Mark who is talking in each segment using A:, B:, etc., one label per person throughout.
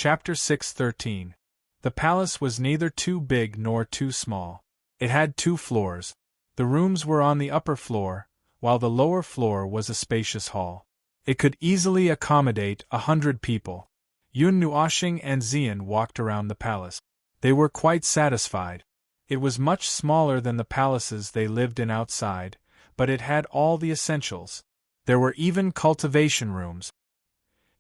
A: Chapter 6:13. The palace was neither too big nor too small. It had 2 floors. The rooms were on the upper floor, while the lower floor was a spacious hall. It could easily accommodate 100 people. Yun Nuoxing and Xian walked around the palace. They were quite satisfied. It was much smaller than the palaces they lived in outside, but it had all the essentials. There were even cultivation rooms.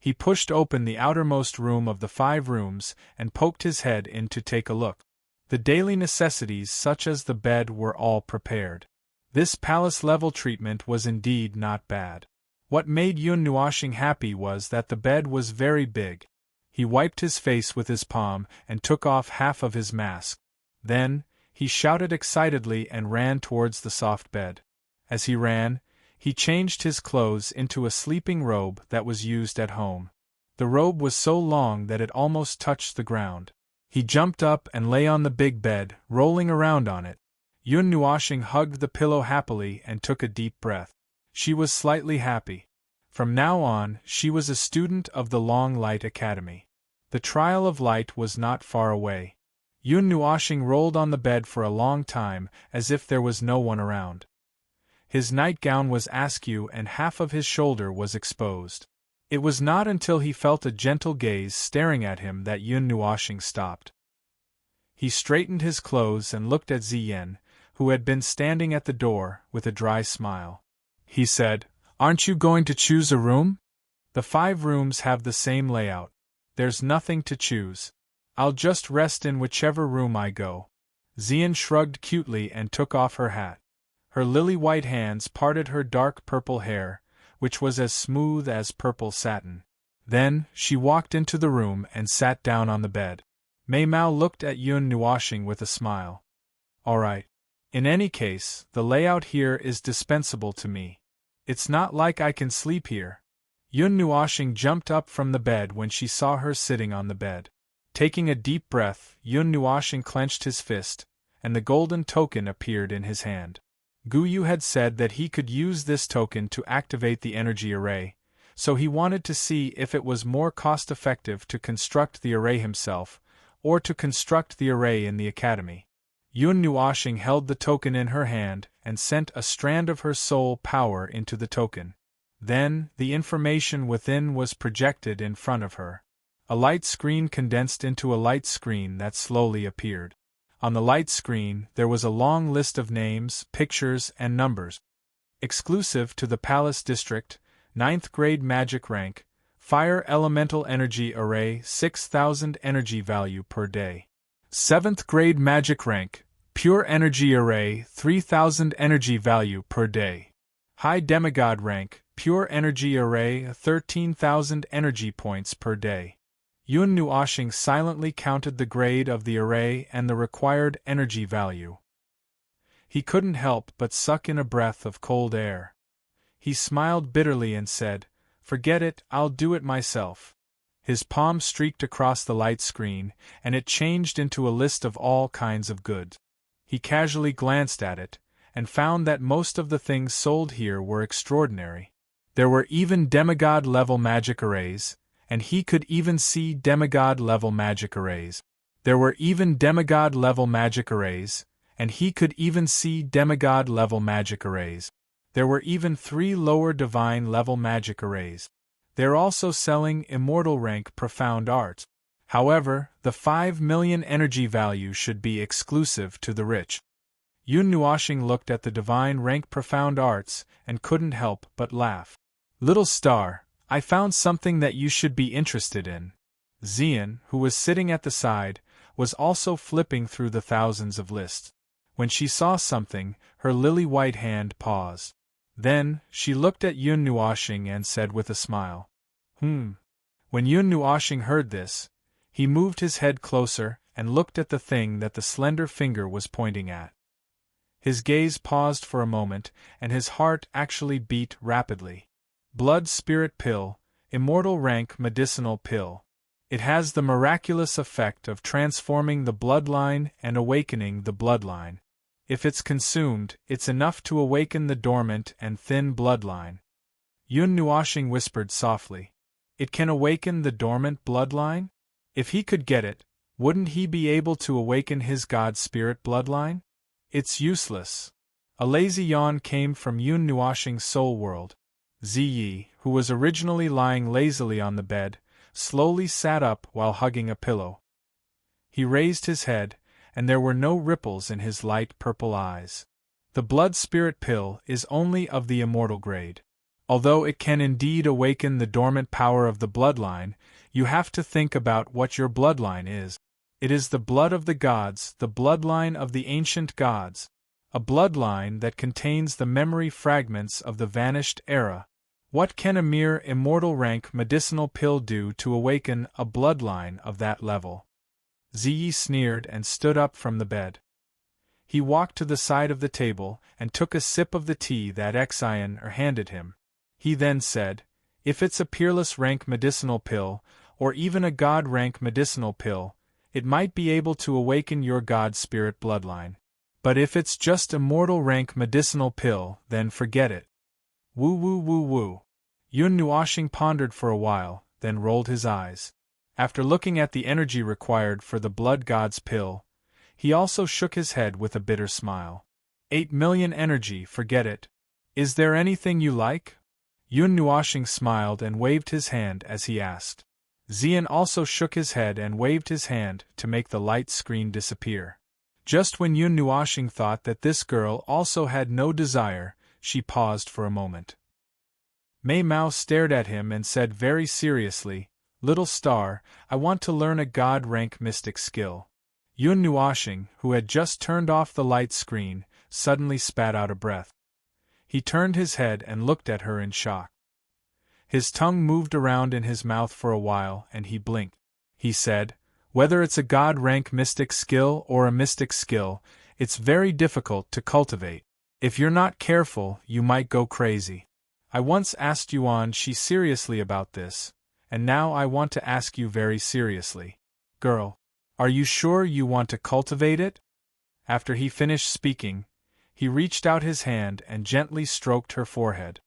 A: He pushed open the outermost room of the 5 rooms and poked his head in to take a look. The daily necessities such as the bed were all prepared. This palace-level treatment was indeed not bad. What made Yun Nuoxing happy was that the bed was very big. He wiped his face with his palm and took off half of his mask. Then, he shouted excitedly and ran towards the soft bed. As he ran, he changed his clothes into a sleeping robe that was used at home. The robe was so long that it almost touched the ground. He jumped up and lay on the big bed, rolling around on it. Yun Nuoxing hugged the pillow happily and took a deep breath. She was slightly happy. From now on, she was a student of the Long Light Academy. The trial of light was not far away. Yun Nuoxing rolled on the bed for a long time, as if there was no one around. His nightgown was askew and half of his shoulder was exposed. It was not until he felt a gentle gaze staring at him that Yun Nuoxing stopped. He straightened his clothes and looked at Ziyan, who had been standing at the door, with a dry smile. He said, "Aren't you going to choose a room? The 5 rooms have the same layout. There's nothing to choose. I'll just rest in whichever room I go." Ziyan shrugged cutely and took off her hat. Her lily-white hands parted her dark purple hair, which was as smooth as purple satin. Then, she walked into the room and sat down on the bed. Mei Mao looked at Yun Nuoxing with a smile. "All right. In any case, the layout here is dispensable to me. It's not like I can sleep here." Yun Nuoxing jumped up from the bed when she saw her sitting on the bed. Taking a deep breath, Yun Nuoxing clenched his fist, and the golden token appeared in his hand. Gu Yu had said that he could use this token to activate the energy array, so he wanted to see if it was more cost-effective to construct the array himself, or to construct the array in the academy. Yun Nuoxing held the token in her hand and sent a strand of her soul power into the token. Then, the information within was projected in front of her. A light screen condensed into a light screen that slowly appeared. On the light screen, there was a long list of names, pictures, and numbers. Exclusive to the Palace District, 9th grade magic rank, Fire Elemental Energy Array 6,000 energy value per day. 7th grade magic rank, Pure Energy Array 3,000 energy value per day. High Demigod rank, Pure Energy Array 13,000 energy points per day. Yun Nuoxing silently counted the grade of the array and the required energy value. He couldn't help but suck in a breath of cold air. He smiled bitterly and said, "Forget it, I'll do it myself." His palm streaked across the light screen, and it changed into a list of all kinds of goods. He casually glanced at it, and found that most of the things sold here were extraordinary. There were even demigod-level magic arrays, and he could even see demigod-level magic arrays. There were even demigod-level magic arrays, and he could even see demigod-level magic arrays. There were even 3 lower divine-level magic arrays. They're also selling immortal rank profound arts. However, the 5 million energy value should be exclusive to the rich. Yun Nuoxing looked at the divine rank profound arts and couldn't help but laugh. "Little star, I found something that you should be interested in." Xian, who was sitting at the side, was also flipping through the thousands of lists. When she saw something, her lily-white hand paused. Then, she looked at Yun Nuoxing and said with a smile, When Yun Nuoxing heard this, he moved his head closer and looked at the thing that the slender finger was pointing at. His gaze paused for a moment, and his heart actually beat rapidly. Blood Spirit Pill, Immortal Rank Medicinal Pill. It has the miraculous effect of transforming the bloodline and awakening the bloodline. If it's consumed, it's enough to awaken the dormant and thin bloodline. Yun Nuoxing whispered softly. It can awaken the dormant bloodline? If he could get it, wouldn't he be able to awaken his god spirit bloodline? It's useless. A lazy yawn came from Yun Nuashing's soul world. Ziyi, who was originally lying lazily on the bed, slowly sat up while hugging a pillow. He raised his head, and there were no ripples in his light purple eyes. The blood spirit pill is only of the immortal grade. Although it can indeed awaken the dormant power of the bloodline, you have to think about what your bloodline is. It is the blood of the gods, the bloodline of the ancient gods, a bloodline that contains the memory fragments of the vanished era. What can a mere immortal rank medicinal pill do to awaken a bloodline of that level? Ziyi sneered and stood up from the bed. He walked to the side of the table and took a sip of the tea that Xian handed him. He then said, "If it's a peerless rank medicinal pill, or even a god rank medicinal pill, it might be able to awaken your god spirit bloodline. But if it's just a mortal rank medicinal pill, then forget it." Woo woo woo woo. Yun Nuashing pondered for a while, then rolled his eyes. After looking at the energy required for the blood god's pill, he also shook his head with a bitter smile. 8 million energy, forget it. Is there anything you like? Yun Nuashing smiled and waved his hand as he asked. Xian also shook his head and waved his hand to make the light screen disappear. Just when Yun Nuashing thought that this girl also had no desire, she paused for a moment. Mei Mao stared at him and said very seriously, "Little star, I want to learn a god-rank mystic skill." Yun Nuashing, who had just turned off the light screen, suddenly spat out a breath. He turned his head and looked at her in shock. His tongue moved around in his mouth for a while and he blinked. He said, "Whether it's a god-rank mystic skill or a mystic skill, it's very difficult to cultivate. If you're not careful, you might go crazy. I once asked Yuan Shi seriously about this, and now I want to ask you very seriously. Girl, are you sure you want to cultivate it?" After he finished speaking, he reached out his hand and gently stroked her forehead.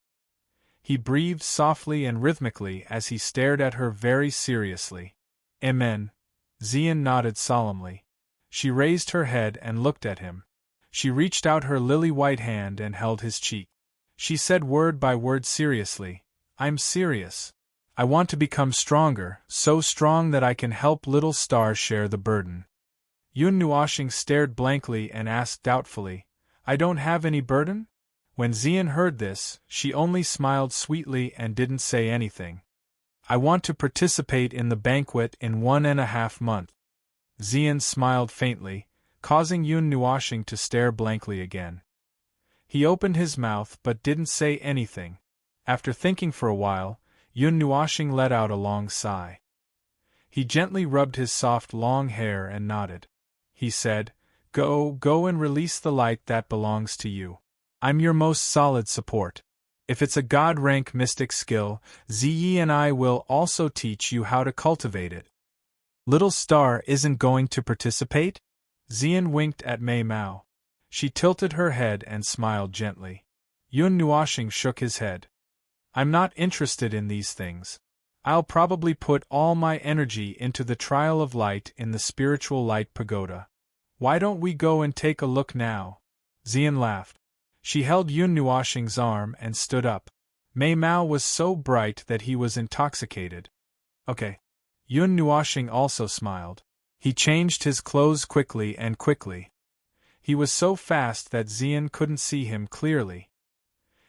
A: He breathed softly and rhythmically as he stared at her very seriously. "Amen." Xian nodded solemnly. She raised her head and looked at him. She reached out her lily-white hand and held his cheek. She said word by word seriously, "I'm serious. I want to become stronger, so strong that I can help little star share the burden." Yun Nuashing stared blankly and asked doubtfully, "I don't have any burden?" When Xian heard this, she only smiled sweetly and didn't say anything. "I want to participate in the banquet in 1.5 months." Xian smiled faintly, causing Yun Nuashing to stare blankly again. He opened his mouth but didn't say anything. After thinking for a while, Yun Nuashing let out a long sigh. He gently rubbed his soft long hair and nodded. He said, Go and release the light that belongs to you. I'm your most solid support. If it's a god-rank mystic skill, Ziyi and I will also teach you how to cultivate it." "Little Star isn't going to participate?" Xian winked at Mei Mao. She tilted her head and smiled gently. Yun Nuashing shook his head. "I'm not interested in these things. I'll probably put all my energy into the trial of light in the spiritual light pagoda. Why don't we go and take a look now?" Xian laughed. She held Yun Nuashing's arm and stood up. Mei Mao was so bright that he was intoxicated. "Okay." Yun Nuashing also smiled. He changed his clothes quickly. He was so fast that Xian couldn't see him clearly.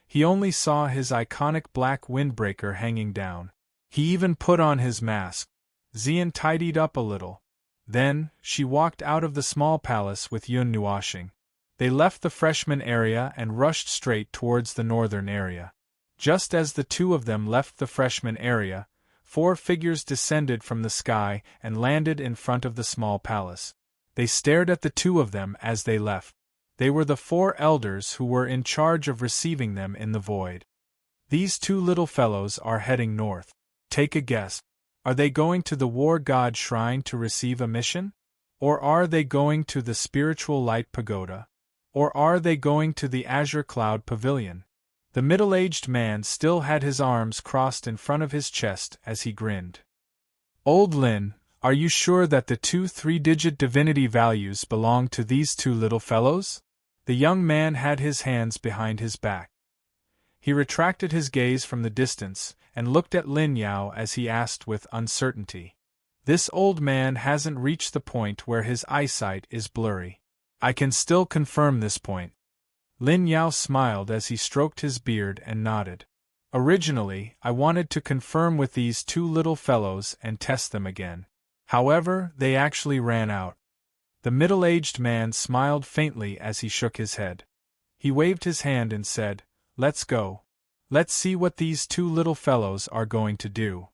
A: He only saw his iconic black windbreaker hanging down. He even put on his mask. Xian tidied up a little. Then, she walked out of the small palace with Yun Nuashing. They left the freshman area and rushed straight towards the northern area. Just as the two of them left the freshman area, 4 figures descended from the sky and landed in front of the small palace. They stared at the two of them as they left. They were the 4 elders who were in charge of receiving them in the void. "These 2 little fellows are heading north. Take a guess. Are they going to the war god shrine to receive a mission? Or are they going to the spiritual light pagoda? Or are they going to the azure cloud pavilion?" The middle-aged man still had his arms crossed in front of his chest as he grinned. "Old Lin, Are you sure that the two three-digit divinity values belong to these two little fellows? The young man had his hands behind his back. He retracted his gaze from the distance and looked at Lin Yao as he asked with uncertainty. This old man hasn't reached the point where his eyesight is blurry. I can still confirm this point. Lin Yao smiled as he stroked his beard and nodded. Originally, I wanted to confirm with these two little fellows and test them again. However, they actually ran out. The middle-aged man smiled faintly as he shook his head. He waved his hand and said, "Let's go. Let's see what these two little fellows are going to do."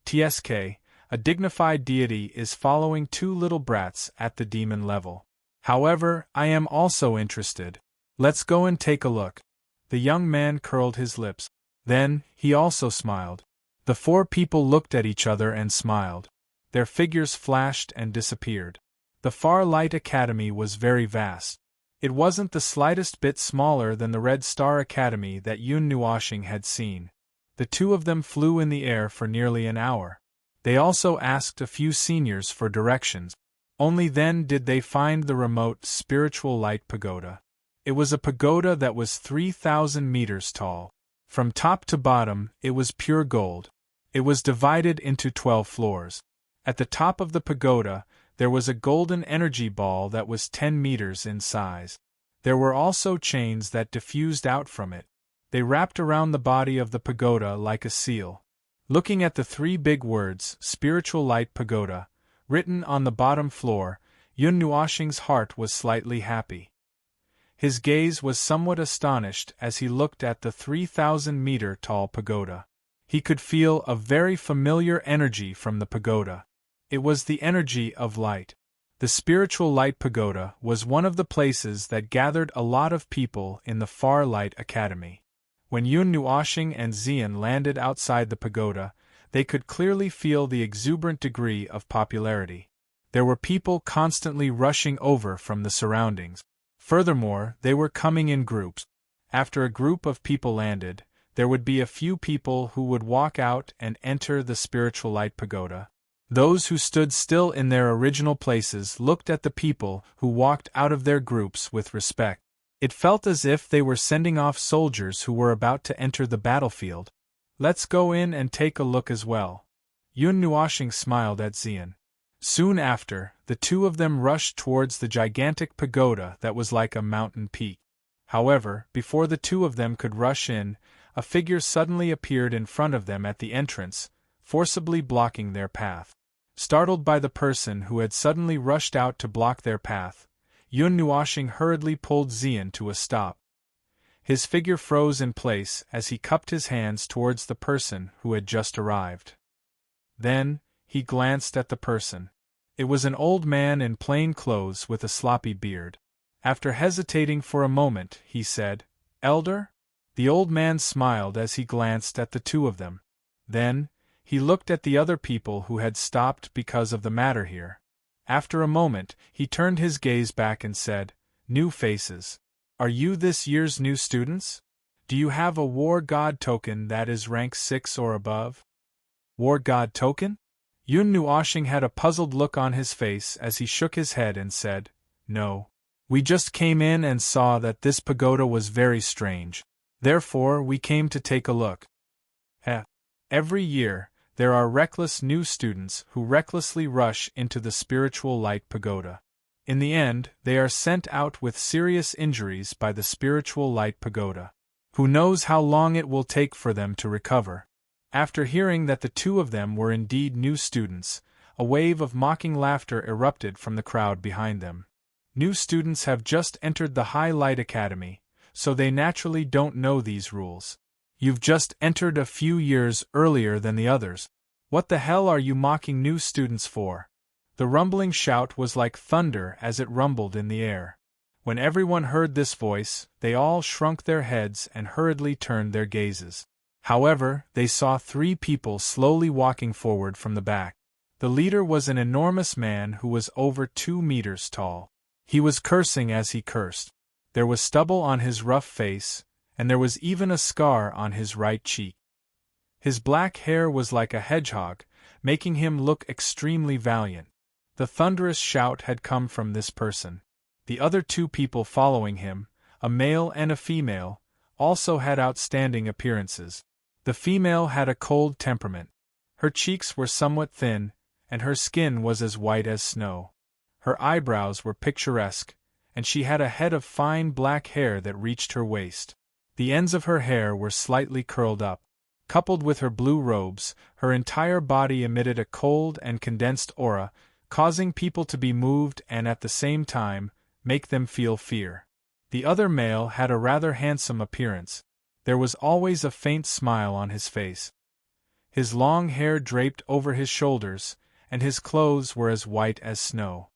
A: TSK, a dignified deity, is following two little brats at the demon level. However, I am also interested. Let's go and take a look. The young man curled his lips. Then, he also smiled. The four people looked at each other and smiled. Their figures flashed and disappeared. The Far Light Academy was very vast. It wasn't the slightest bit smaller than the Red Star Academy that Yun Nuoshing had seen. The two of them flew in the air for nearly an hour. They also asked a few seniors for directions. Only then did they find the remote Spiritual Light Pagoda. It was a pagoda that was 3,000 meters tall. From top to bottom, it was pure gold. It was divided into 12 floors. At the top of the pagoda, there was a golden energy ball that was 10 meters in size. There were also chains that diffused out from it. They wrapped around the body of the pagoda like a seal. Looking at the three big words, Spiritual Light Pagoda, written on the bottom floor, Yun Nuoshing's heart was slightly happy. His gaze was somewhat astonished as he looked at the 3,000-meter-tall pagoda. He could feel a very familiar energy from the pagoda. It was the energy of light. The Spiritual Light Pagoda was one of the places that gathered a lot of people in the Far Light Academy. When Yun Nuoshing and Xian landed outside the pagoda, they could clearly feel the exuberant degree of popularity. There were people constantly rushing over from the surroundings. Furthermore, they were coming in groups. After a group of people landed, there would be a few people who would walk out and enter the Spiritual Light Pagoda. Those who stood still in their original places looked at the people who walked out of their groups with respect. It felt as if they were sending off soldiers who were about to enter the battlefield. "Let's go in and take a look as well." Yun Nuoshing smiled at Xian. Soon after, the two of them rushed towards the gigantic pagoda that was like a mountain peak. However, before the two of them could rush in, a figure suddenly appeared in front of them at the entrance, forcibly blocking their path. Startled by the person who had suddenly rushed out to block their path, Yun Nuoshing hurriedly pulled Xian to a stop. His figure froze in place as he cupped his hands towards the person who had just arrived. Then, he glanced at the person. It was an old man in plain clothes with a sloppy beard. After hesitating for a moment, he said, "Elder?" The old man smiled as he glanced at the two of them. Then, he looked at the other people who had stopped because of the matter here. After a moment, he turned his gaze back and said, "New faces. Are you this year's new students? Do you have a War God token that is rank 6 or above?" War God token? Yun Nuoshing had a puzzled look on his face as he shook his head and said, "No. We just came in and saw that this pagoda was very strange. Therefore, we came to take a look." Every year, there are reckless new students who recklessly rush into the Spiritual Light Pagoda. In the end, they are sent out with serious injuries by the Spiritual Light Pagoda. Who knows how long it will take for them to recover? After hearing that the two of them were indeed new students, a wave of mocking laughter erupted from the crowd behind them. New students have just entered the High Light Academy, so they naturally don't know these rules. You've just entered a few years earlier than the others. What the hell are you mocking new students for? The rumbling shout was like thunder as it rumbled in the air. When everyone heard this voice, they all shrunk their heads and hurriedly turned their gazes. However, they saw three people slowly walking forward from the back. The leader was an enormous man who was over 2 meters tall. He was cursing as he cursed. There was stubble on his rough face, and there was even a scar on his right cheek. His black hair was like a hedgehog, making him look extremely valiant. The thunderous shout had come from this person. The other two people following him, a male and a female, also had outstanding appearances. The female had a cold temperament. Her cheeks were somewhat thin, and her skin was as white as snow. Her eyebrows were picturesque, and she had a head of fine black hair that reached her waist. The ends of her hair were slightly curled up. Coupled with her blue robes, her entire body emitted a cold and condensed aura, causing people to be moved and at the same time, make them feel fear. The other male had a rather handsome appearance. There was always a faint smile on his face. His long hair draped over his shoulders, and his clothes were as white as snow.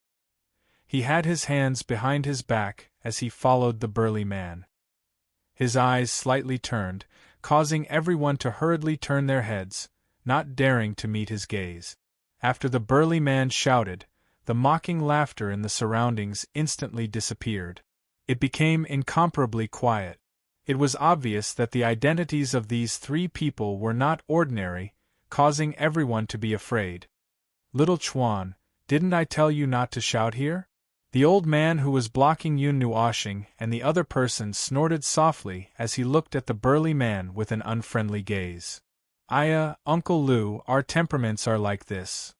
A: He had his hands behind his back as he followed the burly man. His eyes slightly turned, causing everyone to hurriedly turn their heads, not daring to meet his gaze. After the burly man shouted, the mocking laughter in the surroundings instantly disappeared. It became incomparably quiet. It was obvious that the identities of these three people were not ordinary, causing everyone to be afraid. "Little Chuan, didn't I tell you not to shout here?" The old man who was blocking Yun Nuoshing and the other person snorted softly as he looked at the burly man with an unfriendly gaze. Uncle Lu, our temperaments are like this.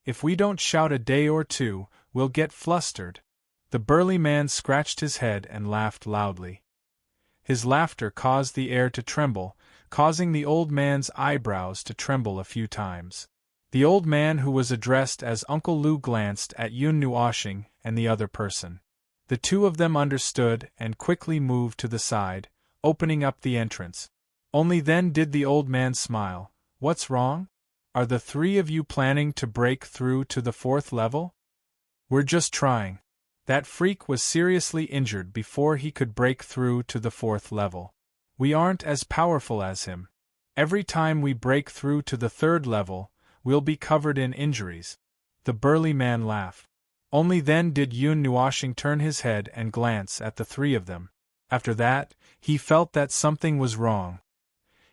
A: If we don't shout a day or two, we'll get flustered." The burly man scratched his head and laughed loudly. His laughter caused the air to tremble, causing the old man's eyebrows to tremble a few times. The old man who was addressed as Uncle Lu glanced at Yun Nuoshing and the other person. The two of them understood and quickly moved to the side, opening up the entrance. Only then did the old man smile. "What's wrong? Are the three of you planning to break through to the 4th level?" "We're just trying. That freak was seriously injured before he could break through to the 4th level. We aren't as powerful as him. Every time we break through to the 3rd level, we'll be covered in injuries." The burly man laughed. Only then did Yun Nuoshing turn his head and glance at the three of them. After that, he felt that something was wrong.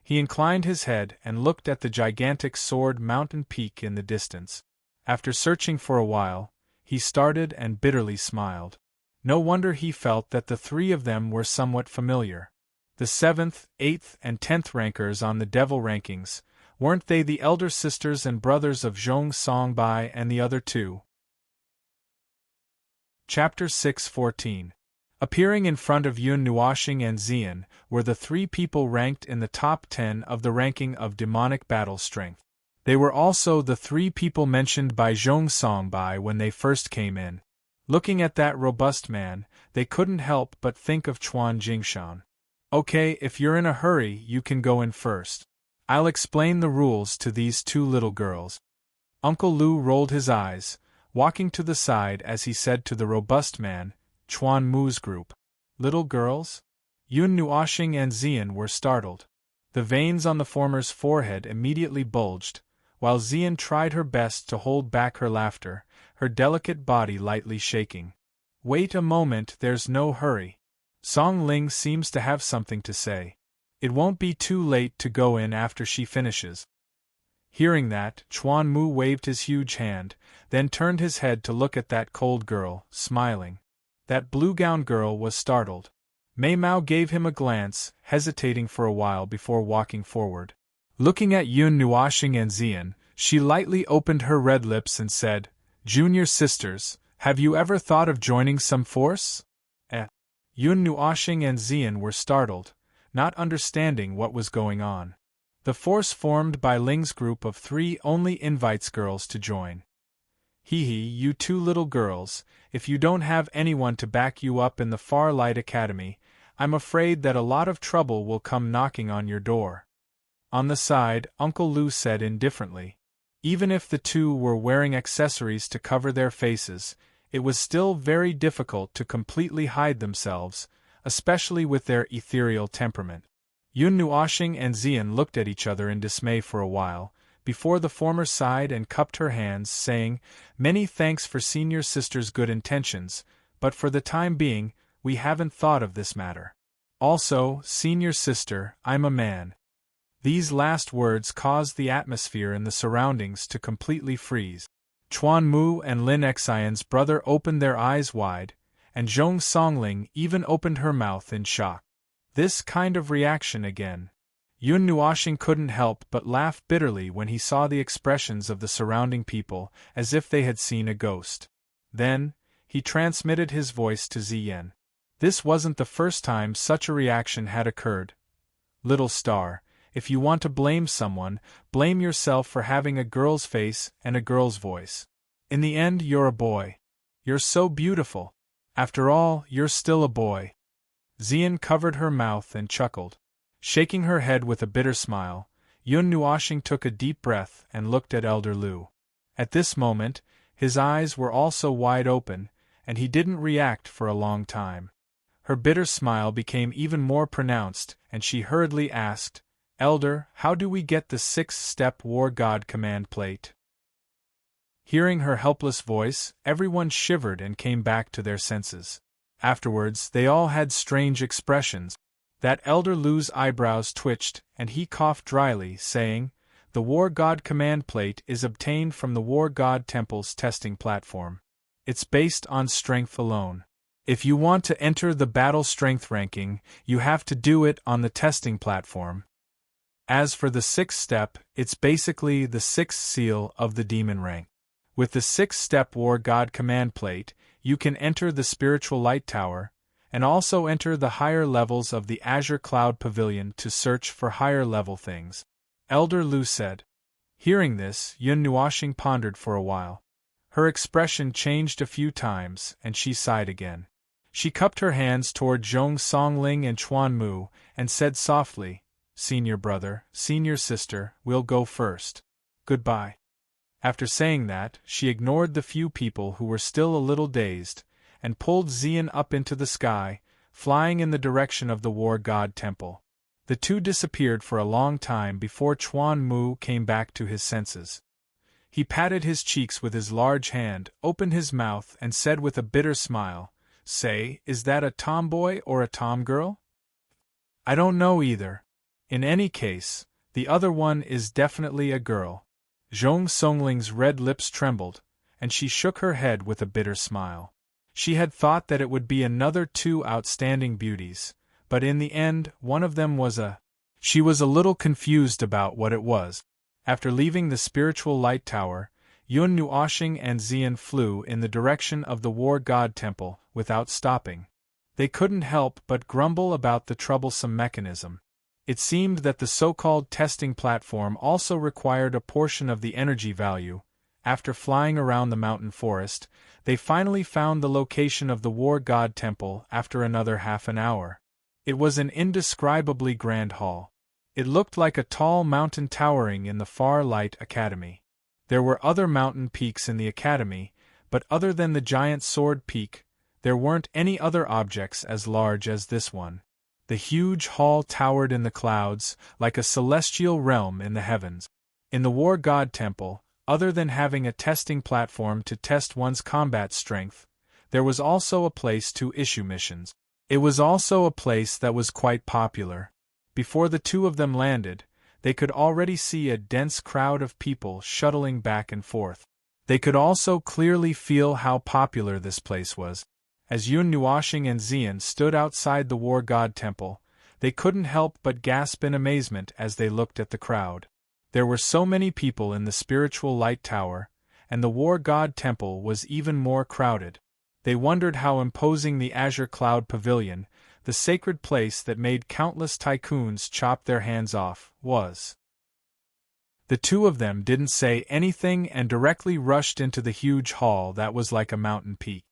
A: He inclined his head and looked at the gigantic sword mountain peak in the distance. After searching for a while, he started and bitterly smiled. No wonder he felt that the three of them were somewhat familiar. The 7th, 8th, and 10th rankers on the devil rankings, weren't they the elder sisters and brothers of Zhong Songbai and the other two? Chapter 6:14. Appearing in front of Yun Nuoshing and Xian were the three people ranked in the top 10 of the ranking of demonic battle strength. They were also the three people mentioned by Zhong Songbai when they first came in. Looking at that robust man, they couldn't help but think of Chuan Jingshan. "Okay, if you're in a hurry, you can go in first. I'll explain the rules to these two little girls." Uncle Lu rolled his eyes, walking to the side as he said to the robust man, "Chuan Mu's group." "Little girls?" Yun Nuoshing and Xian were startled. The veins on the former's forehead immediately bulged, while Xian tried her best to hold back her laughter, her delicate body lightly shaking. "Wait a moment, there's no hurry. Song Ling seems to have something to say. It won't be too late to go in after she finishes." Hearing that, Chuan Mu waved his huge hand, then turned his head to look at that cold girl, smiling. That blue-gowned girl was startled. Mei Mao gave him a glance, hesitating for a while before walking forward. Looking at Yun Nuoshing and Xian, she lightly opened her red lips and said, "Junior sisters, have you ever thought of joining some force?" Yun Nuoshing and Xian were startled, not understanding what was going on. The force formed by Ling's group of 3 only invites girls to join. You two little girls, if you don't have anyone to back you up in the Far Light Academy, I'm afraid that a lot of trouble will come knocking on your door." On the side, Uncle Lu said indifferently. Even if the two were wearing accessories to cover their faces, it was still very difficult to completely hide themselves, especially with their ethereal temperament. Yun Nuoshing and Xian looked at each other in dismay for a while, before the former sighed and cupped her hands, saying, "Many thanks for senior sister's good intentions, but for the time being, we haven't thought of this matter. Also, senior sister, I'm a man. These last words caused the atmosphere and the surroundings to completely freeze. Chuan Mu and Lin Xian's brother opened their eyes wide, and Zhong Songling even opened her mouth in shock. This kind of reaction again. Yun Nuoxing couldn't help but laugh bitterly when he saw the expressions of the surrounding people, as if they had seen a ghost. Then, he transmitted his voice to Ziyan. This wasn't the first time such a reaction had occurred. Little star, if you want to blame someone, blame yourself for having a girl's face and a girl's voice. In the end, you're a boy. You're so beautiful. After all, you're still a boy. Ziyan covered her mouth and chuckled. Shaking her head with a bitter smile, Yun Nuoxing took a deep breath and looked at Elder Lu. At this moment, his eyes were also wide open, and he didn't react for a long time. Her bitter smile became even more pronounced, and she hurriedly asked, "Elder, how do we get the 6-step War God command plate?" Hearing her helpless voice, everyone shivered and came back to their senses. Afterwards, they all had strange expressions. That Elder Lu's eyebrows twitched, and he coughed dryly, saying, "The War God command plate is obtained from the War God Temple's testing platform. It's based on strength alone. If you want to enter the battle strength ranking, you have to do it on the testing platform. As for the 6th step, it's basically the 6th seal of the demon rank. With the 6th-step War God command plate, you can enter the Spiritual Light Tower, and also enter the higher levels of the Azure Cloud Pavilion to search for higher-level things," Elder Lu said. Hearing this, Yun Nuoxing pondered for a while. Her expression changed a few times, and she sighed again. She cupped her hands toward Zhong Songling and Chuan Mu, and said softly, "Senior brother, senior sister, we'll go first. Goodbye." After saying that, she ignored the few people who were still a little dazed, and pulled Ziyan up into the sky, flying in the direction of the War God Temple. The two disappeared for a long time before Chuan Mu came back to his senses. He patted his cheeks with his large hand, opened his mouth, and said with a bitter smile, "Say, is that a tomboy or a tomgirl? I don't know either. In any case, the other one is definitely a girl." Zhong Songling's red lips trembled, and she shook her head with a bitter smile. She had thought that it would be another 2 outstanding beauties, but in the end, one of them was a... She was a little confused about what it was. After leaving the Spiritual Light Tower, Yun Nuoxing and Ziyan flew in the direction of the War God Temple, without stopping. They couldn't help but grumble about the troublesome mechanism. It seemed that the so-called testing platform also required a portion of the energy value. After flying around the mountain forest, they finally found the location of the War God Temple after another half an hour. It was an indescribably grand hall. It looked like a tall mountain towering in the far light academy. There were other mountain peaks in the academy, but other than the giant sword peak, there weren't any other objects as large as this one. The huge hall towered in the clouds, like a celestial realm in the heavens. In the War God Temple, other than having a testing platform to test one's combat strength, there was also a place to issue missions. It was also a place that was quite popular. Before the two of them landed, they could already see a dense crowd of people shuttling back and forth. They could also clearly feel how popular this place was. As Yun Nuoxing and Ziyan stood outside the War God Temple, they couldn't help but gasp in amazement as they looked at the crowd. There were so many people in the Spiritual Light Tower, and the War God Temple was even more crowded. They wondered how imposing the Azure Cloud Pavilion, the sacred place that made countless tycoons chop their hands off, was. The two of them didn't say anything and directly rushed into the huge hall that was like a mountain peak.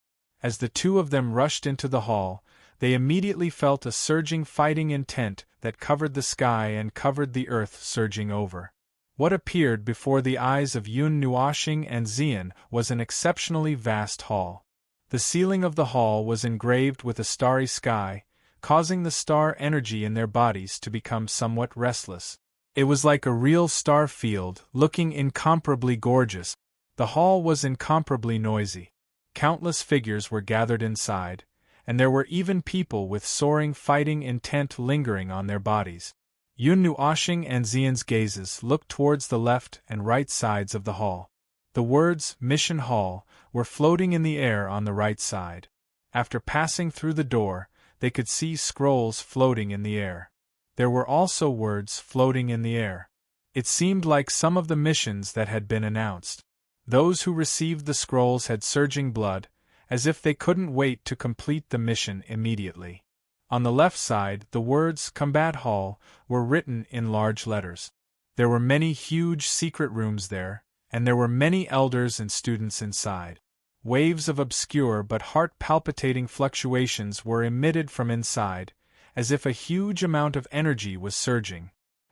A: As the two of them rushed into the hall, they immediately felt a surging fighting intent that covered the sky and covered the earth surging over. What appeared before the eyes of Yun Nuoxing and Ziyan was an exceptionally vast hall. The ceiling of the hall was engraved with a starry sky, causing the star energy in their bodies to become somewhat restless. It was like a real star field, looking incomparably gorgeous. The hall was incomparably noisy. Countless figures were gathered inside, and there were even people with soaring fighting intent lingering on their bodies. Yun Nuoshing and Xian's gazes looked towards the left and right sides of the hall. The words, Mission Hall, were floating in the air on the right side. After passing through the door, they could see scrolls floating in the air. There were also words floating in the air. It seemed like some of the missions that had been announced. Those who received the scrolls had surging blood, as if they couldn't wait to complete the mission immediately. On the left side, the words Combat Hall were written in large letters. There were many huge secret rooms there, and there were many elders and students inside. Waves of obscure but heart-palpitating fluctuations were emitted from inside, as if a huge amount of energy was surging.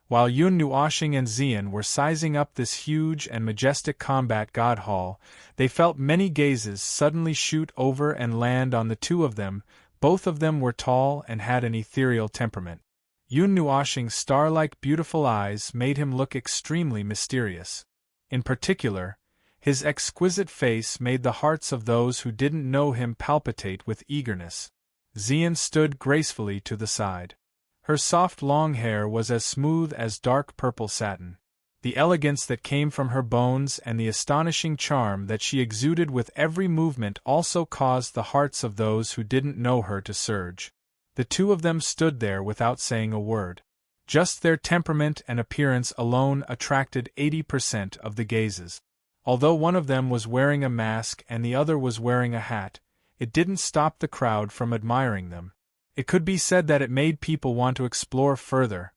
A: While Yun Nuoshing and Xian were sizing up this huge and majestic combat god hall, they felt many gazes suddenly shoot over and land on the two of them. Both of them were tall and had an ethereal temperament. Yun Nuoshing's star-like beautiful eyes made him look extremely mysterious. In particular, his exquisite face made the hearts of those who didn't know him palpitate with eagerness. Xian stood gracefully to the side. Her soft long hair was as smooth as dark purple satin. The elegance that came from her bones and the astonishing charm that she exuded with every movement also caused the hearts of those who didn't know her to surge. The two of them stood there without saying a word. Just their temperament and appearance alone attracted 80% of the gazes. Although one of them was wearing a mask and the other was wearing a hat, it didn't stop the crowd from admiring them. It could be said that it made people want to explore further.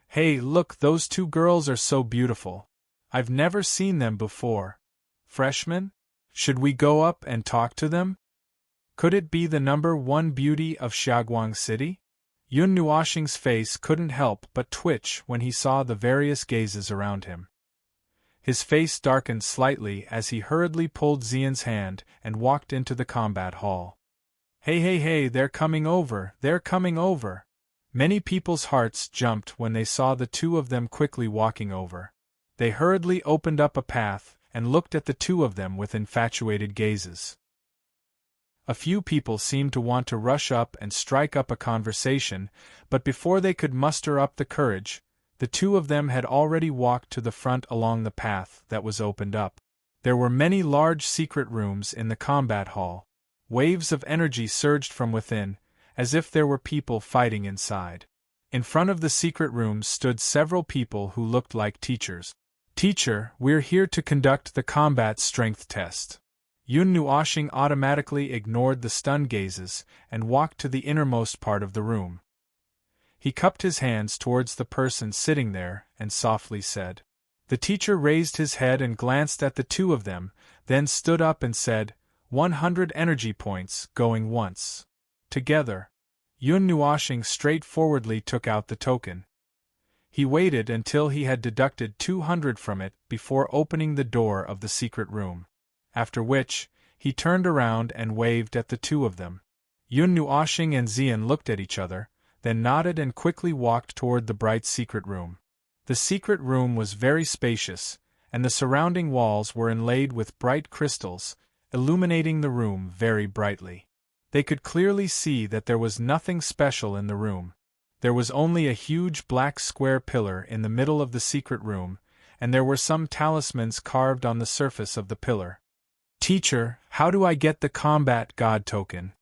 A: Hey, look, those two girls are so beautiful. I've never seen them before. Freshmen? Should we go up and talk to them? Could it be the #1 beauty of Xiaoguang City? Yun Nuoshing's face couldn't help but twitch when he saw the various gazes around him. His face darkened slightly as he hurriedly pulled Xian's hand and walked into the combat hall. Hey, they're coming over, they're coming over. Many people's hearts jumped when they saw the two of them quickly walking over. They hurriedly opened up a path and looked at the two of them with infatuated gazes. A few people seemed to want to rush up and strike up a conversation, but before they could muster up the courage, the two of them had already walked to the front along the path that was opened up. There were many large secret rooms in the combat hall. Waves of energy surged from within, as if there were people fighting inside. In front of the secret rooms stood several people who looked like teachers. Teacher, we're here to conduct the combat strength test. Yun Nuoshing automatically ignored the stunned gazes and walked to the innermost part of the room. He cupped his hands towards the person sitting there and softly said. The teacher raised his head and glanced at the two of them, then stood up and said, 100 energy points, going once. Together. Yun Nuoshing straightforwardly took out the token. He waited until he had deducted 200 from it before opening the door of the secret room. After which, he turned around and waved at the two of them. Yun Nuoshing and Xian looked at each other, then nodded and quickly walked toward the bright secret room. The secret room was very spacious, and the surrounding walls were inlaid with bright crystals, illuminating the room very brightly. They could clearly see that there was nothing special in the room. There was only a huge black square pillar in the middle of the secret room, and there were some talismans carved on the surface of the pillar. Teacher, how do I get the combat god token?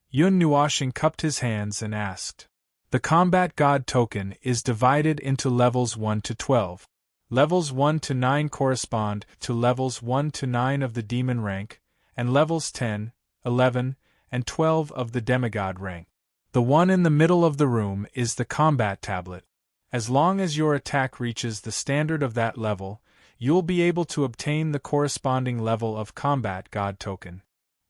A: Yun Nuoshing cupped his hands and asked. The combat god token is divided into levels 1 to 12. Levels 1 to 9 correspond to levels 1 to 9 of the demon rank, and levels 10, 11, and 12 of the demigod rank. The one in the middle of the room is the combat tablet. As long as your attack reaches the standard of that level, you'll be able to obtain the corresponding level of combat god token.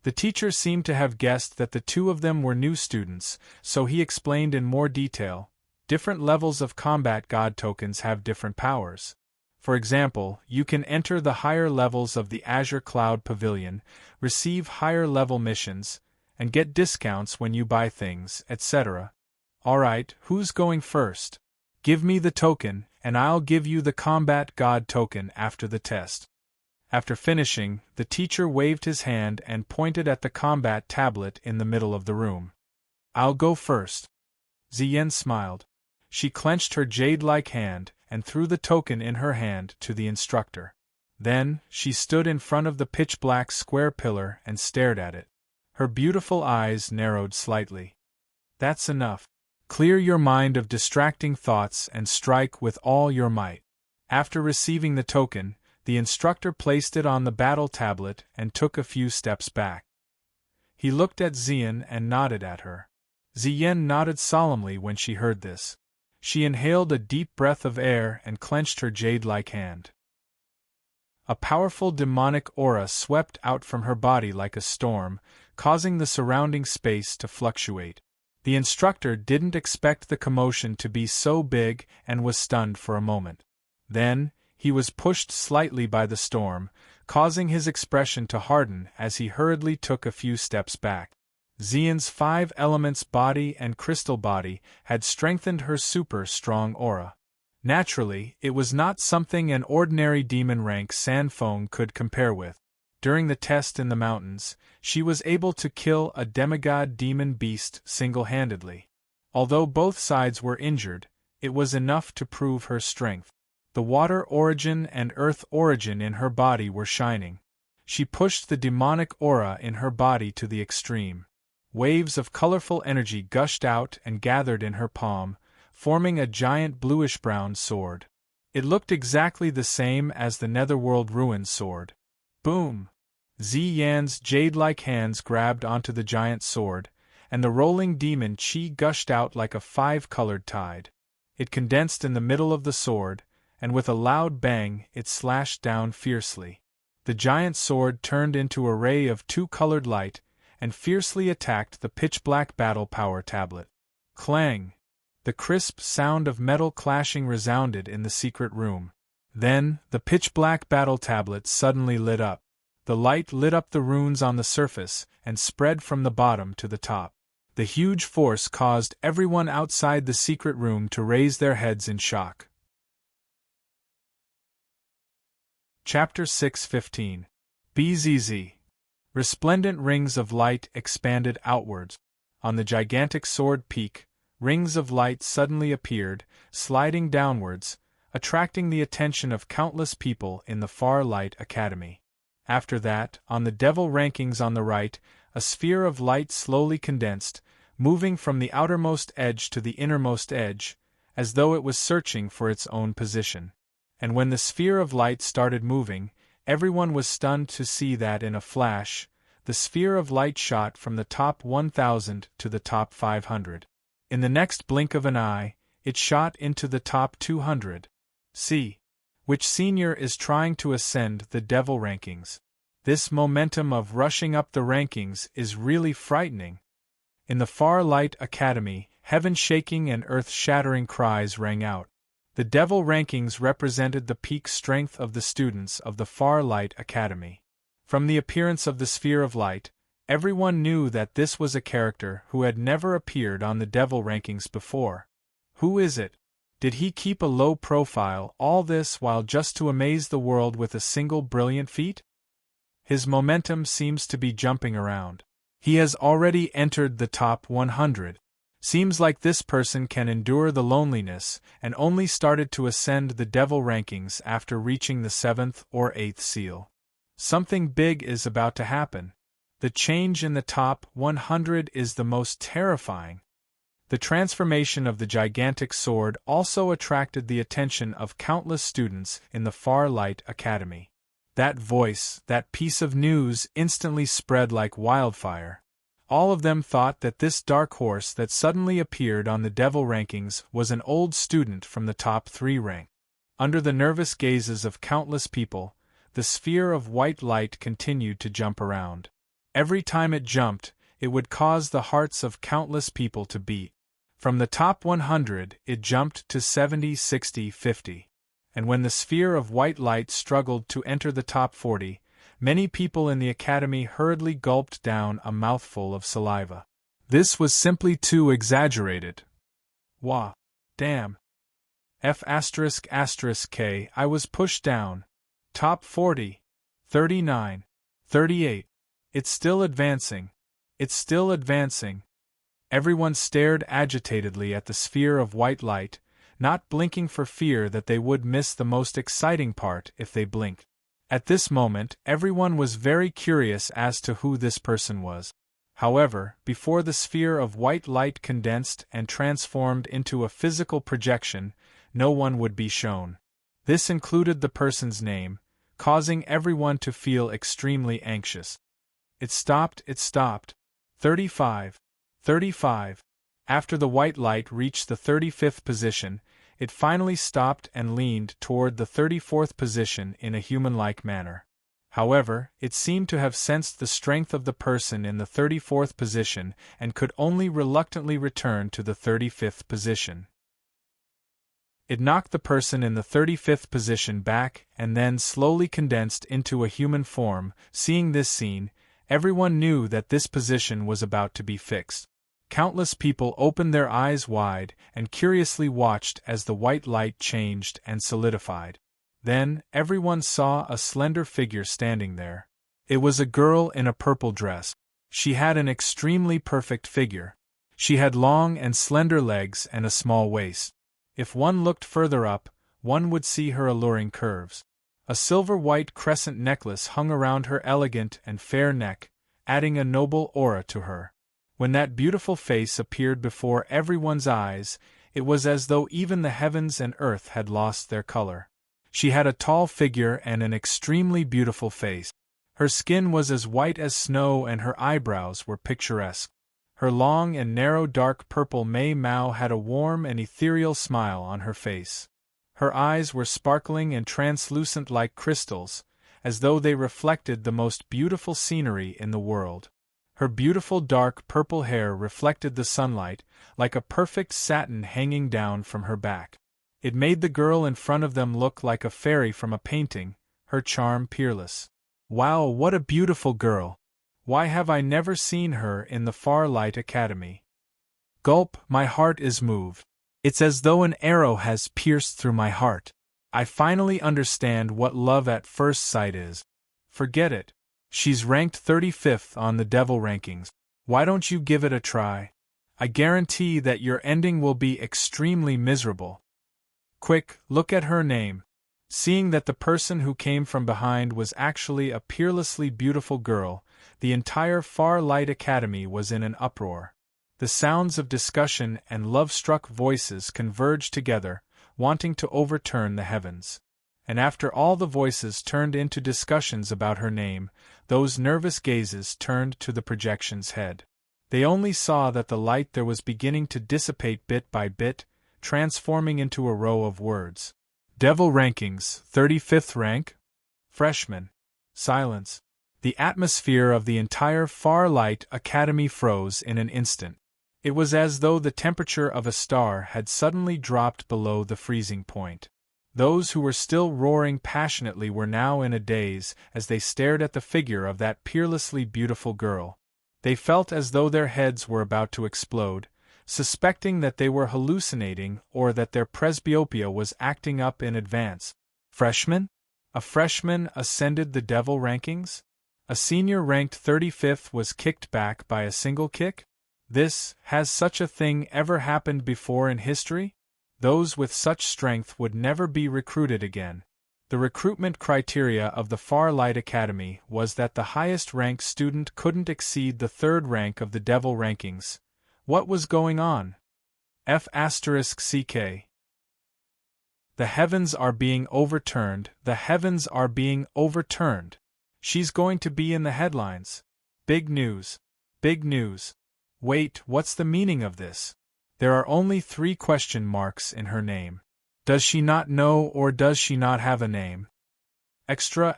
A: The teacher seemed to have guessed that the two of them were new students, so he explained in more detail. Different levels of combat god tokens have different powers. For example, you can enter the higher levels of the Azure Cloud Pavilion, receive higher level missions, and get discounts when you buy things, etc. Alright, who's going first? Give me the token, and I'll give you the combat god token after the test. After finishing, the teacher waved his hand and pointed at the combat tablet in the middle of the room. I'll go first. Xian smiled. She clenched her jade-like hand and threw the token in her hand to the instructor. Then, she stood in front of the pitch-black square pillar and stared at it. Her beautiful eyes narrowed slightly. That's enough. Clear your mind of distracting thoughts and strike with all your might. After receiving the token, the instructor placed it on the battle tablet and took a few steps back. He looked at Xian and nodded at her. Xian nodded solemnly when she heard this. She inhaled a deep breath of air and clenched her jade-like hand. A powerful demonic aura swept out from her body like a storm, causing the surrounding space to fluctuate. The instructor didn't expect the commotion to be so big and was stunned for a moment. Then, he was pushed slightly by the storm, causing his expression to harden as he hurriedly took a few steps back. Xian's 5 elements body and crystal body had strengthened her super-strong aura. Naturally, it was not something an ordinary demon rank Sanfeng could compare with. During the test in the mountains, she was able to kill a demigod demon beast single-handedly. Although both sides were injured, it was enough to prove her strength. The water origin and earth origin in her body were shining. She pushed the demonic aura in her body to the extreme. Waves of colorful energy gushed out and gathered in her palm, forming a giant bluish-brown sword. It looked exactly the same as the Netherworld Ruin sword. Boom! Xian's jade-like hands grabbed onto the giant sword, and the rolling demon qi gushed out like a 5-colored tide. It condensed in the middle of the sword, and with a loud bang it slashed down fiercely. The giant sword turned into a ray of 2-colored light, and fiercely attacked the pitch-black battle power tablet. Clang! The crisp sound of metal clashing resounded in the secret room. Then, the pitch-black battle tablet suddenly lit up. The light lit up the runes on the surface and spread from the bottom to the top. The huge force caused everyone outside the secret room to raise their heads in shock. Chapter 6:15. BZZ. Resplendent rings of light expanded outwards. On the gigantic sword peak, rings of light suddenly appeared, sliding downwards, attracting the attention of countless people in the Far Light Academy. After that, on the devil rankings on the right, a sphere of light slowly condensed, moving from the outermost edge to the innermost edge, as though it was searching for its own position. And when the sphere of light started moving, everyone was stunned to see that in a flash, the sphere of light shot from the top 1,000 to the top 500. In the next blink of an eye, it shot into the top 200. See, which senior is trying to ascend the devil rankings. This momentum of rushing up the rankings is really frightening. In the Far Light Academy, heaven-shaking and earth-shattering cries rang out. The devil rankings represented the peak strength of the students of the Far Light Academy. From the appearance of the sphere of light, everyone knew that this was a character who had never appeared on the devil rankings before. Who is it? Did he keep a low profile all this while just to amaze the world with a single brilliant feat? His momentum seems to be jumping around. He has already entered the top 100. Seems like this person can endure the loneliness and only started to ascend the devil rankings after reaching the 7th or 8th seal. Something big is about to happen. The change in the top 100 is the most terrifying. The transformation of the gigantic sword also attracted the attention of countless students in the Far Light Academy. That voice, that piece of news instantly spread like wildfire. All of them thought that this dark horse that suddenly appeared on the devil rankings was an old student from the top 3 rank. Under the nervous gazes of countless people, the sphere of white light continued to jump around. Every time it jumped, it would cause the hearts of countless people to beat. From the top 100, it jumped to 70, 60, 50. And when the sphere of white light struggled to enter the top 40, many people in the academy hurriedly gulped down a mouthful of saliva. This was simply too exaggerated. Wah! Damn! F***K, I was pushed down. Top 40. 39. 38. It's still advancing. It's still advancing. Everyone stared agitatedly at the sphere of white light, not blinking for fear that they would miss the most exciting part if they blinked. At this moment, everyone was very curious as to who this person was. However, before the sphere of white light condensed and transformed into a physical projection, no one would be shown. This included the person's name, causing everyone to feel extremely anxious. It stopped. 35. 35. After the white light reached the 35th position, it finally stopped and leaned toward the 34th position in a human-like manner. However, it seemed to have sensed the strength of the person in the 34th position and could only reluctantly return to the 35th position. It knocked the person in the 35th position back and then slowly condensed into a human form. Seeing this scene, everyone knew that this position was about to be fixed. Countless people opened their eyes wide and curiously watched as the white light changed and solidified. Then, everyone saw a slender figure standing there. It was a girl in a purple dress. She had an extremely perfect figure. She had long and slender legs and a small waist. If one looked further up, one would see her alluring curves. A silver-white crescent necklace hung around her elegant and fair neck, adding a noble aura to her. When that beautiful face appeared before everyone's eyes, it was as though even the heavens and earth had lost their color. She had a tall figure and an extremely beautiful face. Her skin was as white as snow and her eyebrows were picturesque. Her long and narrow dark purple Mao had a warm and ethereal smile on her face. Her eyes were sparkling and translucent like crystals, as though they reflected the most beautiful scenery in the world. Her beautiful dark purple hair reflected the sunlight, like a perfect satin hanging down from her back. It made the girl in front of them look like a fairy from a painting, her charm peerless. Wow, what a beautiful girl! Why have I never seen her in the Farlight Academy? Gulp, my heart is moved. It's as though an arrow has pierced through my heart. I finally understand what love at first sight is. Forget it. She's ranked 35th on the devil rankings. Why don't you give it a try? I guarantee that your ending will be extremely miserable. Quick, look at her name. Seeing that the person who came from behind was actually a peerlessly beautiful girl, the entire Farlight Academy was in an uproar. The sounds of discussion and love-struck voices converged together, wanting to overturn the heavens. And after all the voices turned into discussions about her name, those nervous gazes turned to the projection's head. They only saw that the light there was beginning to dissipate bit by bit, transforming into a row of words. Devil rankings, 35th rank? Freshman. Silence. The atmosphere of the entire Farlight Academy froze in an instant. It was as though the temperature of a star had suddenly dropped below the freezing point. Those who were still roaring passionately were now in a daze as they stared at the figure of that peerlessly beautiful girl. They felt as though their heads were about to explode, suspecting that they were hallucinating or that their presbyopia was acting up in advance. Freshman? A freshman ascended the devil rankings? A senior ranked 35th was kicked back by a single kick? Has such a thing ever happened before in history? Those with such strength would never be recruited again. The recruitment criteria of the Farlight Academy was that the highest-ranked student couldn't exceed the third rank of the devil rankings. What was going on? F***CK. The heavens are being overturned, the heavens are being overturned. She's going to be in the headlines. Big news. Big news. Wait, what's the meaning of this? There are only 3 question marks in her name. Does she not know or does she not have a name? Extra.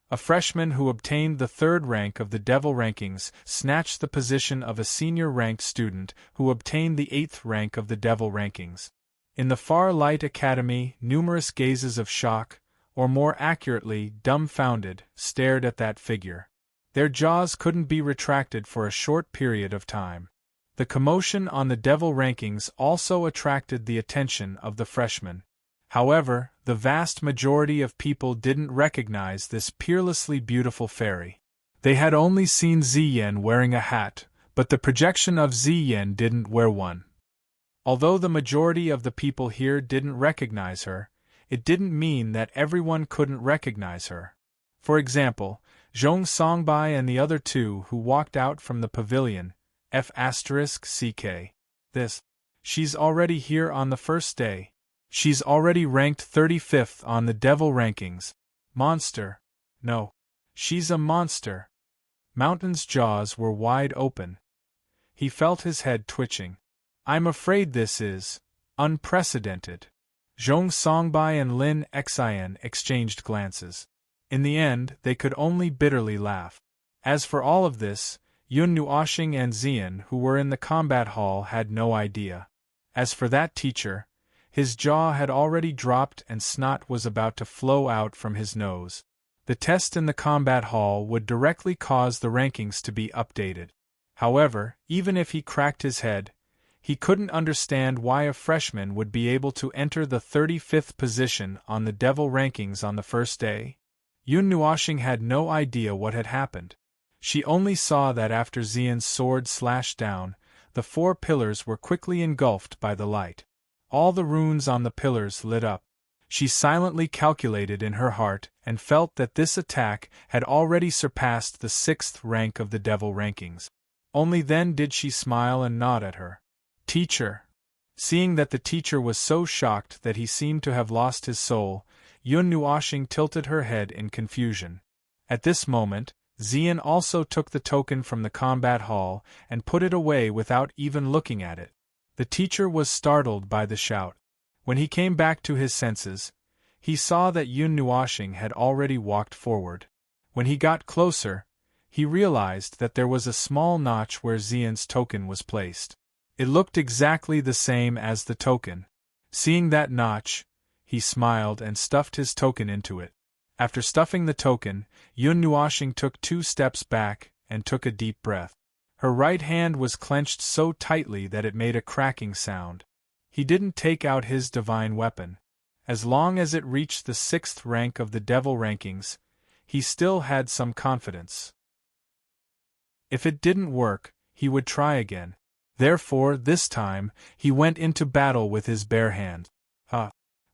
A: A freshman who obtained the 3rd rank of the devil rankings snatched the position of a senior-ranked student who obtained the 8th rank of the devil rankings. In the Farlight Academy, numerous gazes of shock, or more accurately, dumbfounded, stared at that figure. Their jaws couldn't be retracted for a short period of time. The commotion on the devil rankings also attracted the attention of the freshmen. However, the vast majority of people didn't recognize this peerlessly beautiful fairy. They had only seen Ziyen wearing a hat, But the projection of Ziyin didn't wear one. Although the majority of the people here didn't recognize her, it didn't mean that everyone couldn't recognize her. For example, Zhong Songbai and the other two who walked out from the pavilion, F***CK. This. She's already here on the first day. She's already ranked 35th on the devil rankings. Monster. No. She's a monster. Mountain's jaws were wide open. He felt his head twitching. I'm afraid this is unprecedented. Zhong Songbai and Lin Xian exchanged glances. In the end, they could only bitterly laugh. As for all of this, Yun Nuoxing and Zian, who were in the combat hall, had no idea. As for that teacher, his jaw had already dropped and snot was about to flow out from his nose. The test in the combat hall would directly cause the rankings to be updated. However, even if he cracked his head, he couldn't understand why a freshman would be able to enter the 35th position on the devil rankings on the first day. Yun Nuoxing had no idea what had happened. She only saw that after Zian's sword slashed down, the 4 pillars were quickly engulfed by the light. All the runes on the pillars lit up. She silently calculated in her heart and felt that this attack had already surpassed the 6th rank of the devil rankings. Only then did she smile and nod at her teacher. Seeing that the teacher was so shocked that he seemed to have lost his soul, Yun Nuoxing tilted her head in confusion. At this moment, Zian also took the token from the combat hall and put it away without even looking at it. The teacher was startled by the shout. When he came back to his senses, he saw that Yun Nuoxing had already walked forward. When he got closer, he realized that there was a small notch where Zian's token was placed. It looked exactly the same as the token. Seeing that notch, he smiled and stuffed his token into it. After stuffing the token, Yun Nuoxing took 2 steps back and took a deep breath. Her right hand was clenched so tightly that it made a cracking sound. He didn't take out his divine weapon. As long as it reached the 6th rank of the devil rankings, he still had some confidence. If it didn't work, he would try again. Therefore, this time, he went into battle with his bare hand.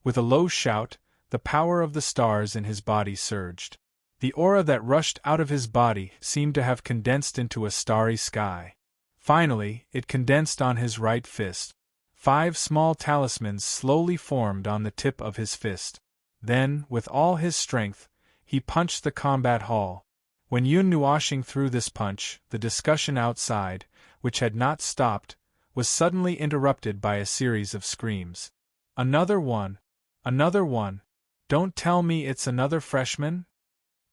A: With a low shout, the power of the stars in his body surged. The aura that rushed out of his body seemed to have condensed into a starry sky. Finally, it condensed on his right fist. 5 small talismans slowly formed on the tip of his fist. Then, with all his strength, he punched the combat hall. When Yun Nuoxing threw this punch, the discussion outside, which had not stopped, was suddenly interrupted by a series of screams. Another one! Another one! Don't tell me it's another freshman?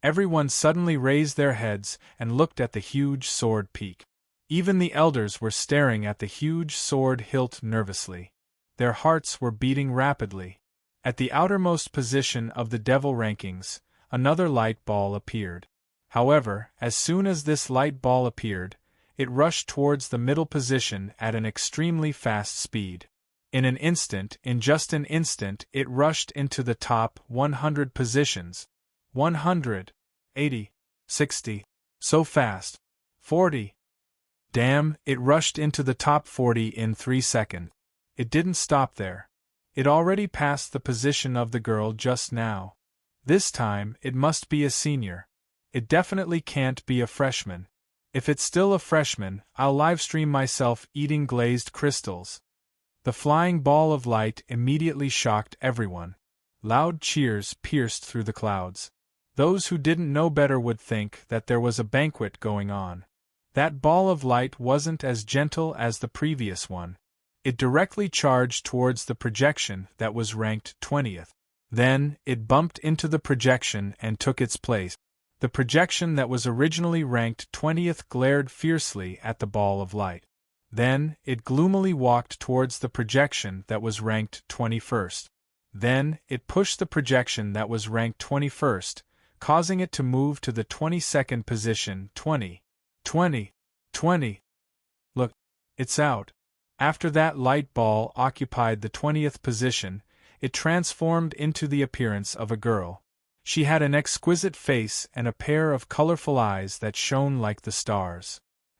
A: Everyone suddenly raised their heads and looked at the huge sword peak. Even the elders were staring at the huge sword hilt nervously. Their hearts were beating rapidly. At the outermost position of the devil rankings, another light ball appeared. However, as soon as this light ball appeared, it rushed towards the middle position at an extremely fast speed. In just an instant, it rushed into the top 100 positions. 100, 80, 60, so fast. 40. Damn, it rushed into the top 40 in 3 seconds. It didn't stop there. It already passed the position of the girl just now. This time, it must be a senior. It definitely can't be a freshman. If it's still a freshman, I'll livestream myself eating glazed crystals. The flying ball of light immediately shocked everyone. Loud cheers pierced through the clouds. Those who didn't know better would think that there was a banquet going on. That ball of light wasn't as gentle as the previous one. It directly charged towards the projection that was ranked 20th. Then, it bumped into the projection and took its place. The projection that was originally ranked 20th glared fiercely at the ball of light. Then, it gloomily walked towards the projection that was ranked 21st. Then, it pushed the projection that was ranked 21st, causing it to move to the 22nd position. 20. Look, it's out. After that light ball occupied the 20th position, it transformed into the appearance of a girl. She had an exquisite face and a pair of colorful eyes that shone like the stars.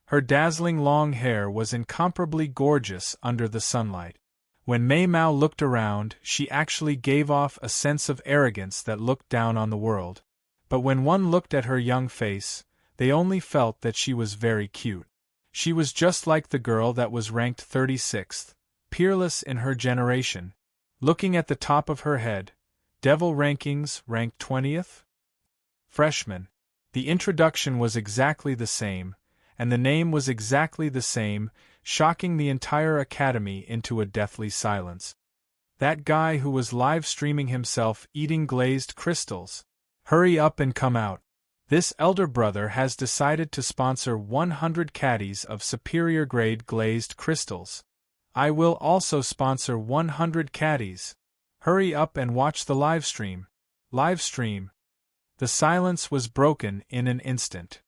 A: Her dazzling long hair was incomparably gorgeous under the sunlight. When Mei Mao looked around, she actually gave off a sense of arrogance that looked down on the world. But when one looked at her young face, they only felt that she was very cute. She was just like the girl that was ranked 36th, peerless in her generation. Looking at the top of her head, Devil Rankings ranked 20th? Freshman. The introduction was exactly the same, and the name was exactly the same, shocking the entire academy into a deathly silence. That guy who was live streaming himself eating glazed crystals. Hurry up and come out. This elder brother has decided to sponsor 100 caddies of superior grade glazed crystals. I will also sponsor 100 caddies. Hurry up and watch the live stream. Live stream. The silence was broken in an instant.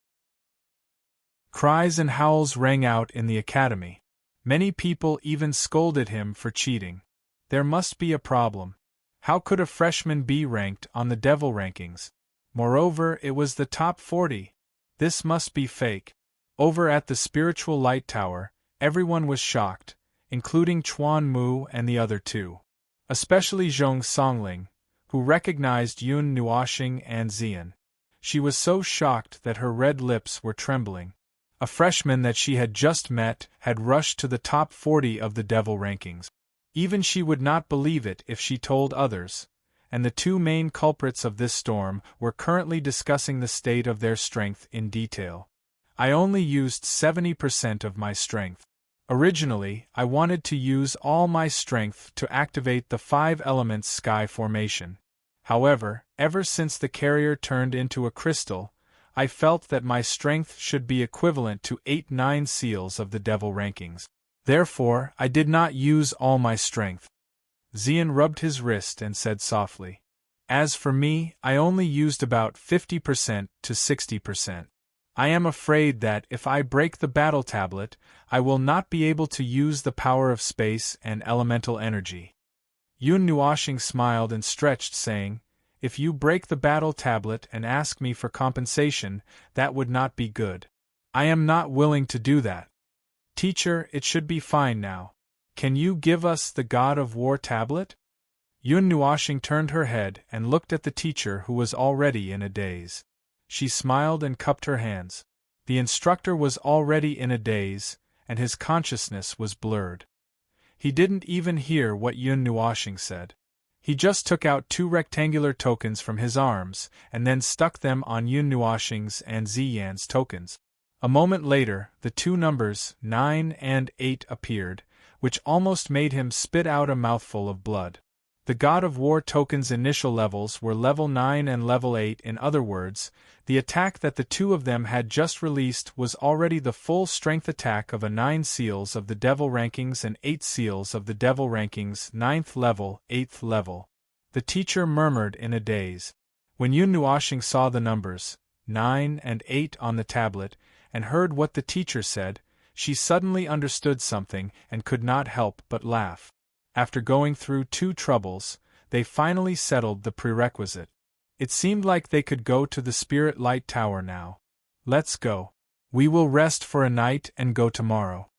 A: Cries and howls rang out in the academy. Many people even scolded him for cheating. There must be a problem. How could a freshman be ranked on the Devil Rankings? Moreover, it was the top 40. This must be fake. Over at the Spiritual Light Tower, everyone was shocked, including Chuan Mu and the other two. Especially Zhong Songling, who recognized Yun Nuoxing and Xian. She was so shocked that her red lips were trembling. A freshman that she had just met had rushed to the top 40 of the Devil Rankings. Even she would not believe it if she told others, and the two main culprits of this storm were currently discussing the state of their strength in detail. I only used 70% of my strength. Originally, I wanted to use all my strength to activate the 5-element sky formation. However, ever since the carrier turned into a crystal, I felt that my strength should be equivalent to 8-9 seals of the Devil Rankings. Therefore, I did not use all my strength. Xian rubbed his wrist and said softly. As for me, I only used about 50% to 60%. I am afraid that if I break the battle tablet, I will not be able to use the power of space and elemental energy. Yun Nuoxing smiled and stretched, saying, If you break the battle tablet and ask me for compensation, that would not be good. I am not willing to do that. Teacher, it should be fine now. Can you give us the God of War tablet? Yun Nuoxing turned her head and looked at the teacher, who was already in a daze. She smiled and cupped her hands. The instructor was already in a daze, and his consciousness was blurred. He didn't even hear what Yun Nuoxing said. He just took out 2 rectangular tokens from his arms, and then stuck them on Yun Nuoxing's and Ziyan's tokens. A moment later, the 2 numbers, 9 and 8, appeared, which almost made him spit out a mouthful of blood. The God of War token's initial levels were level 9 and level 8. In other words, the attack that the 2 of them had just released was already the full strength attack of a 9 seals of the Devil Rankings and 8 seals of the Devil Rankings, 9th level, 8th level. The teacher murmured in a daze. When Yun Nuoxing saw the numbers, 9 and 8 on the tablet, and heard what the teacher said, she suddenly understood something and could not help but laugh. After going through 2 troubles, they finally settled the prerequisite. It seemed like they could go to the Spirit Light Tower now. Let's go. We will rest for a night and go tomorrow.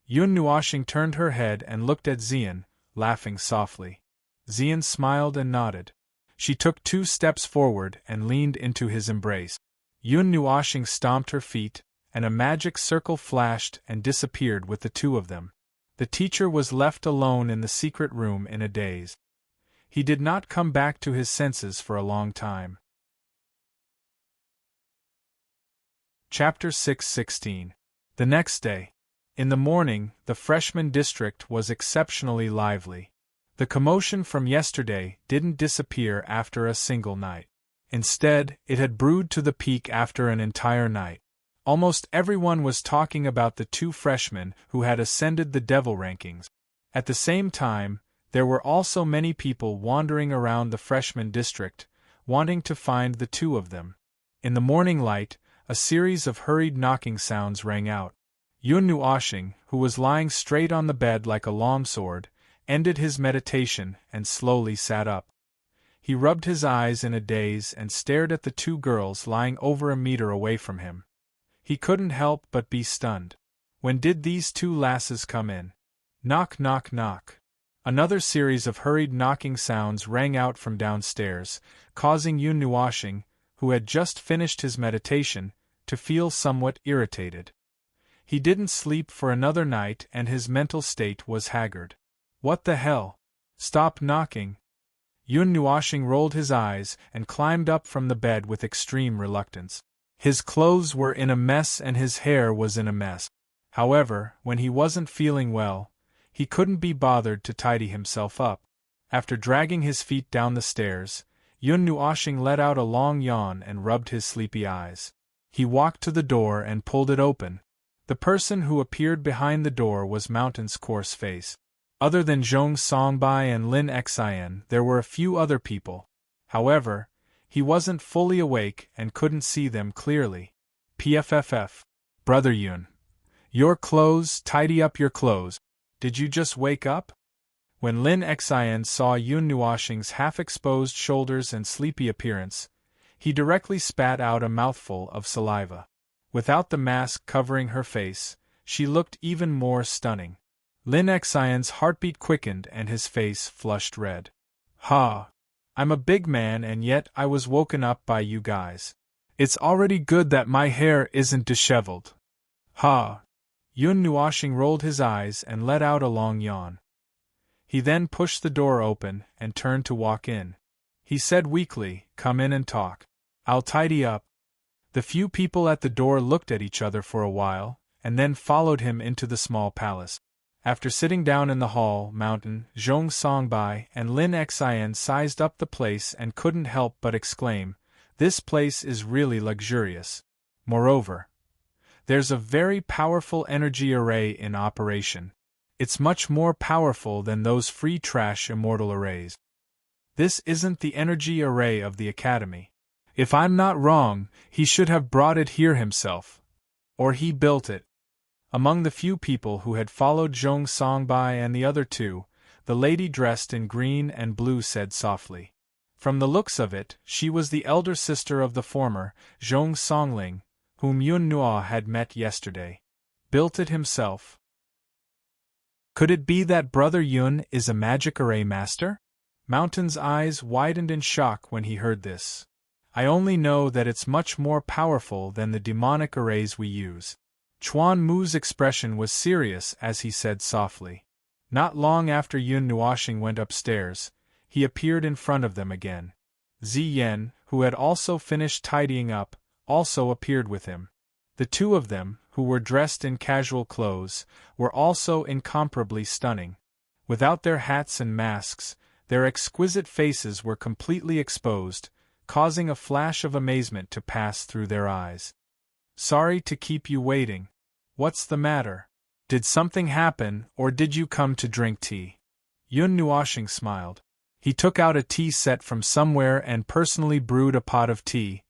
A: Yun Nuoxing turned her head and looked at Xian, laughing softly. Xian smiled and nodded. She took 2 steps forward and leaned into his embrace. Yun Nuoxing stomped her feet, and a magic circle flashed and disappeared with the 2 of them. The teacher was left alone in the secret room in a daze. He did not come back to his senses for a long time. Chapter 6:16. The next day. In the morning, the freshman district was exceptionally lively. The commotion from yesterday didn't disappear after a single night. Instead, it had brewed to the peak after an entire night. Almost everyone was talking about the 2 freshmen who had ascended the Devil Rankings. At the same time, there were also many people wandering around the freshman district, wanting to find the 2 of them. In the morning light, a series of hurried knocking sounds rang out. Yun Nuoxing, who was lying straight on the bed like a longsword, ended his meditation and slowly sat up. He rubbed his eyes in a daze and stared at the 2 girls lying over a meter away from him. He couldn't help but be stunned. When did these two lasses come in? Knock, knock, knock. Another series of hurried knocking sounds rang out from downstairs, causing Yun Nuoshing, who had just finished his meditation, to feel somewhat irritated. He didn't sleep for another night and his mental state was haggard. What the hell? Stop knocking. Yun Nuoshing rolled his eyes and climbed up from the bed with extreme reluctance. His clothes were in a mess and his hair was in a mess. However, when he wasn't feeling well, he couldn't be bothered to tidy himself up. After dragging his feet down the stairs, Yun Nuoshing let out a long yawn and rubbed his sleepy eyes. He walked to the door and pulled it open. The person who appeared behind the door was Mountain's coarse face. Other than Zhong Songbai and Lin Xian, there were a few other people. However, he wasn't fully awake and couldn't see them clearly. PFFF. Brother Yun. Your clothes, tidy up your clothes. Did you just wake up? When Lin Xian saw Yun Nuoshing's half-exposed shoulders and sleepy appearance, he directly spat out a mouthful of saliva. Without the mask covering her face, she looked even more stunning. Lin Xian's heartbeat quickened and his face flushed red. Ha! I'm a big man and yet I was woken up by you guys. It's already good that my hair isn't disheveled. Ha! Yun Nuoshing rolled his eyes and let out a long yawn. He then pushed the door open and turned to walk in. He said weakly, "Come in and talk. I'll tidy up." The few people at the door looked at each other for a while, and then followed him into the small palace. After sitting down in the hall, Mountain, Zhong Songbai, and Lin Xian sized up the place and couldn't help but exclaim, "This place is really luxurious." Moreover, there's a very powerful energy array in operation. It's much more powerful than those free trash immortal arrays. This isn't the energy array of the Academy. If I'm not wrong, he should have brought it here himself. Or he built it. Among the few people who had followed Zhong Songbai and the other two, the lady dressed in green and blue said softly. From the looks of it, she was the elder sister of the former, Zhong Songling, whom Yun Nuo had met yesterday. Built it himself. Could it be that Brother Yun is a magic array master? Mountain's eyes widened in shock when he heard this. I only know that it's much more powerful than the demonic arrays we use. Chuan Mu's expression was serious as he said softly. Not long after Yun Nuoshing went upstairs, he appeared in front of them again. Ziyen, who had also finished tidying up, also appeared with him. The two of them, who were dressed in casual clothes, were also incomparably stunning. Without their hats and masks, their exquisite faces were completely exposed, causing a flash of amazement to pass through their eyes. "Sorry to keep you waiting. What's the matter? Did something happen, or did you come to drink tea?" Yun Nuoshing smiled. He took out a tea set from somewhere and personally brewed a pot of tea,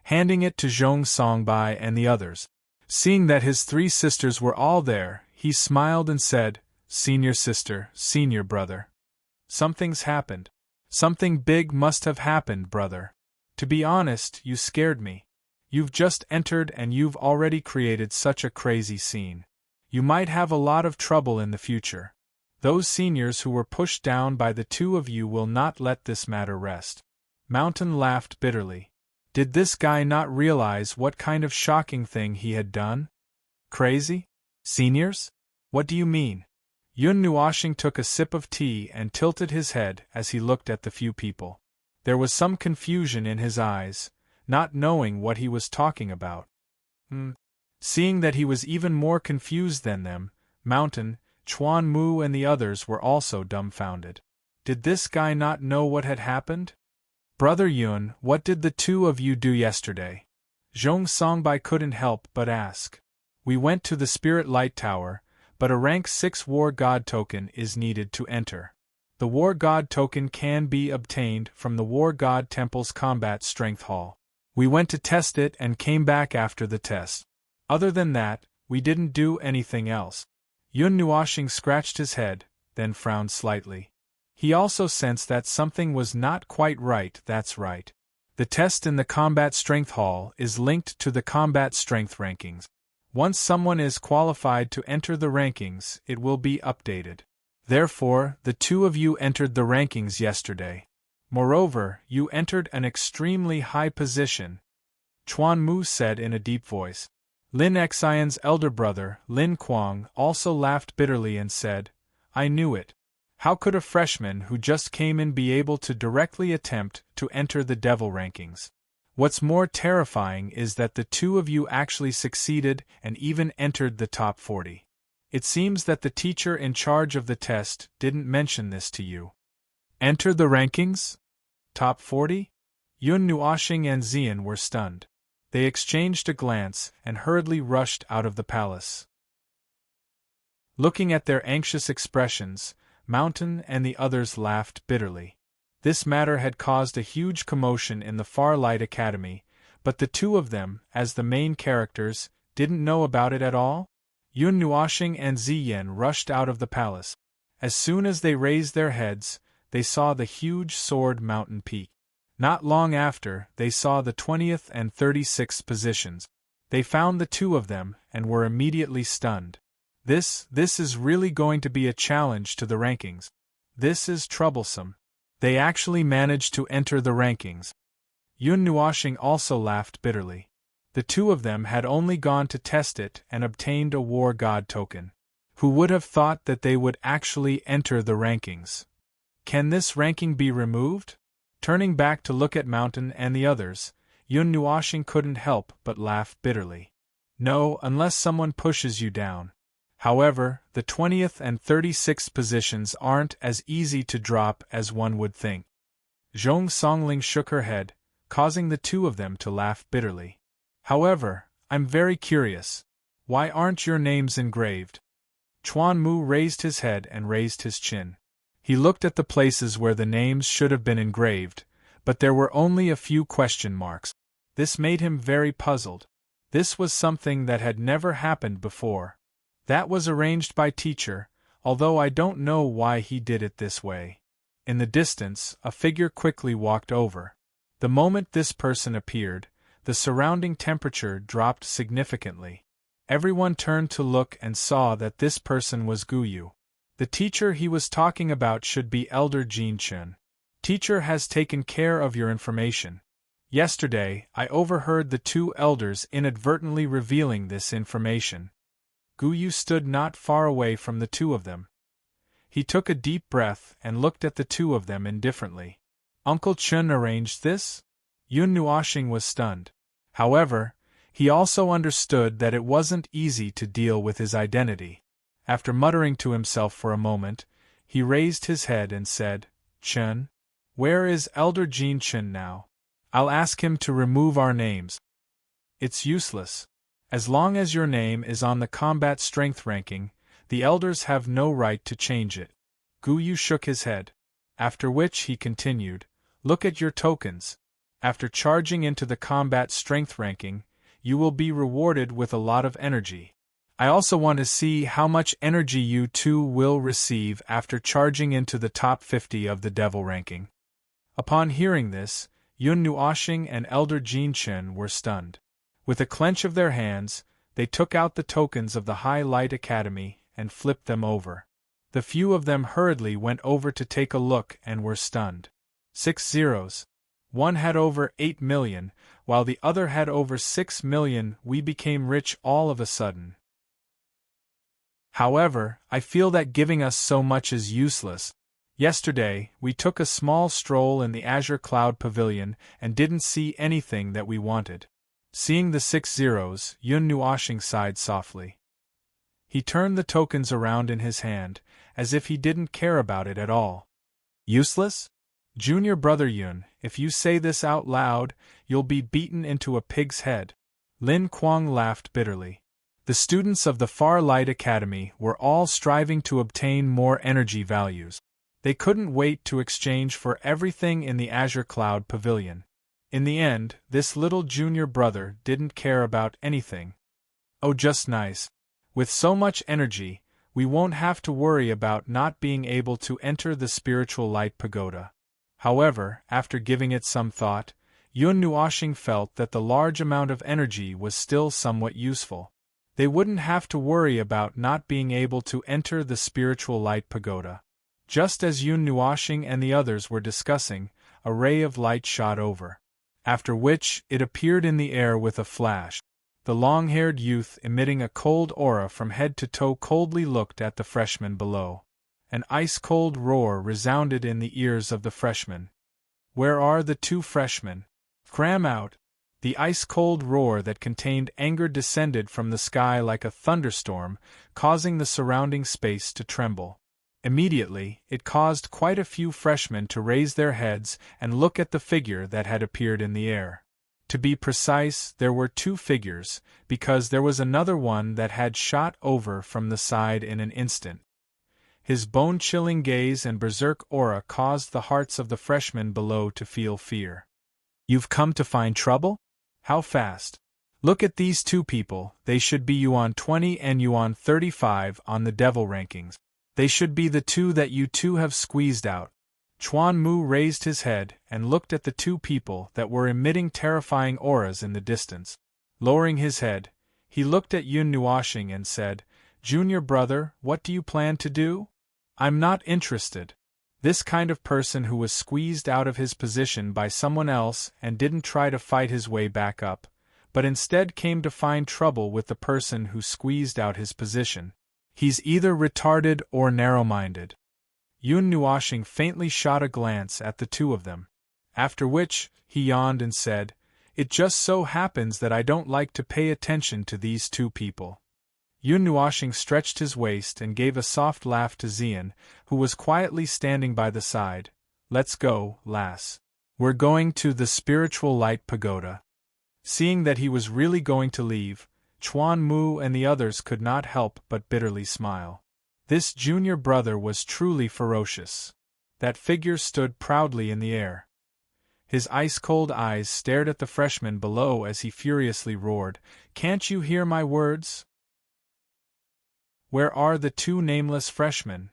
A: handing it to Zhong Songbai and the others. Seeing that his three sisters were all there, he smiled and said, "Senior sister, senior brother. Something's happened. Something big must have happened, brother. To be honest, you scared me. You've just entered and you've already created such a crazy scene. You might have a lot of trouble in the future. Those seniors who were pushed down by the two of you will not let this matter rest." Mountain laughed bitterly. Did this guy not realize what kind of shocking thing he had done? Crazy? Seniors? What do you mean? Yun Nuoshing took a sip of tea and tilted his head as he looked at the few people. There was some confusion in his eyes, not knowing what he was talking about. Seeing that he was even more confused than them, Mountain, Chuan Mu and the others were also dumbfounded. Did this guy not know what had happened? "Brother Yun, what did the two of you do yesterday?" Zhong Songbai couldn't help but ask. "We went to the Spirit Light Tower, but a rank 6 War God token is needed to enter. The War God token can be obtained from the War God Temple's Combat Strength Hall. We went to test it and came back after the test. Other than that, we didn't do anything else." Yun Nuoshing scratched his head, then frowned slightly. He also sensed that something was not quite right. That's right. The test in the Combat Strength Hall is linked to the Combat Strength rankings. Once someone is qualified to enter the rankings, it will be updated. Therefore, the two of you entered the rankings yesterday. Moreover, you entered an extremely high position, Chuan Mu said in a deep voice. Lin Xian's elder brother, Lin Kuang, also laughed bitterly and said, I knew it. How could a freshman who just came in be able to directly attempt to enter the devil rankings? What's more terrifying is that the two of you actually succeeded and even entered the top 40. It seems that the teacher in charge of the test didn't mention this to you. Enter the rankings? Top 40? Yun Nuoxing and Xian were stunned. They exchanged a glance and hurriedly rushed out of the palace. Looking at their anxious expressions, Mountain and the others laughed bitterly. This matter had caused a huge commotion in the Farlight Academy, but the two of them, as the main characters, didn't know about it at all? Yun Nuoxing and Ziyan rushed out of the palace. As soon as they raised their heads, they saw the huge Sword Mountain peak. Not long after, they saw the 20th and 36th positions. They found the two of them and were immediately stunned. This is really going to be a challenge to the rankings. This is troublesome. They actually managed to enter the rankings. Yun Nuoxing also laughed bitterly. The two of them had only gone to test it and obtained a War God token. Who would have thought that they would actually enter the rankings? Can this ranking be removed? Turning back to look at Mountain and the others, Yun Nuoxing couldn't help but laugh bitterly. No, unless someone pushes you down. However, the 20th and 36th positions aren't as easy to drop as one would think. Zhong Songling shook her head, causing the two of them to laugh bitterly. However, I'm very curious. Why aren't your names engraved? Chuan Mu raised his head and raised his chin. He looked at the places where the names should have been engraved, but there were only a few question marks. This made him very puzzled. This was something that had never happened before. That was arranged by teacher, although I don't know why he did it this way. In the distance, a figure quickly walked over. The moment this person appeared, the surrounding temperature dropped significantly. Everyone turned to look and saw that this person was Guyu. The teacher he was talking about should be Elder Jin Chun. Teacher has taken care of your information. Yesterday, I overheard the two elders inadvertently revealing this information. Guyu stood not far away from the two of them. He took a deep breath and looked at the two of them indifferently. Uncle Chun arranged this? Yun Nuoxing was stunned. However, he also understood that it wasn't easy to deal with his identity. After muttering to himself for a moment, he raised his head and said, Chun? Where is Elder Jin Chun now? I'll ask him to remove our names. It's useless. As long as your name is on the combat strength ranking, the elders have no right to change it. Guyu shook his head. After which he continued, look at your tokens. After charging into the combat strength ranking, you will be rewarded with a lot of energy. I also want to see how much energy you two will receive after charging into the top 50 of the devil ranking. Upon hearing this, Yun Nuoxing and Elder Jin Chun were stunned. With a clench of their hands, they took out the tokens of the High Light Academy and flipped them over. The few of them hurriedly went over to take a look and were stunned. 6 zeros. One had over 8 million, while the other had over 6 million. We became rich all of a sudden. However, I feel that giving us so much is useless. Yesterday, we took a small stroll in the Azure Cloud Pavilion and didn't see anything that we wanted. Seeing the 6 zeros, Yun Nuoxing sighed softly. He turned the tokens around in his hand, as if he didn't care about it at all. Useless? Junior brother Yun, if you say this out loud, you'll be beaten into a pig's head. Lin Kuang laughed bitterly. The students of the Far Light Academy were all striving to obtain more energy values. They couldn't wait to exchange for everything in the Azure Cloud Pavilion. In the end, this little junior brother didn't care about anything. Oh, just nice. With so much energy, we won't have to worry about not being able to enter the Spiritual Light Pagoda. However, after giving it some thought, Yun Nuoshing felt that the large amount of energy was still somewhat useful. They wouldn't have to worry about not being able to enter the spiritual light pagoda. Just as Yun Nuoshing and the others were discussing, a ray of light shot over. After which, it appeared in the air with a flash. The long-haired youth, emitting a cold aura from head to toe, coldly looked at the freshman below. An ice-cold roar resounded in the ears of the freshman. "Where are the two freshmen? Cram out!" The ice-cold roar that contained anger descended from the sky like a thunderstorm, causing the surrounding space to tremble. Immediately, it caused quite a few freshmen to raise their heads and look at the figure that had appeared in the air. To be precise, there were two figures, because there was another one that had shot over from the side in an instant. His bone-chilling gaze and berserk aura caused the hearts of the freshmen below to feel fear. "You've come to find trouble? How fast? Look at these two people, they should be Yuan 20 and Yuan 35 on the devil rankings. They should be the two that you two have squeezed out." Chuan Mu raised his head and looked at the two people that were emitting terrifying auras in the distance. Lowering his head, he looked at Yun Nuoshing and said, "Junior brother, what do you plan to do?" "I'm not interested." This kind of person who was squeezed out of his position by someone else and didn't try to fight his way back up, but instead came to find trouble with the person who squeezed out his position. He's either retarded or narrow-minded. Yun Nuoshing faintly shot a glance at the two of them. After which, he yawned and said, "It just so happens that I don't like to pay attention to these two people." Yun Nuoshing stretched his waist and gave a soft laugh to Xian, who was quietly standing by the side. "Let's go, lass. We're going to the spiritual light pagoda." Seeing that he was really going to leave, Chuan Mu and the others could not help but bitterly smile. This junior brother was truly ferocious. That figure stood proudly in the air. His ice-cold eyes stared at the freshman below as he furiously roared, "Can't you hear my words? Where are the two nameless freshmen?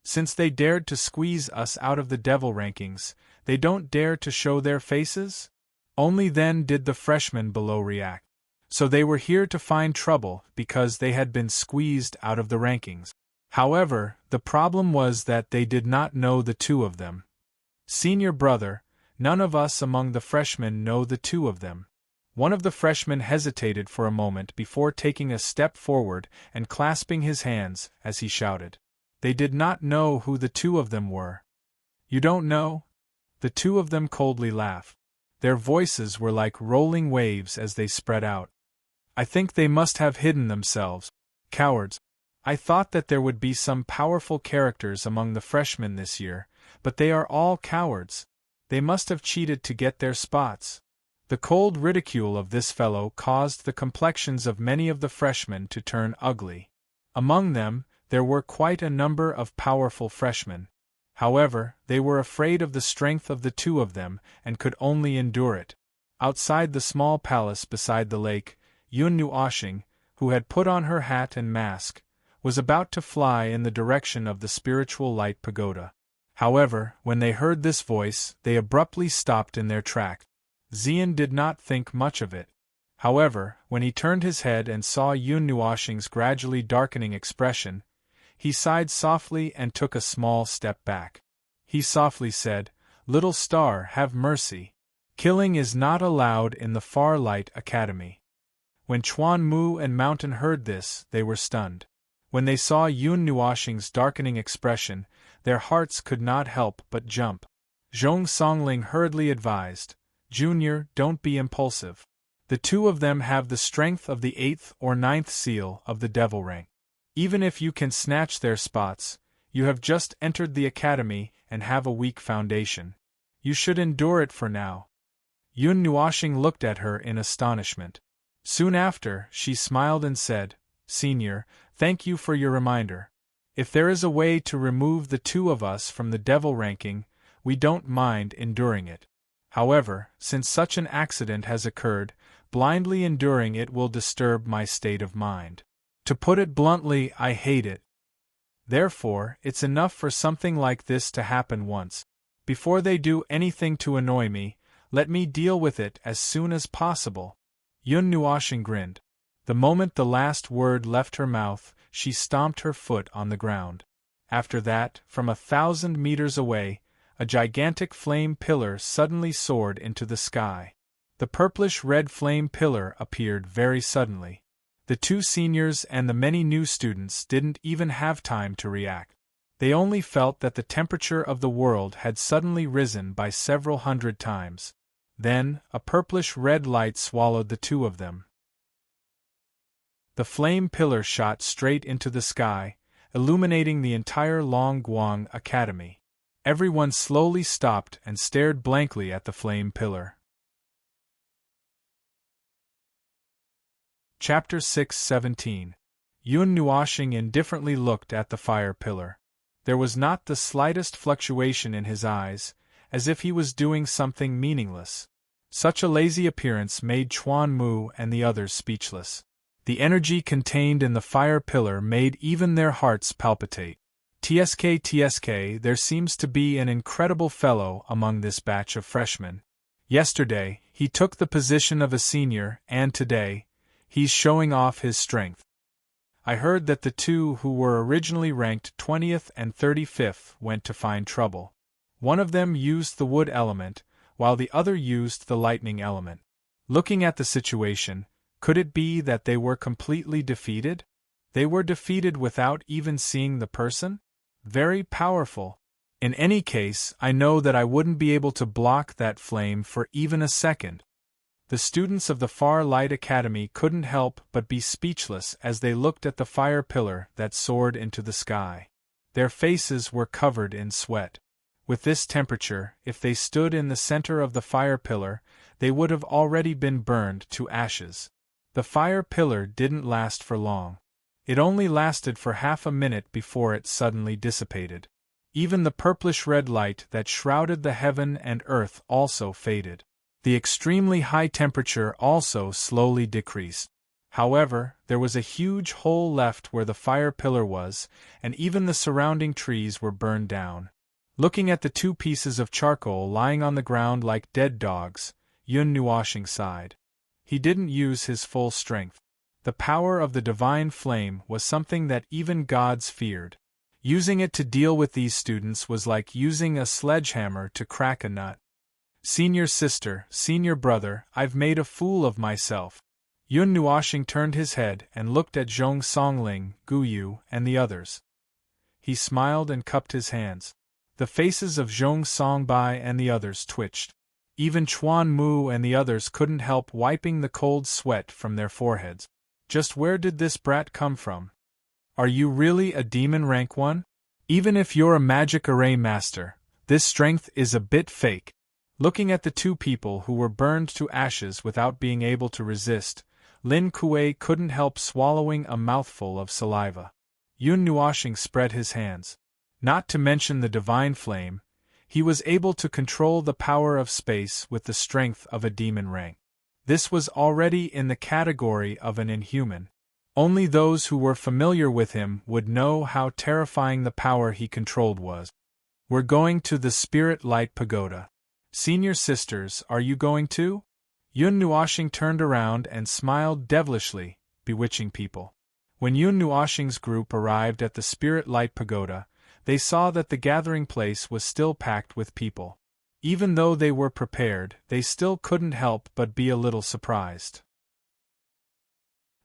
A: Since they dared to squeeze us out of the devil rankings, they don't dare to show their faces?" Only then did the freshmen below react. So they were here to find trouble because they had been squeezed out of the rankings. However, the problem was that they did not know the two of them. "Senior brother, none of us among the freshmen know the two of them." One of the freshmen hesitated for a moment before taking a step forward and clasping his hands as he shouted. They did not know who the two of them were. "You don't know?" The two of them coldly laughed. Their voices were like rolling waves as they spread out. "I think they must have hidden themselves. Cowards. I thought that there would be some powerful characters among the freshmen this year, but they are all cowards. They must have cheated to get their spots." The cold ridicule of this fellow caused the complexions of many of the freshmen to turn ugly. Among them, there were quite a number of powerful freshmen. However, they were afraid of the strength of the two of them and could only endure it. Outside the small palace beside the lake, Yun Nuoshing, who had put on her hat and mask, was about to fly in the direction of the spiritual light pagoda. However, when they heard this voice, they abruptly stopped in their track. Xian did not think much of it. However, when he turned his head and saw Yun Nuoshing's gradually darkening expression, he sighed softly and took a small step back. He softly said, "Little star, have mercy. Killing is not allowed in the Far Light Academy." When Chuan Mu and Mountain heard this, they were stunned. When they saw Yun Nuoshing's darkening expression, their hearts could not help but jump. Zhong Songling hurriedly advised, "Junior, don't be impulsive. The two of them have the strength of the 8th or 9th seal of the devil rank. Even if you can snatch their spots, you have just entered the academy and have a weak foundation. You should endure it for now." Yun Nuoshing looked at her in astonishment. Soon after, she smiled and said, "Senior, thank you for your reminder. If there is a way to remove the two of us from the devil ranking, we don't mind enduring it. However, since such an accident has occurred, blindly enduring it will disturb my state of mind. To put it bluntly, I hate it. Therefore, it's enough for something like this to happen once. Before they do anything to annoy me, Let me deal with it as soon as possible. Yun Nuoshing grinned. The moment the last word left her mouth, she stomped her foot on the ground. After that, from 1,000 meters away, a gigantic flame pillar suddenly soared into the sky. The purplish-red flame pillar appeared very suddenly. The 2 seniors and the many new students didn't even have time to react. They only felt that the temperature of the world had suddenly risen by several hundred times. Then, a purplish-red light swallowed the 2 of them. The flame pillar shot straight into the sky, illuminating the entire Longguang Academy. Everyone slowly stopped and stared blankly at the flame pillar. Chapter 6:17. Yun Nuoshing indifferently looked at the fire pillar. There was not the slightest fluctuation in his eyes, as if he was doing something meaningless. Such a lazy appearance made Chuan Mu and the others speechless. The energy contained in the fire pillar made even their hearts palpitate. TSK, there seems to be an incredible fellow among this batch of freshmen. Yesterday, he took the position of a senior, and today, he's showing off his strength. I heard that the 2 who were originally ranked 20th and 35th went to find trouble. One of them used the wood element, while the other used the lightning element. Looking at the situation, could it be that they were completely defeated? They were defeated without even seeing the person? Very powerful. In any case, I know that I wouldn't be able to block that flame for even a second. The students of the Far Light Academy couldn't help but be speechless as they looked at the fire pillar that soared into the sky. Their faces were covered in sweat. With this temperature, if they stood in the center of the fire pillar, they would have already been burned to ashes. The fire pillar didn't last for long. It only lasted for half a minute before it suddenly dissipated. Even the purplish-red light that shrouded the heaven and earth also faded. The extremely high temperature also slowly decreased. However, there was a huge hole left where the fire pillar was, and even the surrounding trees were burned down. Looking at the 2 pieces of charcoal lying on the ground like dead dogs, Yun Nuoshing sighed. He didn't use his full strength. The power of the divine flame was something that even gods feared. Using it to deal with these students was like using a sledgehammer to crack a nut. Senior sister, senior brother, I've made a fool of myself. Yun Nuoshing turned his head and looked at Zhong Songling, Gu Yu, and the others. He smiled and cupped his hands. The faces of Zhong Songbai and the others twitched. Even Chuan Mu and the others couldn't help wiping the cold sweat from their foreheads. Just where did this brat come from? Are you really a demon rank 1? Even if you're a magic array master, this strength is a bit fake. Looking at the 2 people who were burned to ashes without being able to resist, Lin Kuei couldn't help swallowing a mouthful of saliva. Yun Nuoshing spread his hands. Not to mention the divine flame, he was able to control the power of space with the strength of a demon rank. This was already in the category of an inhuman. Only those who were familiar with him would know how terrifying the power he controlled was. We're going to the Spirit Light Pagoda. Senior sisters, are you going too? Yun Nuoshing turned around and smiled devilishly, bewitching people. When Yun Nuoshing's group arrived at the Spirit Light Pagoda, they saw that the gathering place was still packed with people. Even though they were prepared, they still couldn't help but be a little surprised.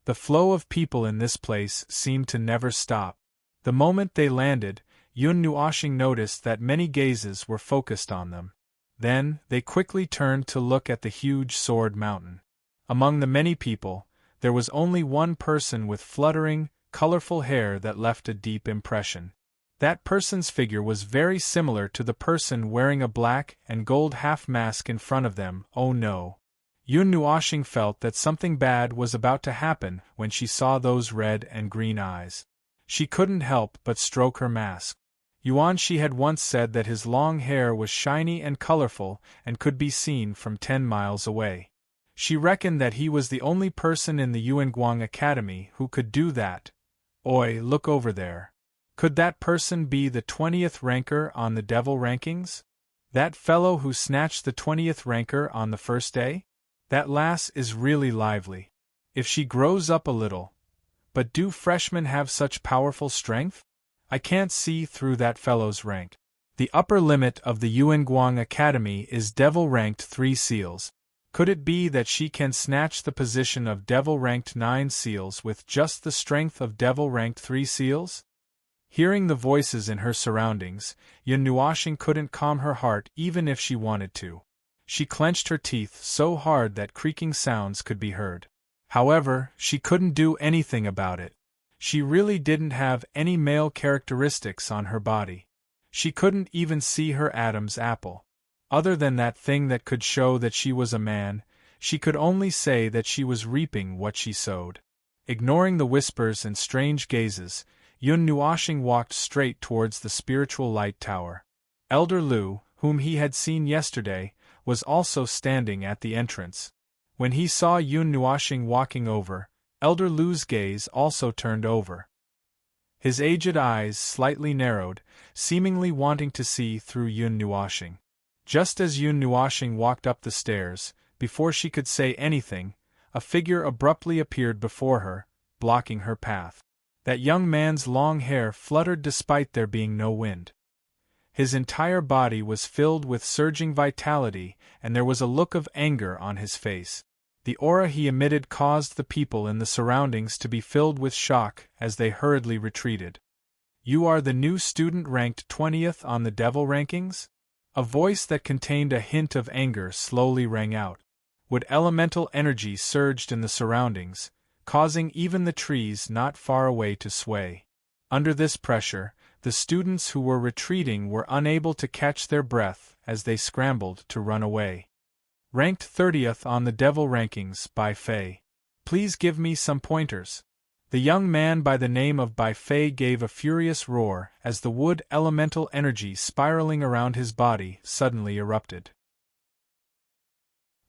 A: The flow of people in this place seemed to never stop. The moment they landed, Yun Nuoshing noticed that many gazes were focused on them. Then, they quickly turned to look at the huge sword mountain. Among the many people, there was only one person with fluttering, colorful hair that left a deep impression. That person's figure was very similar to the person wearing a black and gold half-mask in front of them. Oh no. Yun Nuoshing felt that something bad was about to happen when she saw those red and green eyes. She couldn't help but stroke her mask. Yuan Shi had once said that his long hair was shiny and colorful and could be seen from 10 miles away. She reckoned that he was the only person in the Yuanguang Academy who could do that. Oi, look over there. Could that person be the 20th ranker on the devil rankings? That fellow who snatched the 20th ranker on the first day? That lass is really lively. If she grows up a little. But do freshmen have such powerful strength? I can't see through that fellow's rank. The upper limit of the Yuanguang Academy is devil-ranked 3 seals. Could it be that she can snatch the position of devil-ranked 9 seals with just the strength of devil-ranked 3 seals? Hearing the voices in her surroundings, Yun Nuoxing couldn't calm her heart even if she wanted to. She clenched her teeth so hard that creaking sounds could be heard. However, she couldn't do anything about it. She really didn't have any male characteristics on her body. She couldn't even see her Adam's apple. Other than that thing that could show that she was a man, she could only say that she was reaping what she sowed. Ignoring the whispers and strange gazes, Yun Nuoxing walked straight towards the spiritual light tower. Elder Lu, whom he had seen yesterday, was also standing at the entrance. When he saw Yun Nuoxing walking over, Elder Lu's gaze also turned over. His aged eyes slightly narrowed, seemingly wanting to see through Yun Nuoxing. Just as Yun Nuoxing walked up the stairs, before she could say anything, a figure abruptly appeared before her, blocking her path. That young man's long hair fluttered despite there being no wind. His entire body was filled with surging vitality, and there was a look of anger on his face. The aura he emitted caused the people in the surroundings to be filled with shock as they hurriedly retreated. "You are the new student ranked 20th on the devil rankings?" A voice that contained a hint of anger slowly rang out. Wood elemental energy surged in the surroundings, causing even the trees not far away to sway. Under this pressure, the students who were retreating were unable to catch their breath as they scrambled to run away. Ranked 30th on the devil rankings, Bai Fei. Please give me some pointers. The young man by the name of Bai Fei gave a furious roar as the wood elemental energy spiraling around his body suddenly erupted.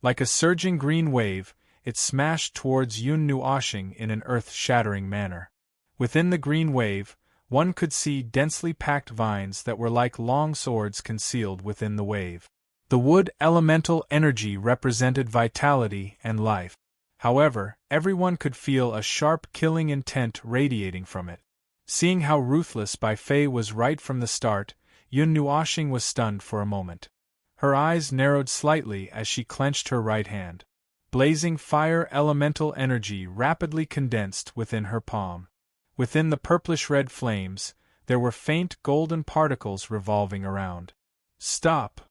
A: Like a surging green wave, it smashed towards Yun Nuoxing in an earth-shattering manner. Within the green wave, one could see densely packed vines that were like long swords concealed within the wave. The wood elemental energy represented vitality and life. However, everyone could feel a sharp killing intent radiating from it. Seeing how ruthless Bai Fei was right from the start, Yun Nuoxing was stunned for a moment. Her eyes narrowed slightly as she clenched her right hand. Blazing fire elemental energy rapidly condensed within her palm. Within the purplish-red flames, there were faint golden particles revolving around. Stop!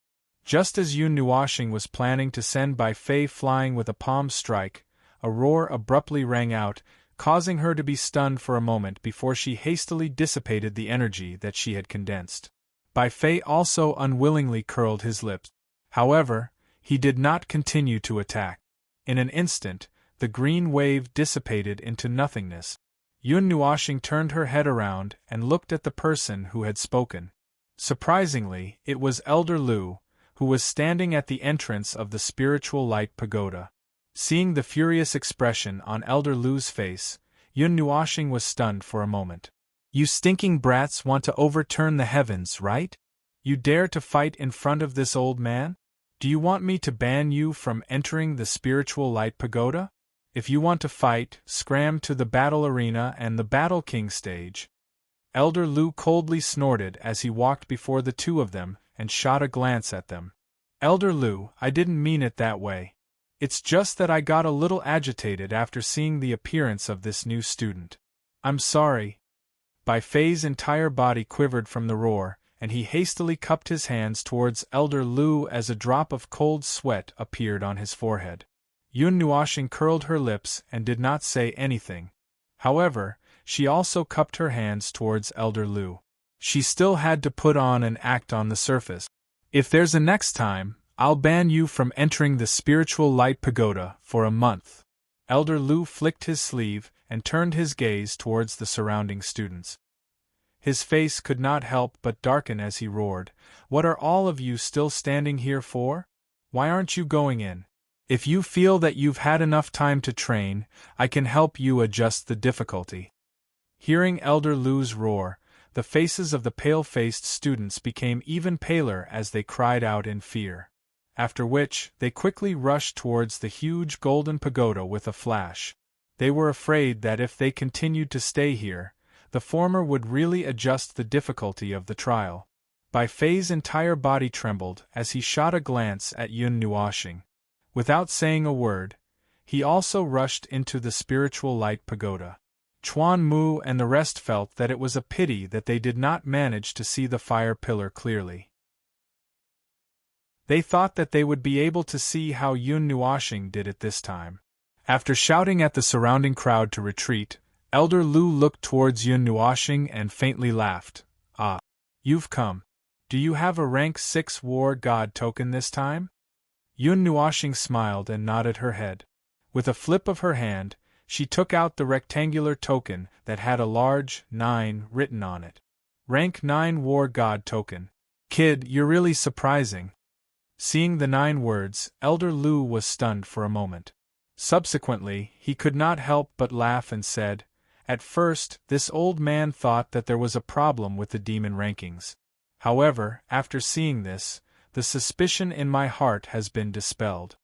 A: Just as Yun Nuoxing was planning to send Bai Fei flying with a palm strike, a roar abruptly rang out, causing her to be stunned for a moment before she hastily dissipated the energy that she had condensed. Bai Fei also unwillingly curled his lips. However, he did not continue to attack. In an instant, the green wave dissipated into nothingness. Yun Nuoxing turned her head around and looked at the person who had spoken. Surprisingly, it was Elder Lu, who was standing at the entrance of the spiritual light pagoda. Seeing the furious expression on Elder Lu's face, Yun Nuoxing was stunned for a moment. "You stinking brats want to overturn the heavens, right? You dare to fight in front of this old man? Do you want me to ban you from entering the spiritual light pagoda? If you want to fight, scram to the battle arena and the Battle King stage." Elder Lu coldly snorted as he walked before the two of them and shot a glance at them. "Elder Lu, I didn't mean it that way. It's just that I got a little agitated after seeing the appearance of this new student. I'm sorry." Bai Fei's entire body quivered from the roar, and he hastily cupped his hands towards Elder Lu as a drop of cold sweat appeared on his forehead. Yun Nuoxing curled her lips and did not say anything. However, she also cupped her hands towards Elder Lu. She still had to put on an act on the surface. "If there's a next time, I'll ban you from entering the spiritual light pagoda for a month." Elder Lu flicked his sleeve and turned his gaze towards the surrounding students. His face could not help but darken as he roared, "What are all of you still standing here for? Why aren't you going in? If you feel that you've had enough time to train, I can help you adjust the difficulty." Hearing Elder Lu's roar, The faces of the pale-faced students became even paler as they cried out in fear. After which, they quickly rushed towards the huge golden pagoda with a flash. They were afraid that if they continued to stay here, the former would really adjust the difficulty of the trial. Bai Fei's entire body trembled as he shot a glance at Yun Nuoxing. Without saying a word, he also rushed into the spiritual light pagoda. Chuan Mu and the rest felt that it was a pity that they did not manage to see the fire pillar clearly. They thought that they would be able to see how Yun Nuoxing did it this time. After shouting at the surrounding crowd to retreat, Elder Lu looked towards Yun Nuoxing and faintly laughed. "Ah, you've come. Do you have a rank 6 war god token this time?" Yun Nuoxing smiled and nodded her head. With a flip of her hand, she took out the rectangular token that had a large 9 written on it. Rank 9 war god token. Kid, you're really surprising. Seeing the 9 words, Elder Lu was stunned for a moment. Subsequently, he could not help but laugh and said, "At first, this old man thought that there was a problem with the demon rankings. However, after seeing this, the suspicion in my heart has been dispelled."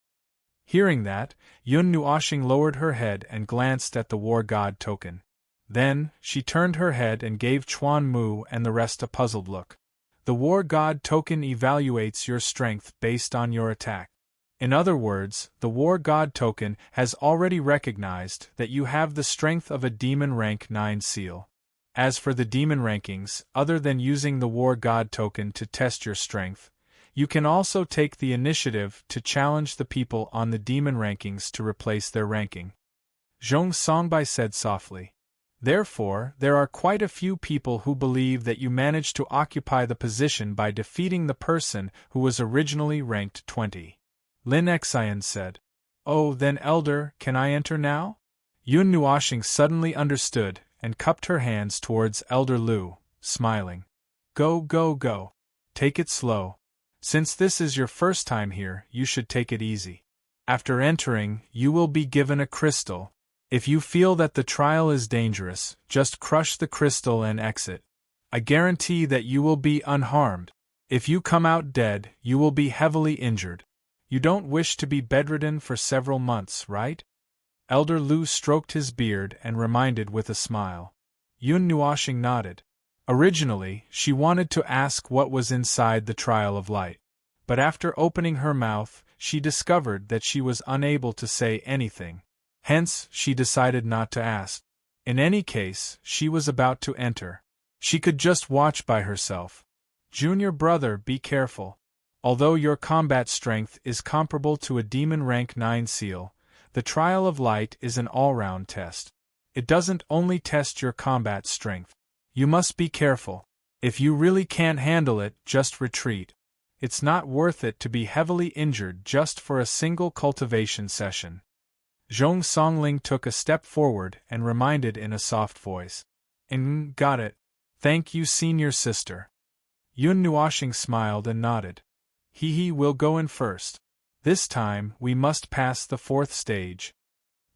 A: Hearing that, Yun Nuoxing lowered her head and glanced at the war god token. Then, she turned her head and gave Chuan Mu and the rest a puzzled look. The war god token evaluates your strength based on your attack. In other words, the war god token has already recognized that you have the strength of a demon rank 9 seal. As for the demon rankings, other than using the war god token to test your strength, you can also take the initiative to challenge the people on the demon rankings to replace their ranking. Zhong Songbai said softly. Therefore, there are quite a few people who believe that you managed to occupy the position by defeating the person who was originally ranked 20. Lin Xian said. "Oh, then Elder, can I enter now?" Yun Nuoxing suddenly understood and cupped her hands towards Elder Lu, smiling. "Go, go, go. Take it slow. Since this is your first time here, you should take it easy. After entering, you will be given a crystal. If you feel that the trial is dangerous, just crush the crystal and exit. I guarantee that you will be unharmed. If you come out dead, you will be heavily injured. You don't wish to be bedridden for several months, right?" Elder Lu stroked his beard and reminded with a smile. Yun Nuoxing nodded. Originally, she wanted to ask what was inside the Trial of Light. But after opening her mouth, she discovered that she was unable to say anything. Hence, she decided not to ask. In any case, she was about to enter. She could just watch by herself. "Junior brother, be careful. Although your combat strength is comparable to a demon rank 9 seal, the Trial of Light is an all-round test. It doesn't only test your combat strength. You must be careful. If you really can't handle it, just retreat. It's not worth it to be heavily injured just for a single cultivation session." Zhong Songling took a step forward and reminded in a soft voice. Got it. Thank you, senior sister." Yun Nuoxing smiled and nodded. He will go in first. This time, we must pass the 4th stage."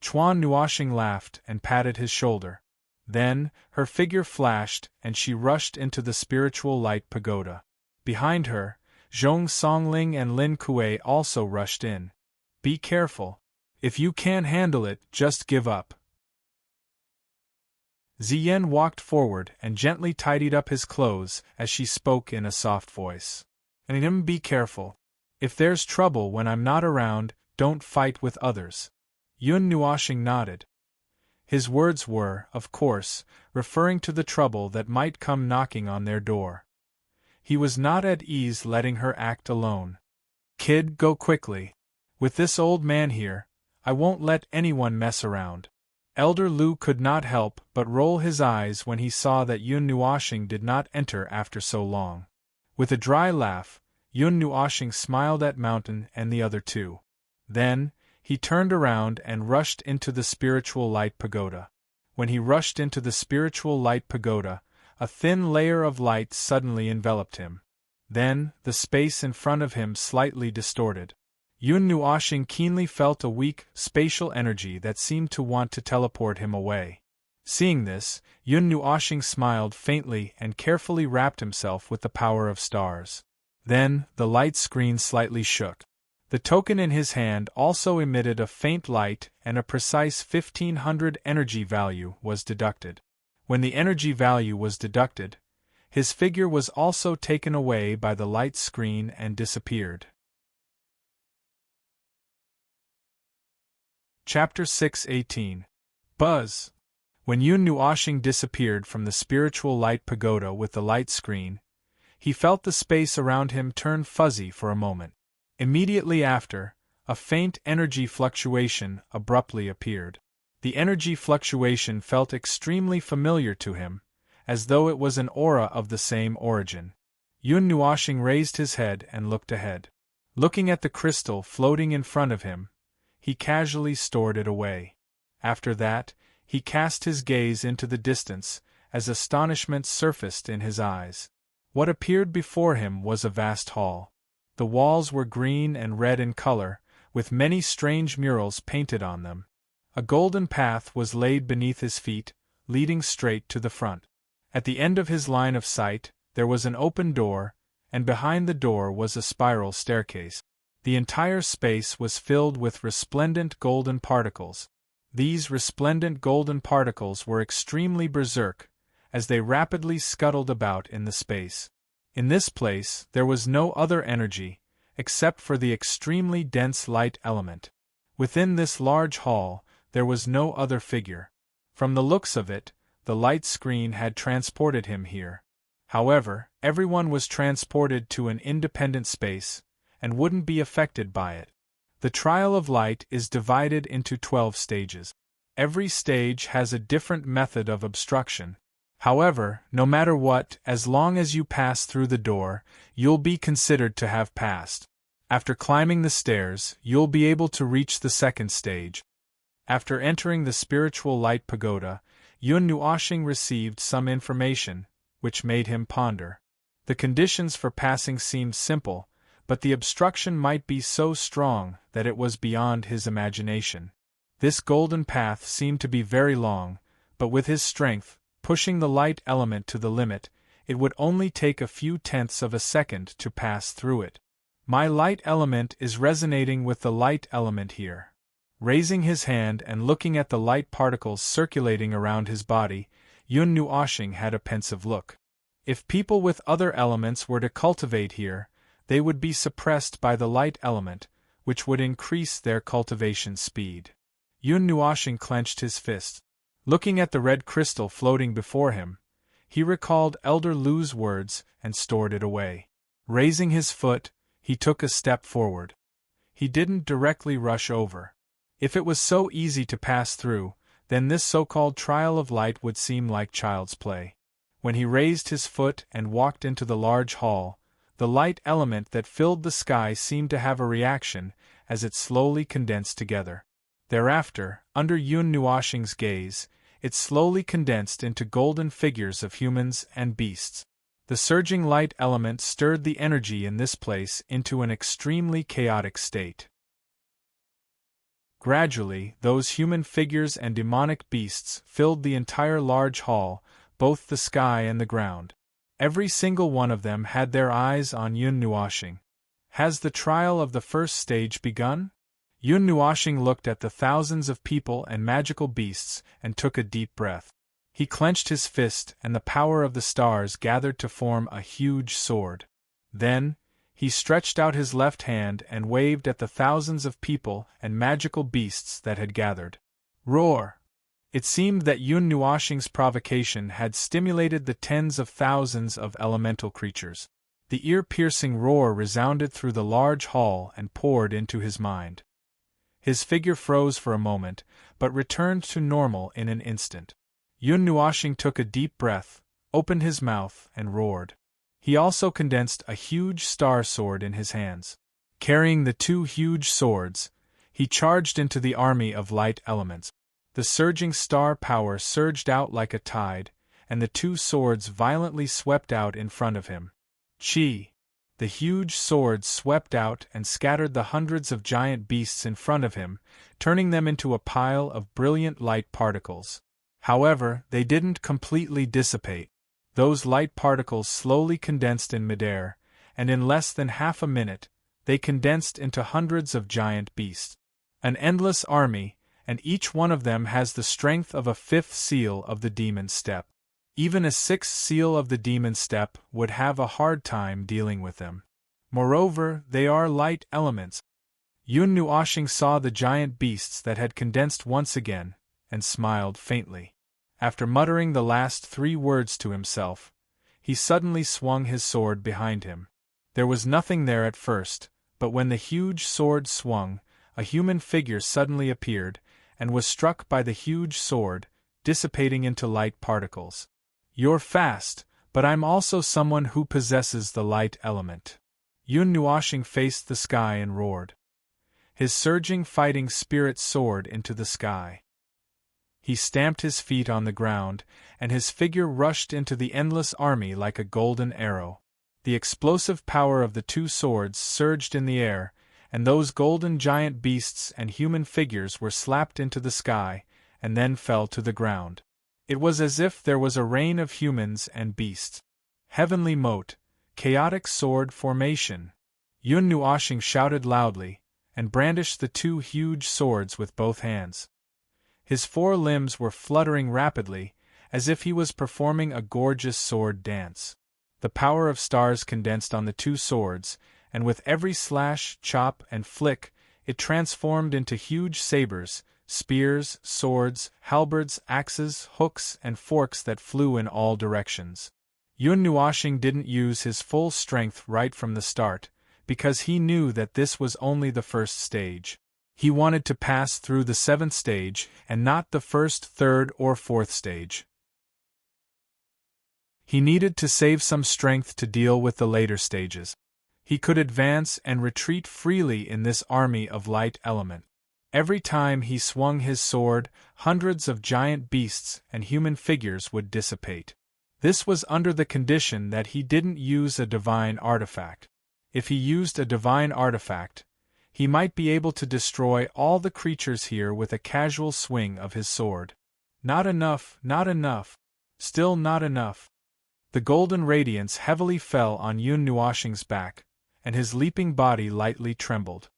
A: Chuan Nuoxing laughed and patted his shoulder. Then, her figure flashed and she rushed into the spiritual light pagoda. Behind her, Zhong Songling and Lin Kuei also rushed in. "Be careful. If you can't handle it, just give up." Ziyen walked forward and gently tidied up his clothes as she spoke in a soft voice. "And be careful. If there's trouble when I'm not around, don't fight with others." Yun Nuoxing nodded. His words were, of course, referring to the trouble that might come knocking on their door. He was not at ease letting her act alone. "Kid, go quickly. With this old man here, I won't let anyone mess around." Elder Lu could not help but roll his eyes when he saw that Yun Nuoxing did not enter after so long. With a dry laugh, Yun Nuoxing smiled at Mountain and the other two. Then, he turned around and rushed into the spiritual light pagoda. When he rushed into the spiritual light pagoda, a thin layer of light suddenly enveloped him. Then, the space in front of him slightly distorted. Yun Nuoxing keenly felt a weak, spatial energy that seemed to want to teleport him away. Seeing this, Yun Nuoxing smiled faintly and carefully wrapped himself with the power of stars. Then, the light screen slightly shook. The token in his hand also emitted a faint light, and a precise 1500 energy value was deducted. When the energy value was deducted, his figure was also taken away by the light screen and disappeared. Chapter 6:18. Buzz. When Yun Nuoxing disappeared from the spiritual light pagoda with the light screen, he felt the space around him turn fuzzy for a moment. Immediately after, a faint energy fluctuation abruptly appeared. The energy fluctuation felt extremely familiar to him, as though it was an aura of the same origin. Yun Nuoxing raised his head and looked ahead. Looking at the crystal floating in front of him, he casually stored it away. After that, he cast his gaze into the distance, as astonishment surfaced in his eyes. What appeared before him was a vast hall. The walls were green and red in color, with many strange murals painted on them. A golden path was laid beneath his feet, leading straight to the front. At the end of his line of sight, there was an open door, and behind the door was a spiral staircase. The entire space was filled with resplendent golden particles. These resplendent golden particles were extremely berserk, as they rapidly scuttled about in the space. In this place, there was no other energy, except for the extremely dense light element. Within this large hall, there was no other figure. From the looks of it, the light screen had transported him here. However, everyone was transported to an independent space, and wouldn't be affected by it. The trial of light is divided into 12 stages. Every stage has a different method of obstruction. However, no matter what, as long as you pass through the door, you'll be considered to have passed. After climbing the stairs, you'll be able to reach the second stage. After entering the spiritual light pagoda, Yun Nuoxing received some information, which made him ponder. The conditions for passing seemed simple, but the obstruction might be so strong that it was beyond his imagination. This golden path seemed to be very long, but with his strength, pushing the light element to the limit, it would only take a few tenths of a second to pass through it. My light element is resonating with the light element here. Raising his hand and looking at the light particles circulating around his body, Yun Nuoxing had a pensive look. If people with other elements were to cultivate here, they would be suppressed by the light element, which would increase their cultivation speed. Yun Nuoxing clenched his fist. Looking at the red crystal floating before him, he recalled Elder Lu's words and stored it away. Raising his foot, he took a step forward. He didn't directly rush over. If it was so easy to pass through, then this so-called trial of light would seem like child's play. When he raised his foot and walked into the large hall, the light element that filled the sky seemed to have a reaction as it slowly condensed together. Thereafter, under Yun Nuoxing's gaze, it slowly condensed into golden figures of humans and beasts. The surging light element stirred the energy in this place into an extremely chaotic state. Gradually, those human figures and demonic beasts filled the entire large hall, both the sky and the ground. Every single one of them had their eyes on Yun Nuoxing. Has the trial of the first stage begun? Yun Nuoxing looked at the thousands of people and magical beasts and took a deep breath. He clenched his fist and the power of the stars gathered to form a huge sword. Then, he stretched out his left hand and waved at the thousands of people and magical beasts that had gathered. Roar! It seemed that Yun Nuoxing's provocation had stimulated the tens of thousands of elemental creatures. The ear-piercing roar resounded through the large hall and poured into his mind. His figure froze for a moment, but returned to normal in an instant. Yun Nuoxing took a deep breath, opened his mouth, and roared. He also condensed a huge star sword in his hands. Carrying the two huge swords, he charged into the army of light elements. The surging star power surged out like a tide, and the two swords violently swept out in front of him. Chi! The huge swords swept out and scattered the hundreds of giant beasts in front of him, turning them into a pile of brilliant light particles. However, they didn't completely dissipate. Those light particles slowly condensed in midair, and in less than half a minute, they condensed into hundreds of giant beasts. An endless army, and each one of them has the strength of a fifth seal of the demon step. Even a sixth seal of the demon step would have a hard time dealing with them. Moreover, they are light elements. Yun Nuoshing saw the giant beasts that had condensed once again, and smiled faintly. After muttering the last 3 words to himself, he suddenly swung his sword behind him. There was nothing there at first, but when the huge sword swung, a human figure suddenly appeared, and was struck by the huge sword, dissipating into light particles. "You're fast, but I'm also someone who possesses the light element." Yun Nuoshing faced the sky and roared. His surging fighting spirit soared into the sky. He stamped his feet on the ground, and his figure rushed into the endless army like a golden arrow. The explosive power of the 2 swords surged in the air, and those golden giant beasts and human figures were slapped into the sky, and then fell to the ground. It was as if there was a rain of humans and beasts. Heavenly mote, chaotic sword formation! Yun Nuoshing shouted loudly, and brandished the 2 huge swords with both hands. His 4 limbs were fluttering rapidly, as if he was performing a gorgeous sword dance. The power of stars condensed on the 2 swords, and with every slash, chop, and flick, it transformed into huge sabers, spears, swords, halberds, axes, hooks, and forks that flew in all directions. Yun Nuoshing didn't use his full strength right from the start, because he knew that this was only the first stage. He wanted to pass through the 7th stage, and not the 1st, 3rd, or 4th stage. He needed to save some strength to deal with the later stages. He could advance and retreat freely in this army of light element. Every time he swung his sword, hundreds of giant beasts and human figures would dissipate. This was under the condition that he didn't use a divine artifact. If he used a divine artifact, he might be able to destroy all the creatures here with a casual swing of his sword. Not enough, not enough. Still not enough. The golden radiance heavily fell on Yun Nuoshing's back, and his leaping body lightly trembled.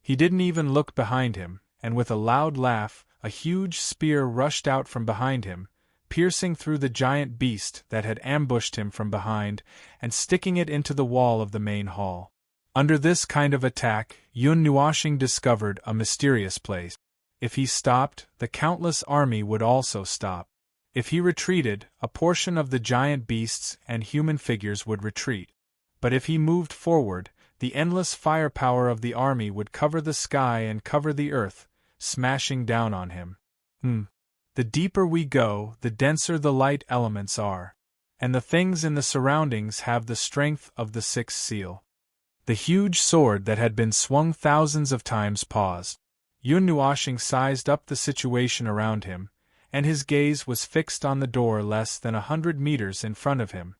A: He didn't even look behind him, and with a loud laugh, a huge spear rushed out from behind him, piercing through the giant beast that had ambushed him from behind, and sticking it into the wall of the main hall. Under this kind of attack, Yun Nuoshing discovered a mysterious place. If he stopped, the countless army would also stop. If he retreated, a portion of the giant beasts and human figures would retreat. But if he moved forward, the endless firepower of the army would cover the sky and cover the earth, smashing down on him. The deeper we go, the denser the light elements are. And the things in the surroundings have the strength of the 6th seal. The huge sword that had been swung thousands of times paused. Yun Nuoshing sized up the situation around him, and his gaze was fixed on the door less than 100 meters in front of him.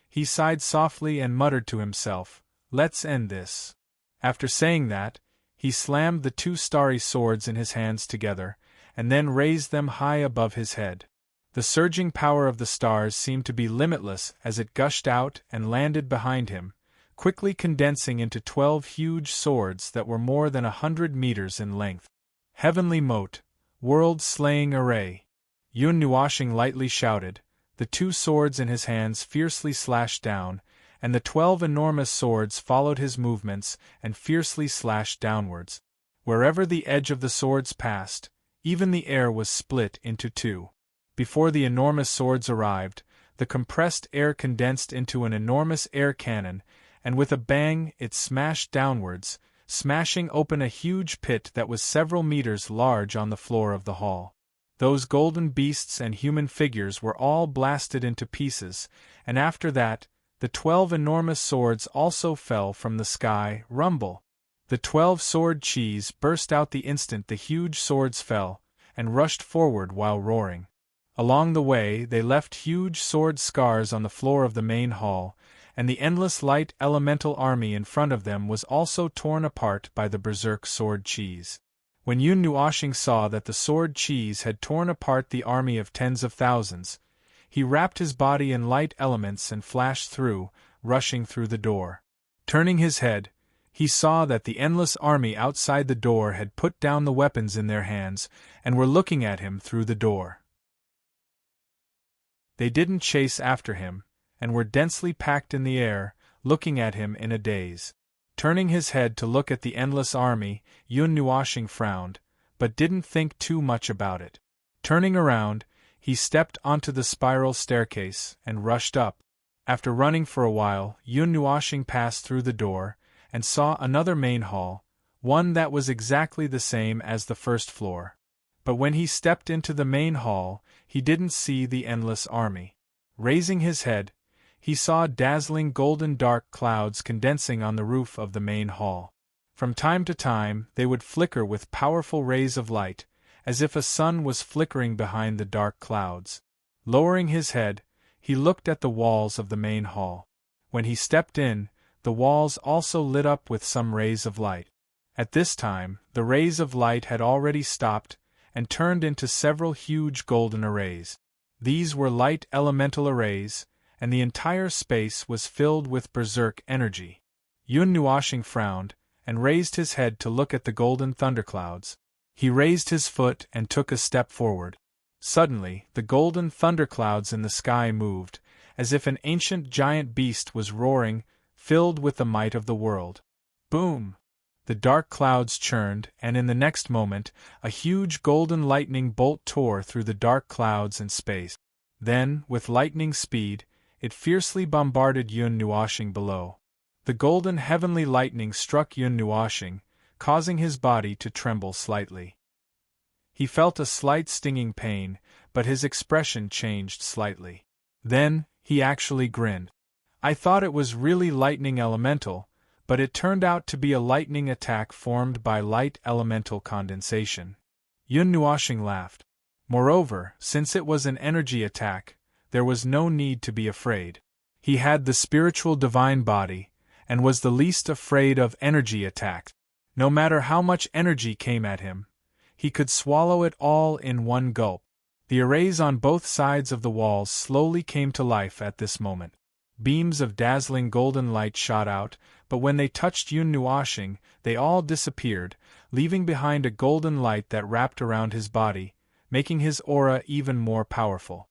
A: He sighed softly and muttered to himself, "Let's end this." After saying that, he slammed the 2 starry swords in his hands together, and then raised them high above his head. The surging power of the stars seemed to be limitless as it gushed out and landed behind him, quickly condensing into 12 huge swords that were more than 100 meters in length. Heavenly mote, world-slaying array! Yun Nuoshing lightly shouted. The 2 swords in his hands fiercely slashed down, and the 12 enormous swords followed his movements and fiercely slashed downwards. Wherever the edge of the swords passed, even the air was split into 2. Before the enormous swords arrived, the compressed air condensed into an enormous air cannon, and with a bang it smashed downwards, smashing open a huge pit that was several meters large on the floor of the hall. Those golden beasts and human figures were all blasted into pieces, and after that, the 12 enormous swords also fell from the sky. Rumble! The 12-sword cheese burst out the instant the huge swords fell, and rushed forward while roaring. Along the way they left huge sword scars on the floor of the main hall, and the endless light elemental army in front of them was also torn apart by the berserk sword cheese. When Yun Nuoshing saw that the sword cheese had torn apart the army of tens of thousands, he wrapped his body in light elements and flashed through, rushing through the door. Turning his head, he saw that the endless army outside the door had put down the weapons in their hands and were looking at him through the door. They didn't chase after him, and were densely packed in the air, looking at him in a daze. Turning his head to look at the endless army, Yun Nuoshing frowned, but didn't think too much about it. Turning around, he stepped onto the spiral staircase and rushed up. After running for a while, Yun Nuoshing passed through the door and saw another main hall, one that was exactly the same as the first floor. But when he stepped into the main hall, he didn't see the endless army. Raising his head, he saw dazzling golden dark clouds condensing on the roof of the main hall. From time to time, they would flicker with powerful rays of light, as if a sun was flickering behind the dark clouds. Lowering his head, he looked at the walls of the main hall. When he stepped in, the walls also lit up with some rays of light. At this time, the rays of light had already stopped and turned into several huge golden arrays. These were light elemental arrays, and the entire space was filled with berserk energy. Yun Nuoshing frowned, and raised his head to look at the golden thunderclouds. He raised his foot and took a step forward. Suddenly, the golden thunderclouds in the sky moved, as if an ancient giant beast was roaring, filled with the might of the world. Boom! The dark clouds churned, and in the next moment, a huge golden lightning bolt tore through the dark clouds and space. Then, with lightning speed, it fiercely bombarded Yun Nuoshing below. The golden heavenly lightning struck Yun Nuoshing, causing his body to tremble slightly. He felt a slight stinging pain, but his expression changed slightly. Then, he actually grinned. I thought it was really lightning elemental, but it turned out to be a lightning attack formed by light elemental condensation. Yun Nuoshing laughed. Moreover, since it was an energy attack, there was no need to be afraid. He had the spiritual divine body, and was the least afraid of energy attacks. No matter how much energy came at him, he could swallow it all in one gulp. The arrays on both sides of the walls slowly came to life at this moment. Beams of dazzling golden light shot out, but when they touched Yun Nuoshing, they all disappeared, leaving behind a golden light that wrapped around his body, making his aura even more powerful.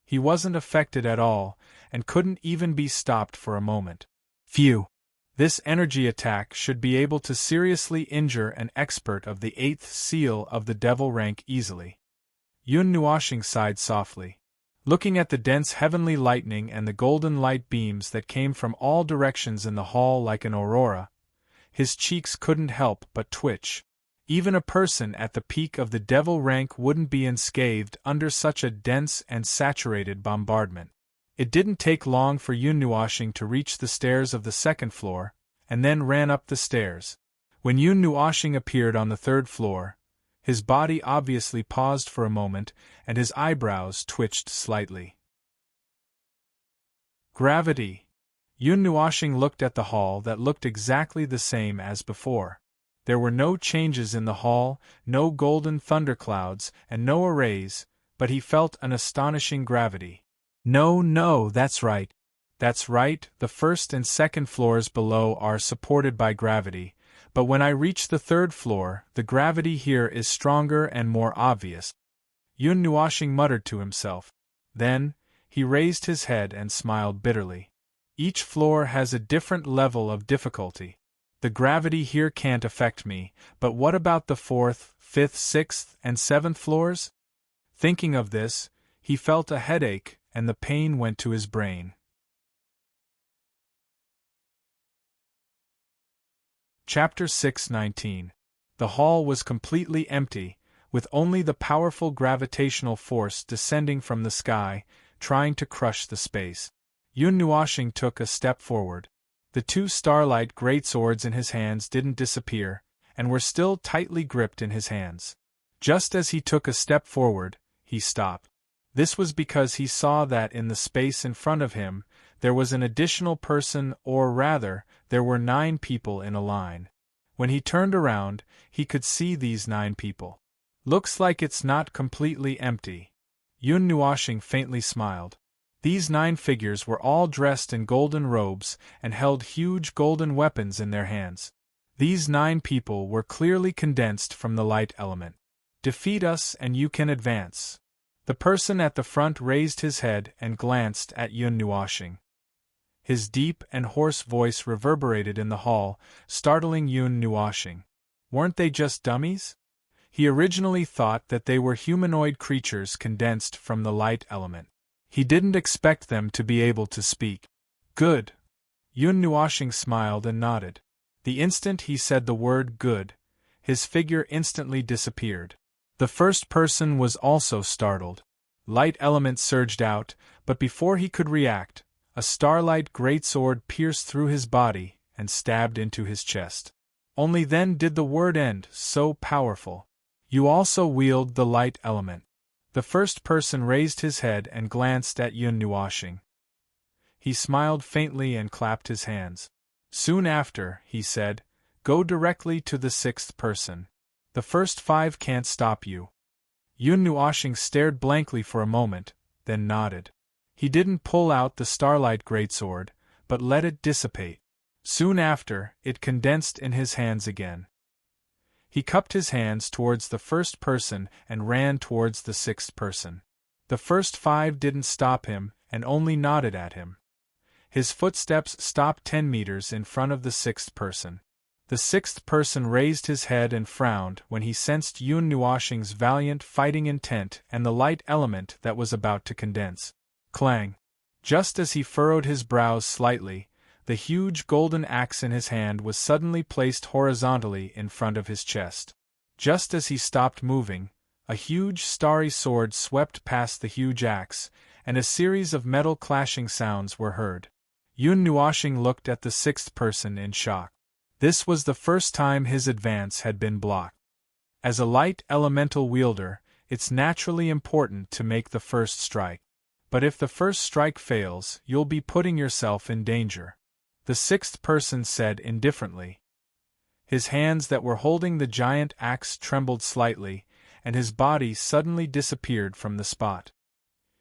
A: He wasn't affected at all, and couldn't even be stopped for a moment. Phew! This energy attack should be able to seriously injure an expert of the 8th seal of the devil rank easily. Yun Nuoshing sighed softly. Looking at the dense heavenly lightning and the golden light beams that came from all directions in the hall like an aurora, his cheeks couldn't help but twitch. Even a person at the peak of the devil rank wouldn't be unscathed under such a dense and saturated bombardment. It didn't take long for Yun Nuoshing to reach the stairs of the second floor, and then ran up the stairs. When Yun Nuoshing appeared on the third floor, his body obviously paused for a moment, and his eyebrows twitched slightly. Gravity! Yun Nuoshing looked at the hall that looked exactly the same as before. There were no changes in the hall, no golden thunderclouds, and no arrays, but he felt an astonishing gravity. No, that's right. That's right, the first and second floors below are supported by gravity, but when I reach the third floor, the gravity here is stronger and more obvious. Yun Nuoshing muttered to himself. Then, he raised his head and smiled bitterly. Each floor has a different level of difficulty. The gravity here can't affect me, but what about the 4th, 5th, 6th, and 7th floors? Thinking of this, he felt a headache, and the pain went to his brain. Chapter 6:19. The hall was completely empty, with only the powerful gravitational force descending from the sky, trying to crush the space. Yun Nuoshing took a step forward. The 2 starlight greatswords in his hands didn't disappear, and were still tightly gripped in his hands. Just as he took a step forward, he stopped. This was because he saw that in the space in front of him, there was an additional person, or rather, there were 9 people in a line. When he turned around, he could see these 9 people. Looks like it's not completely empty. Yun Nuoxing faintly smiled. These 9 figures were all dressed in golden robes and held huge golden weapons in their hands. These 9 people were clearly condensed from the light element. Defeat us and you can advance. The person at the front raised his head and glanced at Yun Nuoxing. His deep and hoarse voice reverberated in the hall, startling Yun Nuoxing. Weren't they just dummies? He originally thought that they were humanoid creatures condensed from the light element. He didn't expect them to be able to speak. Good. Yun Nuoxing smiled and nodded. The instant he said the word good, his figure instantly disappeared. The first person was also startled. Light element surged out, but before he could react, a starlight greatsword pierced through his body and stabbed into his chest. Only then did the word end, so powerful. You also wield the light element. The first person raised his head and glanced at Yun Nuoxing. He smiled faintly and clapped his hands. Soon after, he said, "Go directly to the 6th person. The first 5 can't stop you." Yun Nuoxing stared blankly for a moment, then nodded. He didn't pull out the starlight greatsword, but let it dissipate. Soon after, it condensed in his hands again. He cupped his hands towards the first person and ran towards the 6th person. The first 5 didn't stop him and only nodded at him. His footsteps stopped 10 meters in front of the 6th person. The 6th person raised his head and frowned when he sensed Yun Nuoxing's valiant fighting intent and the light element that was about to condense. Clang! Just as he furrowed his brows slightly, the huge golden axe in his hand was suddenly placed horizontally in front of his chest. Just as he stopped moving, a huge starry sword swept past the huge axe, and a series of metal clashing sounds were heard. Yun Nuoxing looked at the 6th person in shock. This was the first time his advance had been blocked. As a light elemental wielder, it's naturally important to make the first strike. But if the first strike fails, you'll be putting yourself in danger. The 6th person said indifferently. His hands that were holding the giant axe trembled slightly, and his body suddenly disappeared from the spot.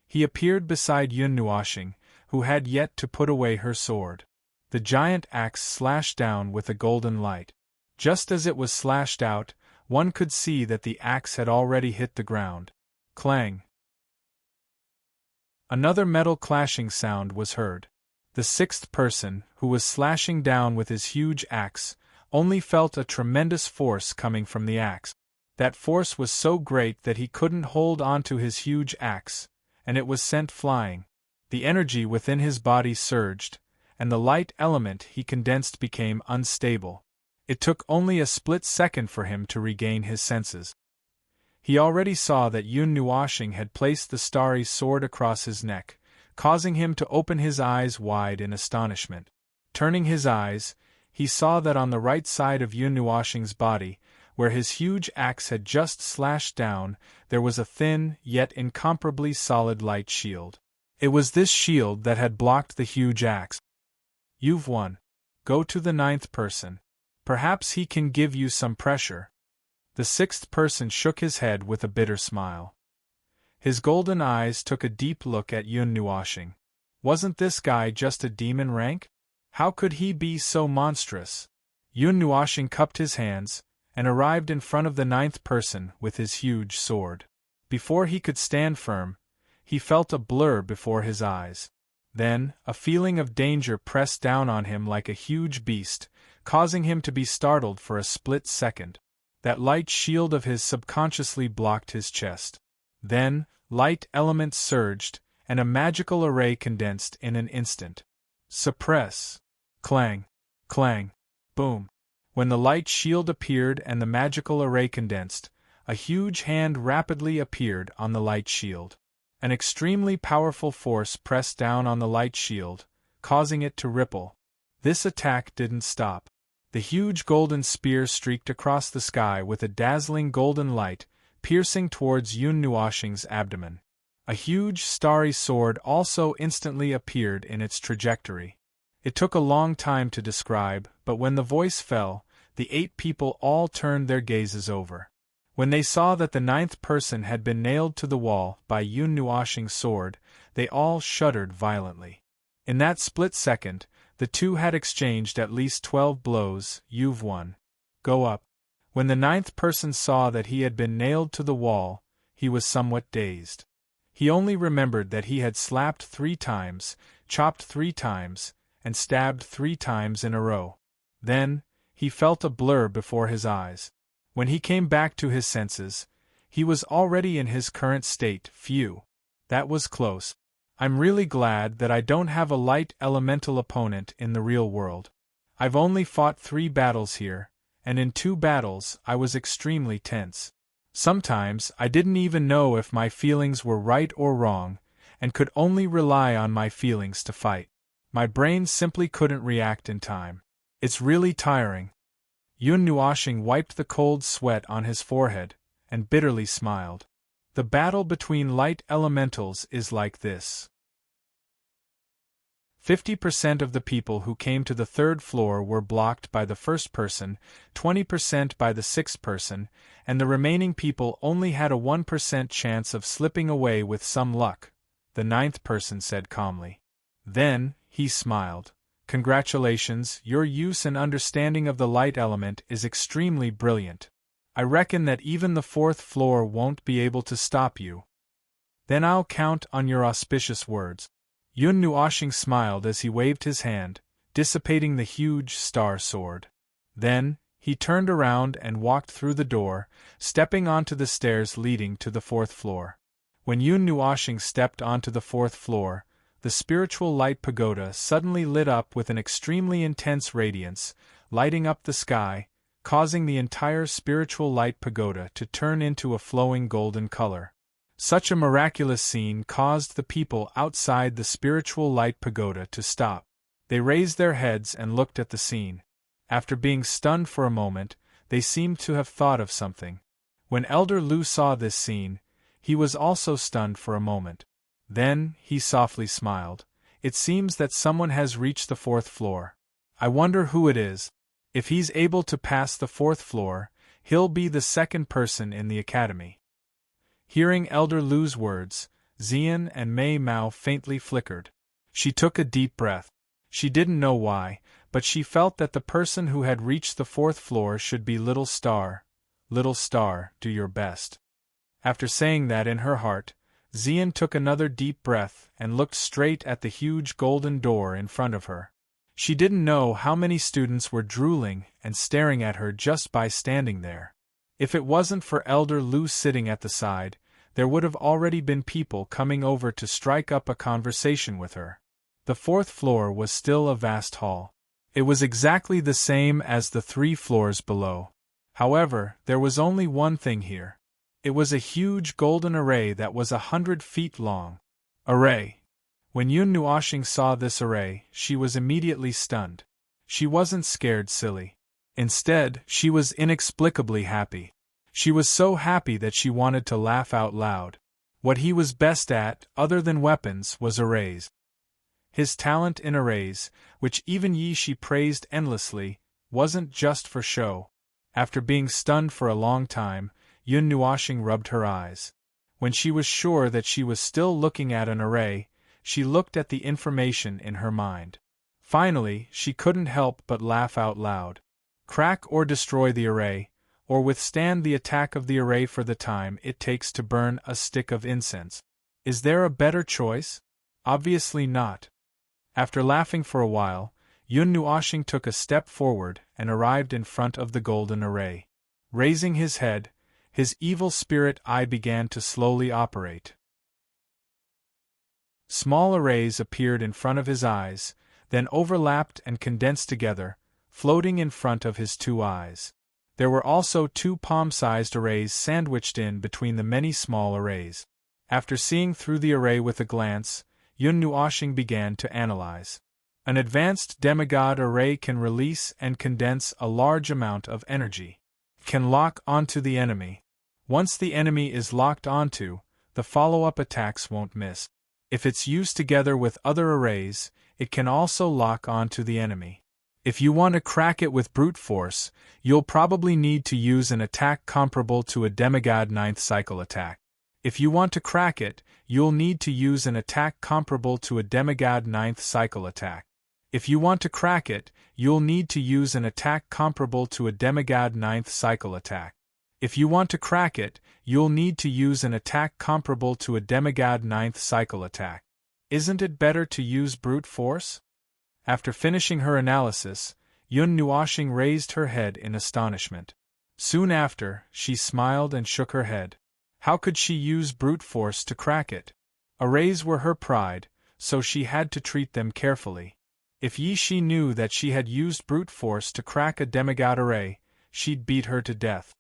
A: He appeared beside Yun Nuoxing, who had yet to put away her sword. The giant axe slashed down with a golden light. Just as it was slashed out, one could see that the axe had already hit the ground. Clang! Another metal clashing sound was heard. The 6th person, who was slashing down with his huge axe, only felt a tremendous force coming from the axe. That force was so great that he couldn't hold onto his huge axe, and it was sent flying. The energy within his body surged, and the light element he condensed became unstable. It took only a split second for him to regain his senses. He already saw that Yun Nuoxing had placed the starry sword across his neck, causing him to open his eyes wide in astonishment. Turning his eyes, he saw that on the right side of Yun Nuoxing's body, where his huge axe had just slashed down, there was a thin, yet incomparably solid light shield. It was this shield that had blocked the huge axe. You've won. Go to the 9th person. Perhaps he can give you some pressure. The 6th person shook his head with a bitter smile. His golden eyes took a deep look at Yun Nuoxing. Wasn't this guy just a demon rank? How could he be so monstrous? Yun Nuoxing cupped his hands, and arrived in front of the 9th person with his huge sword. Before he could stand firm, he felt a blur before his eyes. Then, a feeling of danger pressed down on him like a huge beast, causing him to be startled for a split second. That light shield of his subconsciously blocked his chest. Then, light elements surged, and a magical array condensed in an instant. Suppress! Clang! Clang! Boom! When the light shield appeared and the magical array condensed, a huge hand rapidly appeared on the light shield. An extremely powerful force pressed down on the light shield, causing it to ripple. This attack didn't stop. The huge golden spear streaked across the sky with a dazzling golden light, piercing towards Yun Nuoxing's abdomen. A huge starry sword also instantly appeared in its trajectory. It took a long time to describe, but when the voice fell, The 8 people all turned their gazes over. When they saw that the 9th person had been nailed to the wall by Yun Nuoshing's sword, they all shuddered violently. In that split second, the two had exchanged at least 12 blows. You've won. Go up. When the 9th person saw that he had been nailed to the wall, he was somewhat dazed. He only remembered that he had slapped 3 times, chopped 3 times, and stabbed 3 times in a row. Then, he felt a blur before his eyes. When he came back to his senses, he was already in his current state. Phew. That was close. I'm really glad that I don't have a light elemental opponent in the real world. I've only fought 3 battles here, and in 2 battles I was extremely tense. Sometimes I didn't even know if my feelings were right or wrong, and could only rely on my feelings to fight. My brain simply couldn't react in time. It's really tiring. Yun Nuoshing wiped the cold sweat on his forehead, and bitterly smiled. The battle between light elementals is like this. 50% of the people who came to the 3rd floor were blocked by the 1st person, 20% by the 6th person, and the remaining people only had a 1% chance of slipping away with some luck, the 9th person said calmly. Then, he smiled. Congratulations, your use and understanding of the light element is extremely brilliant. I reckon that even the 4th floor won't be able to stop you. Then I'll count on your auspicious words. Yun Nuoshing smiled as he waved his hand, dissipating the huge star sword. Then, he turned around and walked through the door, stepping onto the stairs leading to the 4th floor. When Yun Nuoshing stepped onto the 4th floor, the spiritual light pagoda suddenly lit up with an extremely intense radiance, lighting up the sky, causing the entire spiritual light pagoda to turn into a flowing golden color. Such a miraculous scene caused the people outside the spiritual light pagoda to stop. They raised their heads and looked at the scene. After being stunned for a moment, they seemed to have thought of something. When Elder Lu saw this scene, he was also stunned for a moment. Then, he softly smiled. It seems that someone has reached the 4th floor. I wonder who it is. If he's able to pass the 4th floor, he'll be the 2nd person in the academy. Hearing Elder Lu's words, Xian and Mei Mao faintly flickered. She took a deep breath. She didn't know why, but she felt that the person who had reached the 4th floor should be Little Star. Little Star, do your best. After saying that in her heart, Xian took another deep breath and looked straight at the huge golden door in front of her. She didn't know how many students were drooling and staring at her just by standing there. If it wasn't for Elder Lu sitting at the side, there would have already been people coming over to strike up a conversation with her. The 4th floor was still a vast hall. It was exactly the same as the 3 floors below. However, there was only one thing here. It was a huge golden array that was 100 feet long. Array. When Yun Nuoshing saw this array, she was immediately stunned. She wasn't scared silly. Instead, she was inexplicably happy. She was so happy that she wanted to laugh out loud. What he was best at, other than weapons, was arrays. His talent in arrays, which even Yi Shi praised endlessly, wasn't just for show. After being stunned for a long time, Yun Nuoshing rubbed her eyes. When she was sure that she was still looking at an array, she looked at the information in her mind. Finally, she couldn't help but laugh out loud. Crack or destroy the array, or withstand the attack of the array for the time it takes to burn a stick of incense. Is there a better choice? Obviously not. After laughing for a while, Yun Nuoshing took a step forward and arrived in front of the golden array. Raising his head, his evil spirit eye began to slowly operate. Small arrays appeared in front of his eyes, then overlapped and condensed together, floating in front of his 2 eyes. There were also 2 palm-sized arrays sandwiched in between the many small arrays. After seeing through the array with a glance, Yun Nuoshing began to analyze. An advanced demigod array can release and condense a large amount of energy. Can lock onto the enemy. Once the enemy is locked onto, the follow-up attacks won't miss. If it's used together with other arrays, it can also lock onto the enemy. If you want to crack it with brute force, you'll probably need to use an attack comparable to a demigod ninth cycle attack. If you want to crack it, you'll need to use an attack comparable to a demigod ninth cycle attack. If you want to crack it, you'll need to use an attack comparable to a demigod ninth cycle attack. If you want to crack it, you'll need to use an attack comparable to a demigod ninth cycle attack. Isn't it better to use brute force? After finishing her analysis, Yun Nuoxing raised her head in astonishment. Soon after, she smiled and shook her head. How could she use brute force to crack it? Arrays were her pride, so she had to treat them carefully. If Yi Shi knew that she had used brute force to crack a demigod array, she'd beat her to death.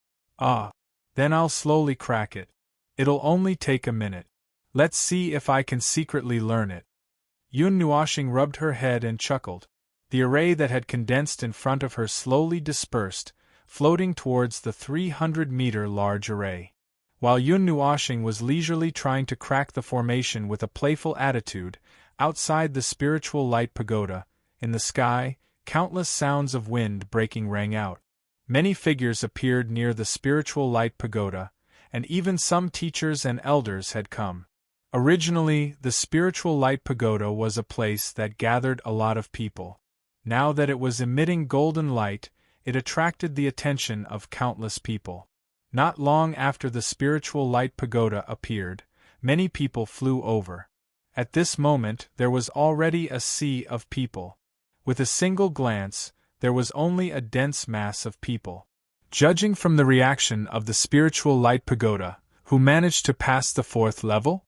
A: Then I'll slowly crack it. It'll only take a minute. Let's see if I can secretly learn it. Yun Nuoxing rubbed her head and chuckled. The array that had condensed in front of her slowly dispersed, floating towards the 300-meter large array. While Yun Nuoxing was leisurely trying to crack the formation with a playful attitude, outside the spiritual light pagoda, in the sky, countless sounds of wind breaking rang out. Many figures appeared near the spiritual light pagoda, and even some teachers and elders had come. Originally, the spiritual light pagoda was a place that gathered a lot of people. Now that it was emitting golden light, it attracted the attention of countless people. Not long after the spiritual light pagoda appeared, many people flew over. At this moment, there was already a sea of people. With a single glance, there was only a dense mass of people. Judging from the reaction of the spiritual light pagoda, who managed to pass the 4th level?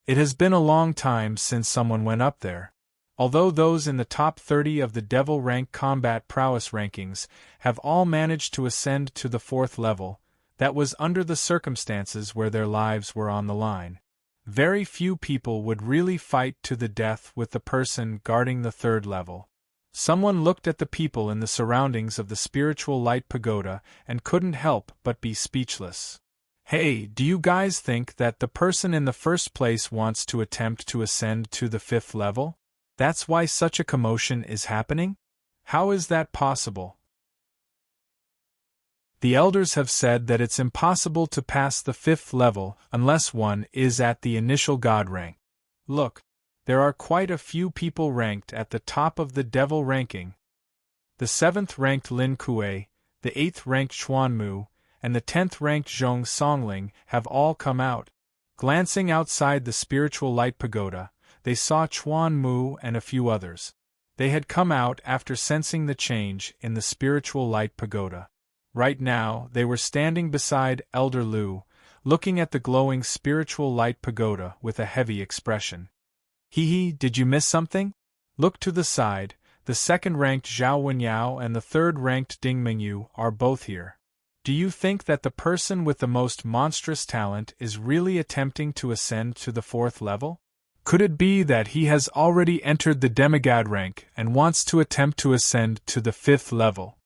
A: It has been a long time since someone went up there. Although those in the top 30 of the Devil Rank Combat Prowess rankings have all managed to ascend to the 4th level, that was under the circumstances where their lives were on the line. Very few people would really fight to the death with the person guarding the 3rd level. Someone looked at the people in the surroundings of the spiritual light pagoda and couldn't help but be speechless. Hey, do you guys think that the person in the first place wants to attempt to ascend to the 5th level? That's why such a commotion is happening? How is that possible? The elders have said that it's impossible to pass the 5th level unless one is at the initial god rank. Look, there are quite a few people ranked at the top of the devil ranking. The 7th ranked Lin Kuei, the 8th ranked Xuan Mu, and the 10th ranked Zhong Songling have all come out. Glancing outside the spiritual light pagoda, they saw Xuan Mu and a few others. They had come out after sensing the change in the spiritual light pagoda. Right now, they were standing beside Elder Lu, looking at the glowing spiritual light pagoda with a heavy expression. Hee, did you miss something? Look to the side, the 2nd-ranked Zhao Wenyao and the 3rd-ranked Ding Mingyu are both here. Do you think that the person with the most monstrous talent is really attempting to ascend to the 4th level? Could it be that he has already entered the demigod rank and wants to attempt to ascend to the 5th level?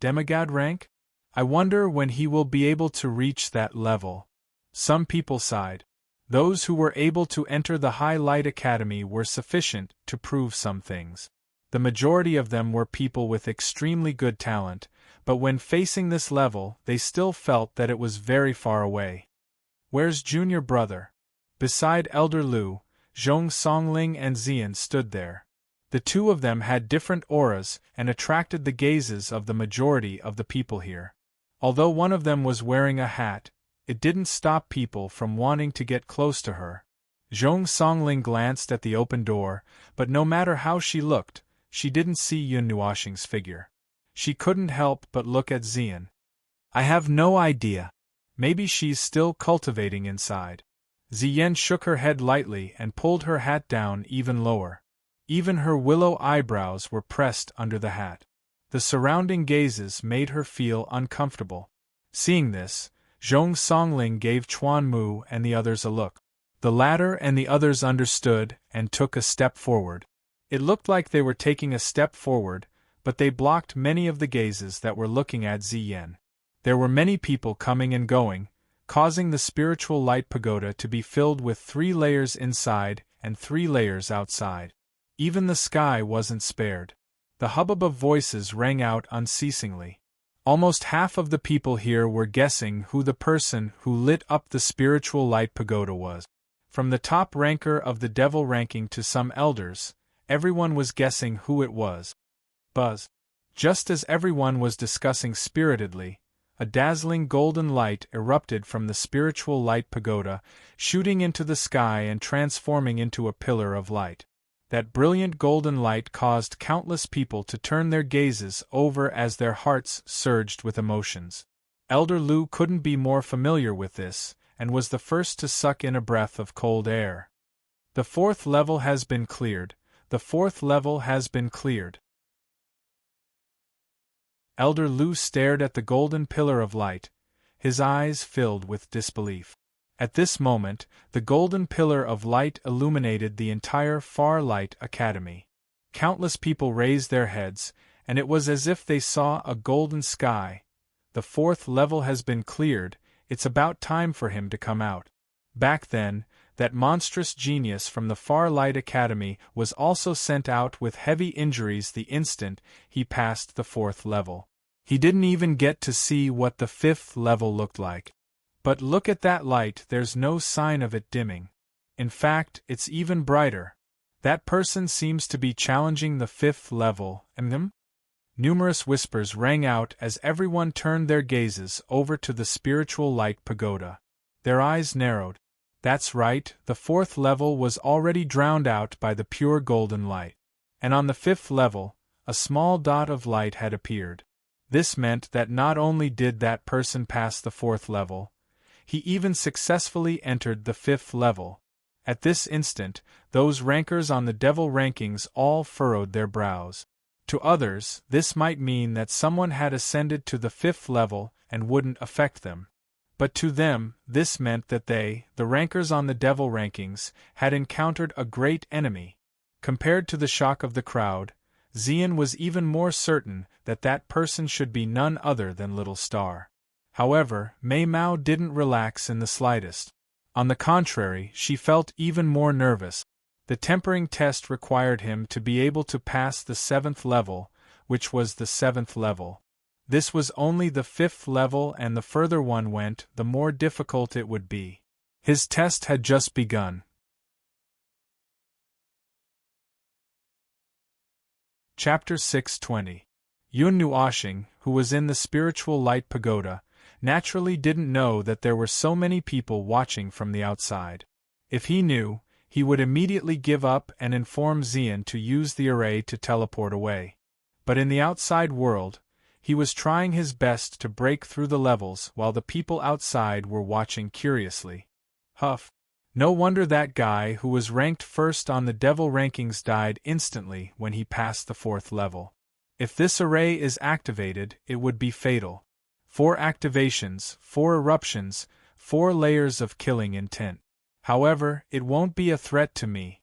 A: Demigod rank? I wonder when he will be able to reach that level. Some people sighed. Those who were able to enter the High Light Academy were sufficient to prove some things. The majority of them were people with extremely good talent, but when facing this level, they still felt that it was very far away. Where's junior brother? Beside Elder Lu, Zhong Songling and Xian stood there. The two of them had different auras and attracted the gazes of the majority of the people here. Although one of them was wearing a hat, it didn't stop people from wanting to get close to her. Zhong Songling glanced at the open door, but no matter how she looked, she didn't see Yun Nuoxing's figure. She couldn't help but look at Xian. I have no idea. Maybe she's still cultivating inside. Ziyen shook her head lightly and pulled her hat down even lower. Even her willow eyebrows were pressed under the hat. The surrounding gazes made her feel uncomfortable. Seeing this, Zhong Songling gave Chuan Mu and the others a look. The latter and the others understood and took a step forward. It looked like they were taking a step forward, but they blocked many of the gazes that were looking at Ziyen. There were many people coming and going, causing the spiritual light pagoda to be filled with 3 layers inside and 3 layers outside. Even the sky wasn't spared. The hubbub of voices rang out unceasingly. Almost half of the people here were guessing who the person who lit up the spiritual light pagoda was. From the top ranker of the devil ranking to some elders, everyone was guessing who it was. Buzz. Just as everyone was discussing spiritedly, a dazzling golden light erupted from the spiritual light pagoda, shooting into the sky and transforming into a pillar of light. That brilliant golden light caused countless people to turn their gazes over as their hearts surged with emotions. Elder Lu couldn't be more familiar with this, and was the first to suck in a breath of cold air. The fourth level has been cleared. The fourth level has been cleared. Elder Lu stared at the golden pillar of light, his eyes filled with disbelief. At this moment, the golden pillar of light illuminated the entire Far Light Academy. Countless people raised their heads, and it was as if they saw a golden sky. The fourth level has been cleared, it's about time for him to come out. Back then, that monstrous genius from the Far Light Academy was also sent out with heavy injuries the instant he passed the fourth level. He didn't even get to see what the fifth level looked like. But look at that light, there's no sign of it dimming. In fact, it's even brighter. That person seems to be challenging the fifth level, and Numerous whispers rang out as everyone turned their gazes over to the spiritual light pagoda. Their eyes narrowed. That's right, the fourth level was already drowned out by the pure golden light. And on the fifth level, a small dot of light had appeared. This meant that not only did that person pass the fourth level, he even successfully entered the fifth level. At this instant, those rankers on the devil rankings all furrowed their brows. To others, this might mean that someone had ascended to the fifth level and wouldn't affect them. But to them, this meant that they, the rankers on the devil rankings, had encountered a great enemy. Compared to the shock of the crowd, Xian was even more certain that that person should be none other than Little Star. However, Mei Mao didn't relax in the slightest. On the contrary, she felt even more nervous. The tempering test required him to be able to pass the seventh level, which was the seventh level. This was only the fifth level, and the further one went, the more difficult it would be. His test had just begun. Chapter 620. Yun Nuoxing, who was in the spiritual light pagoda, naturally didn't know that there were so many people watching from the outside. If he knew, he would immediately give up and inform Xian to use the array to teleport away. But in the outside world, he was trying his best to break through the levels while the people outside were watching curiously. Huff. No wonder that guy who was ranked first on the devil rankings died instantly when he passed the fourth level. If this array is activated, it would be fatal. 4 activations, 4 eruptions, 4 layers of killing intent. However, it won't be a threat to me.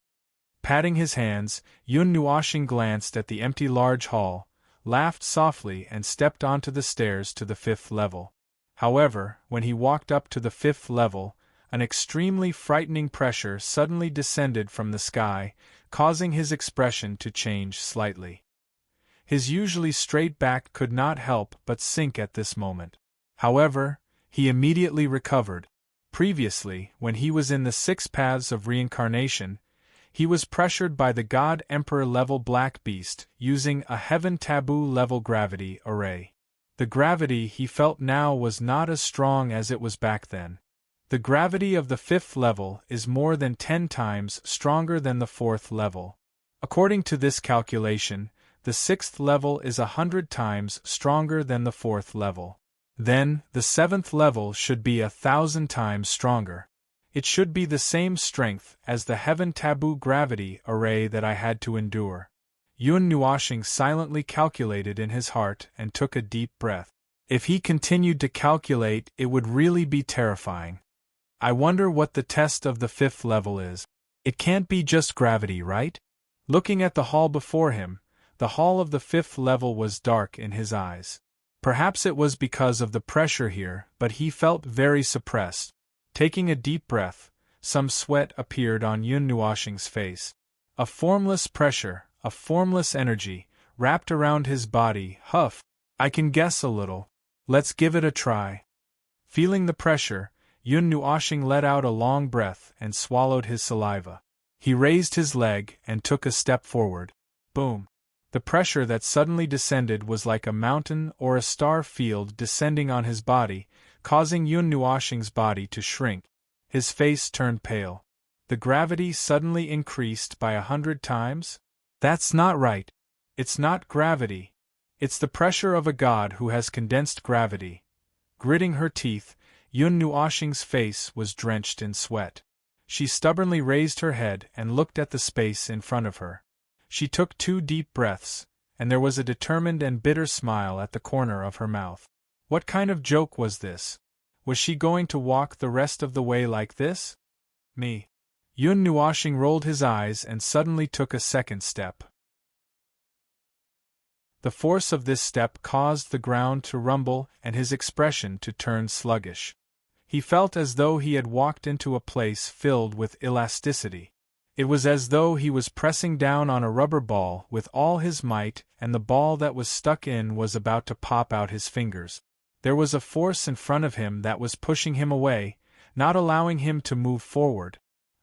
A: Patting his hands, Yun Nuoxing glanced at the empty large hall, laughed softly and stepped onto the stairs to the fifth level. However, when he walked up to the fifth level, an extremely frightening pressure suddenly descended from the sky, causing his expression to change slightly. His usually straight back could not help but sink at this moment. However, he immediately recovered. Previously, when he was in the 6 paths of reincarnation, he was pressured by the God Emperor level Black Beast using a Heaven Taboo level gravity array. The gravity he felt now was not as strong as it was back then. The gravity of the 5th level is more than 10 times stronger than the 4th level. According to this calculation, the 6th level is 100 times stronger than the 4th level. Then, the 7th level should be 1,000 times stronger. It should be the same strength as the Heaven Taboo gravity array that I had to endure. Yun Nuoxing silently calculated in his heart and took a deep breath. If he continued to calculate, it would really be terrifying. I wonder what the test of the 5th level is. It can't be just gravity, right? Looking at the hall before him, the hall of the 5th level was dark in his eyes. Perhaps it was because of the pressure here, but he felt very suppressed. Taking a deep breath, some sweat appeared on Yun Nuoxing's face. A formless pressure, a formless energy, wrapped around his body. Huff. I can guess a little. Let's give it a try. Feeling the pressure, Yun Nuoshing let out a long breath and swallowed his saliva. He raised his leg and took a step forward. Boom. The pressure that suddenly descended was like a mountain or a star field descending on his body, causing Yun Nuoshing's body to shrink. His face turned pale. The gravity suddenly increased by 100 times? That's not right. It's not gravity. It's the pressure of a god who has condensed gravity. Gritting her teeth, Yun Nuoshing's face was drenched in sweat. She stubbornly raised her head and looked at the space in front of her. She took 2 deep breaths, and there was a determined and bitter smile at the corner of her mouth. What kind of joke was this? Was she going to walk the rest of the way like this? Me. Yun Nuoshing rolled his eyes and suddenly took a second step. The force of this step caused the ground to rumble and his expression to turn sluggish. He felt as though he had walked into a place filled with elasticity. It was as though he was pressing down on a rubber ball with all his might, and the ball that was stuck in was about to pop out his fingers. There was a force in front of him that was pushing him away, not allowing him to move forward.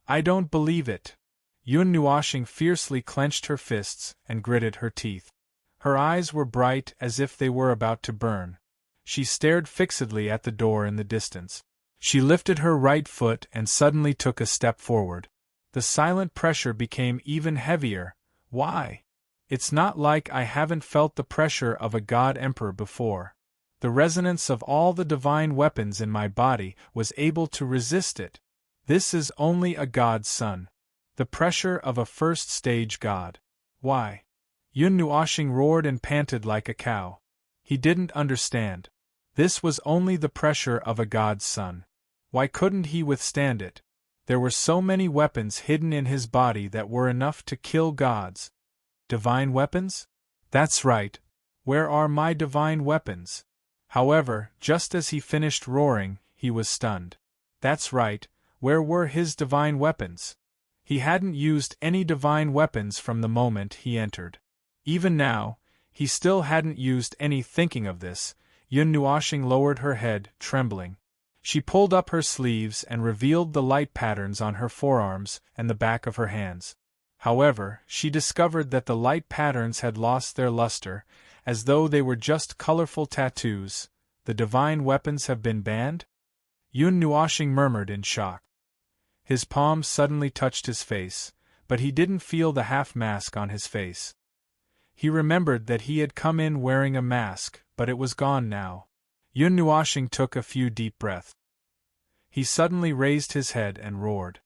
A: I don't believe it. Yun Nuoshing fiercely clenched her fists and gritted her teeth. Her eyes were bright as if they were about to burn. She stared fixedly at the door in the distance. She lifted her right foot and suddenly took a step forward. The silent pressure became even heavier. Why? It's not like I haven't felt the pressure of a god-emperor before. The resonance of all the divine weapons in my body was able to resist it. This is only a god's son. The pressure of a first-stage god. Why? Yun Nuoshing roared and panted like a cow. He didn't understand. This was only the pressure of a god's son. Why couldn't he withstand it? There were so many weapons hidden in his body that were enough to kill gods. Divine weapons? That's right. Where are my divine weapons? However, just as he finished roaring, he was stunned. That's right, where were his divine weapons? He hadn't used any divine weapons from the moment he entered. Even now, he still hadn't used any. Thinking of this, Yun Nuoshing lowered her head, trembling. She pulled up her sleeves and revealed the light patterns on her forearms and the back of her hands. However, she discovered that the light patterns had lost their luster, as though they were just colorful tattoos. The divine weapons have been banned? Yun Nuoshing murmured in shock. His palm suddenly touched his face, but he didn't feel the half-mask on his face. He remembered that he had come in wearing a mask, but it was gone now. Yun Nuoshing took a few deep breaths. He suddenly raised his head and roared.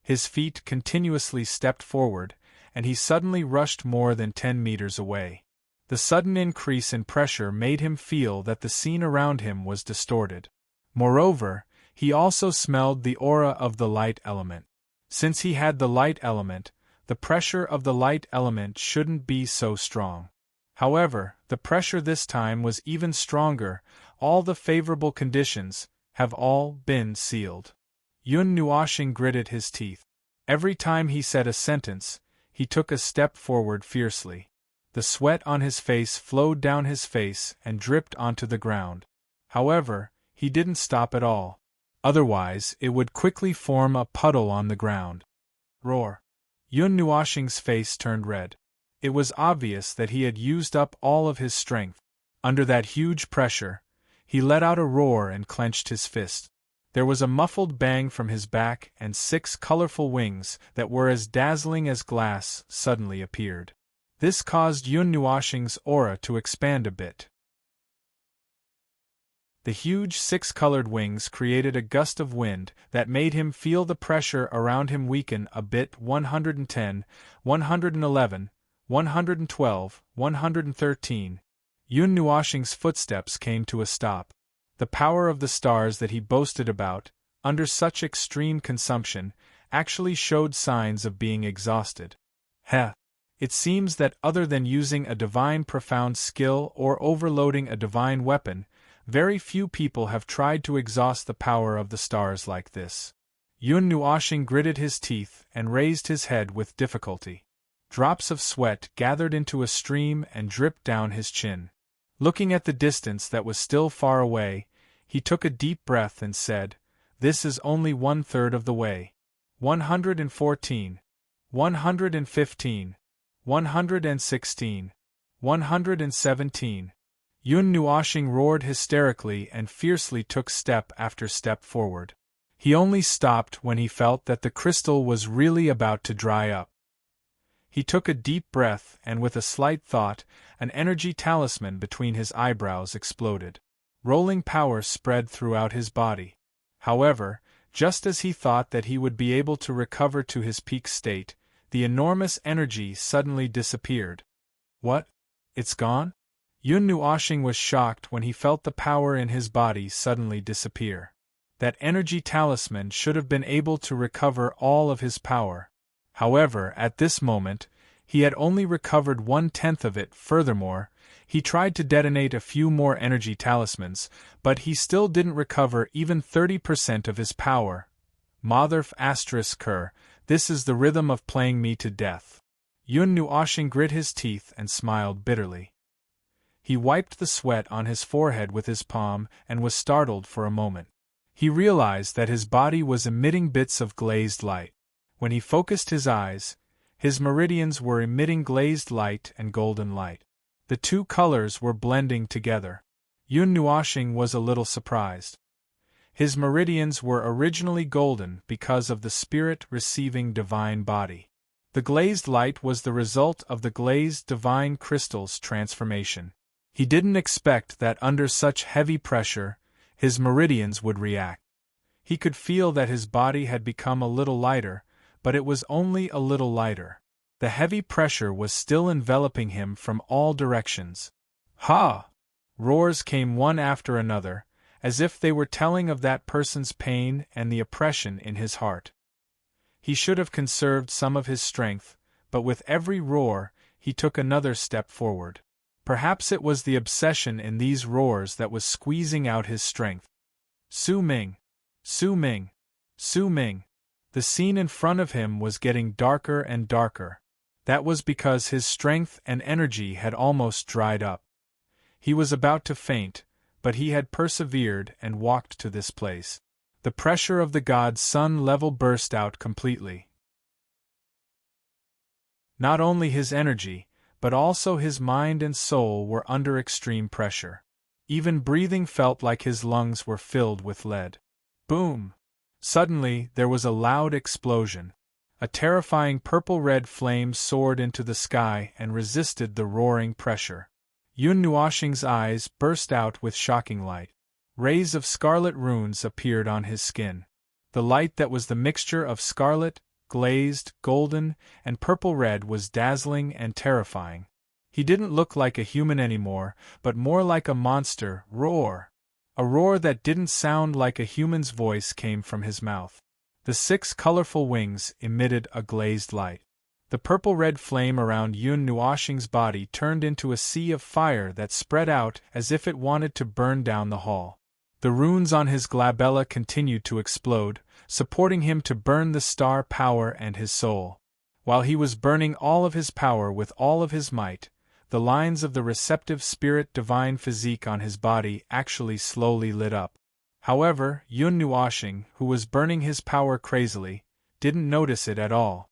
A: His feet continuously stepped forward, and he suddenly rushed more than 10 meters away. The sudden increase in pressure made him feel that the scene around him was distorted. Moreover, he also smelled the aura of the light element. Since he had the light element, the pressure of the light element shouldn't be so strong. However, the pressure this time was even stronger. All the favorable conditions have all been sealed. Yun Nuoshing gritted his teeth. Every time he said a sentence, he took a step forward fiercely. The sweat on his face flowed down his face and dripped onto the ground. However, he didn't stop at all. Otherwise, it would quickly form a puddle on the ground. Roar. Yun Nuoshing's face turned red. It was obvious that he had used up all of his strength. Under that huge pressure, he let out a roar and clenched his fist. There was a muffled bang from his back, and 6 colorful wings that were as dazzling as glass suddenly appeared. This caused Yun Nuoshing's aura to expand a bit. The huge 6-colored wings created a gust of wind that made him feel the pressure around him weaken a bit. 110, 111, 112, 113. Yun Nuoshing's footsteps came to a stop. The power of the stars that he boasted about, under such extreme consumption, actually showed signs of being exhausted. It seems that other than using a divine profound skill or overloading a divine weapon, very few people have tried to exhaust the power of the stars like this. Yun Nuoshing gritted his teeth and raised his head with difficulty. Drops of sweat gathered into a stream and dripped down his chin. Looking at the distance that was still far away, he took a deep breath and said, "This is only 1/3 of the way. 114. 115. 116. 117. Yun Nuoshing roared hysterically and fiercely took step after step forward. He only stopped when he felt that the crystal was really about to dry up. He took a deep breath and with a slight thought, an energy talisman between his eyebrows exploded. Rolling power spread throughout his body. However, just as he thought that he would be able to recover to his peak state, the enormous energy suddenly disappeared. What? It's gone? Yun Nuoshing was shocked when he felt the power in his body suddenly disappear. That energy talisman should have been able to recover all of his power. However, at this moment, he had only recovered 1/10 of it. Furthermore, he tried to detonate a few more energy talismans, but he still didn't recover even 30% of his power. Motherf *Ker, this is the rhythm of playing me to death. Yun Nuoshing grit his teeth and smiled bitterly. He wiped the sweat on his forehead with his palm and was startled for a moment. He realized that his body was emitting bits of glazed light. When he focused his eyes, his meridians were emitting glazed light and golden light. The two colors were blending together. Yun Nuoshing was a little surprised. His meridians were originally golden because of the spirit receiving divine body. The glazed light was the result of the glazed divine crystal's transformation. He didn't expect that under such heavy pressure, his meridians would react. He could feel that his body had become a little lighter, but it was only a little lighter. The heavy pressure was still enveloping him from all directions. Ha! Roars came one after another, as if they were telling of that person's pain and the oppression in his heart. He should have conserved some of his strength, but with every roar, he took another step forward. Perhaps it was the obsession in these roars that was squeezing out his strength. Su Ming! Su Ming! Su Ming! The scene in front of him was getting darker and darker. That was because his strength and energy had almost dried up. He was about to faint, but he had persevered and walked to this place. The pressure of the god's sun level burst out completely. Not only his energy, but also his mind and soul were under extreme pressure. Even breathing felt like his lungs were filled with lead. Boom! Suddenly, there was a loud explosion. A terrifying purple-red flame soared into the sky and resisted the roaring pressure. Yun Nuoshing's eyes burst out with shocking light. Rays of scarlet runes appeared on his skin. The light that was the mixture of scarlet, glazed, golden, and purple-red was dazzling and terrifying. He didn't look like a human anymore, but more like a monster. Roar! A roar that didn't sound like a human's voice came from his mouth. The 6 colorful wings emitted a glazed light. The purple-red flame around Yun Nuoshing's body turned into a sea of fire that spread out as if it wanted to burn down the hall. The runes on his glabella continued to explode, supporting him to burn the star power and his soul. While he was burning all of his power with all of his might, the lines of the receptive spirit divine physique on his body actually slowly lit up. However, Yun Nuoshing, who was burning his power crazily, didn't notice it at all.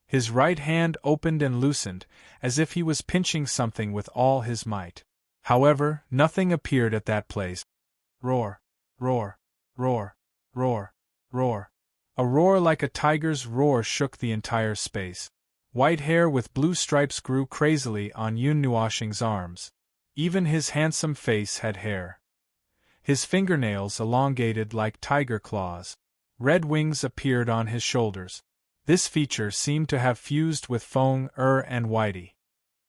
A: His right hand opened and loosened, as if he was pinching something with all his might. However, nothing appeared at that place. Roar! Roar! Roar! Roar! Roar! A roar like a tiger's roar shook the entire space. White hair with blue stripes grew crazily on Yun Nuoshing's arms. Even his handsome face had hair. His fingernails elongated like tiger claws. Red wings appeared on his shoulders. This feature seemed to have fused with Feng, and Whitey.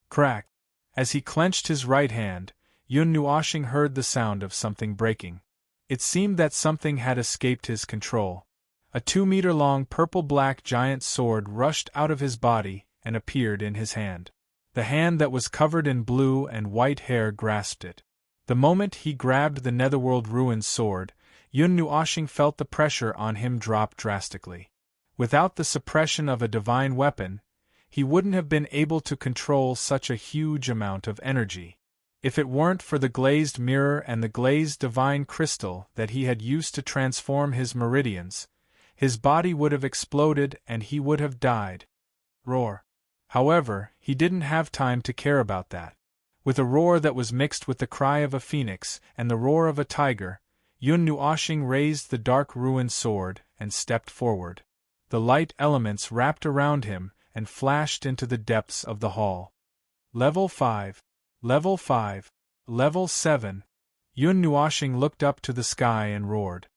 A: Crack! As he clenched his right hand, Yun Nuoshing heard the sound of something breaking. It seemed that something had escaped his control. A 2-meter-long purple-black giant sword rushed out of his body and appeared in his hand. The hand that was covered in blue and white hair grasped it. The moment he grabbed the Netherworld Ruins sword, Yun Nuoshing felt the pressure on him drop drastically. Without the suppression of a divine weapon, he wouldn't have been able to control such a huge amount of energy. If it weren't for the glazed mirror and the glazed divine crystal that he had used to transform his meridians, his body would have exploded and he would have died. Roar. However, he didn't have time to care about that. With a roar that was mixed with the cry of a phoenix and the roar of a tiger, Yun Nuoshing raised the dark ruined sword and stepped forward. The light elements wrapped around him and flashed into the depths of the hall. Level 5. Level 5. Level 7. Yun Nuoshing looked up to the sky and roared.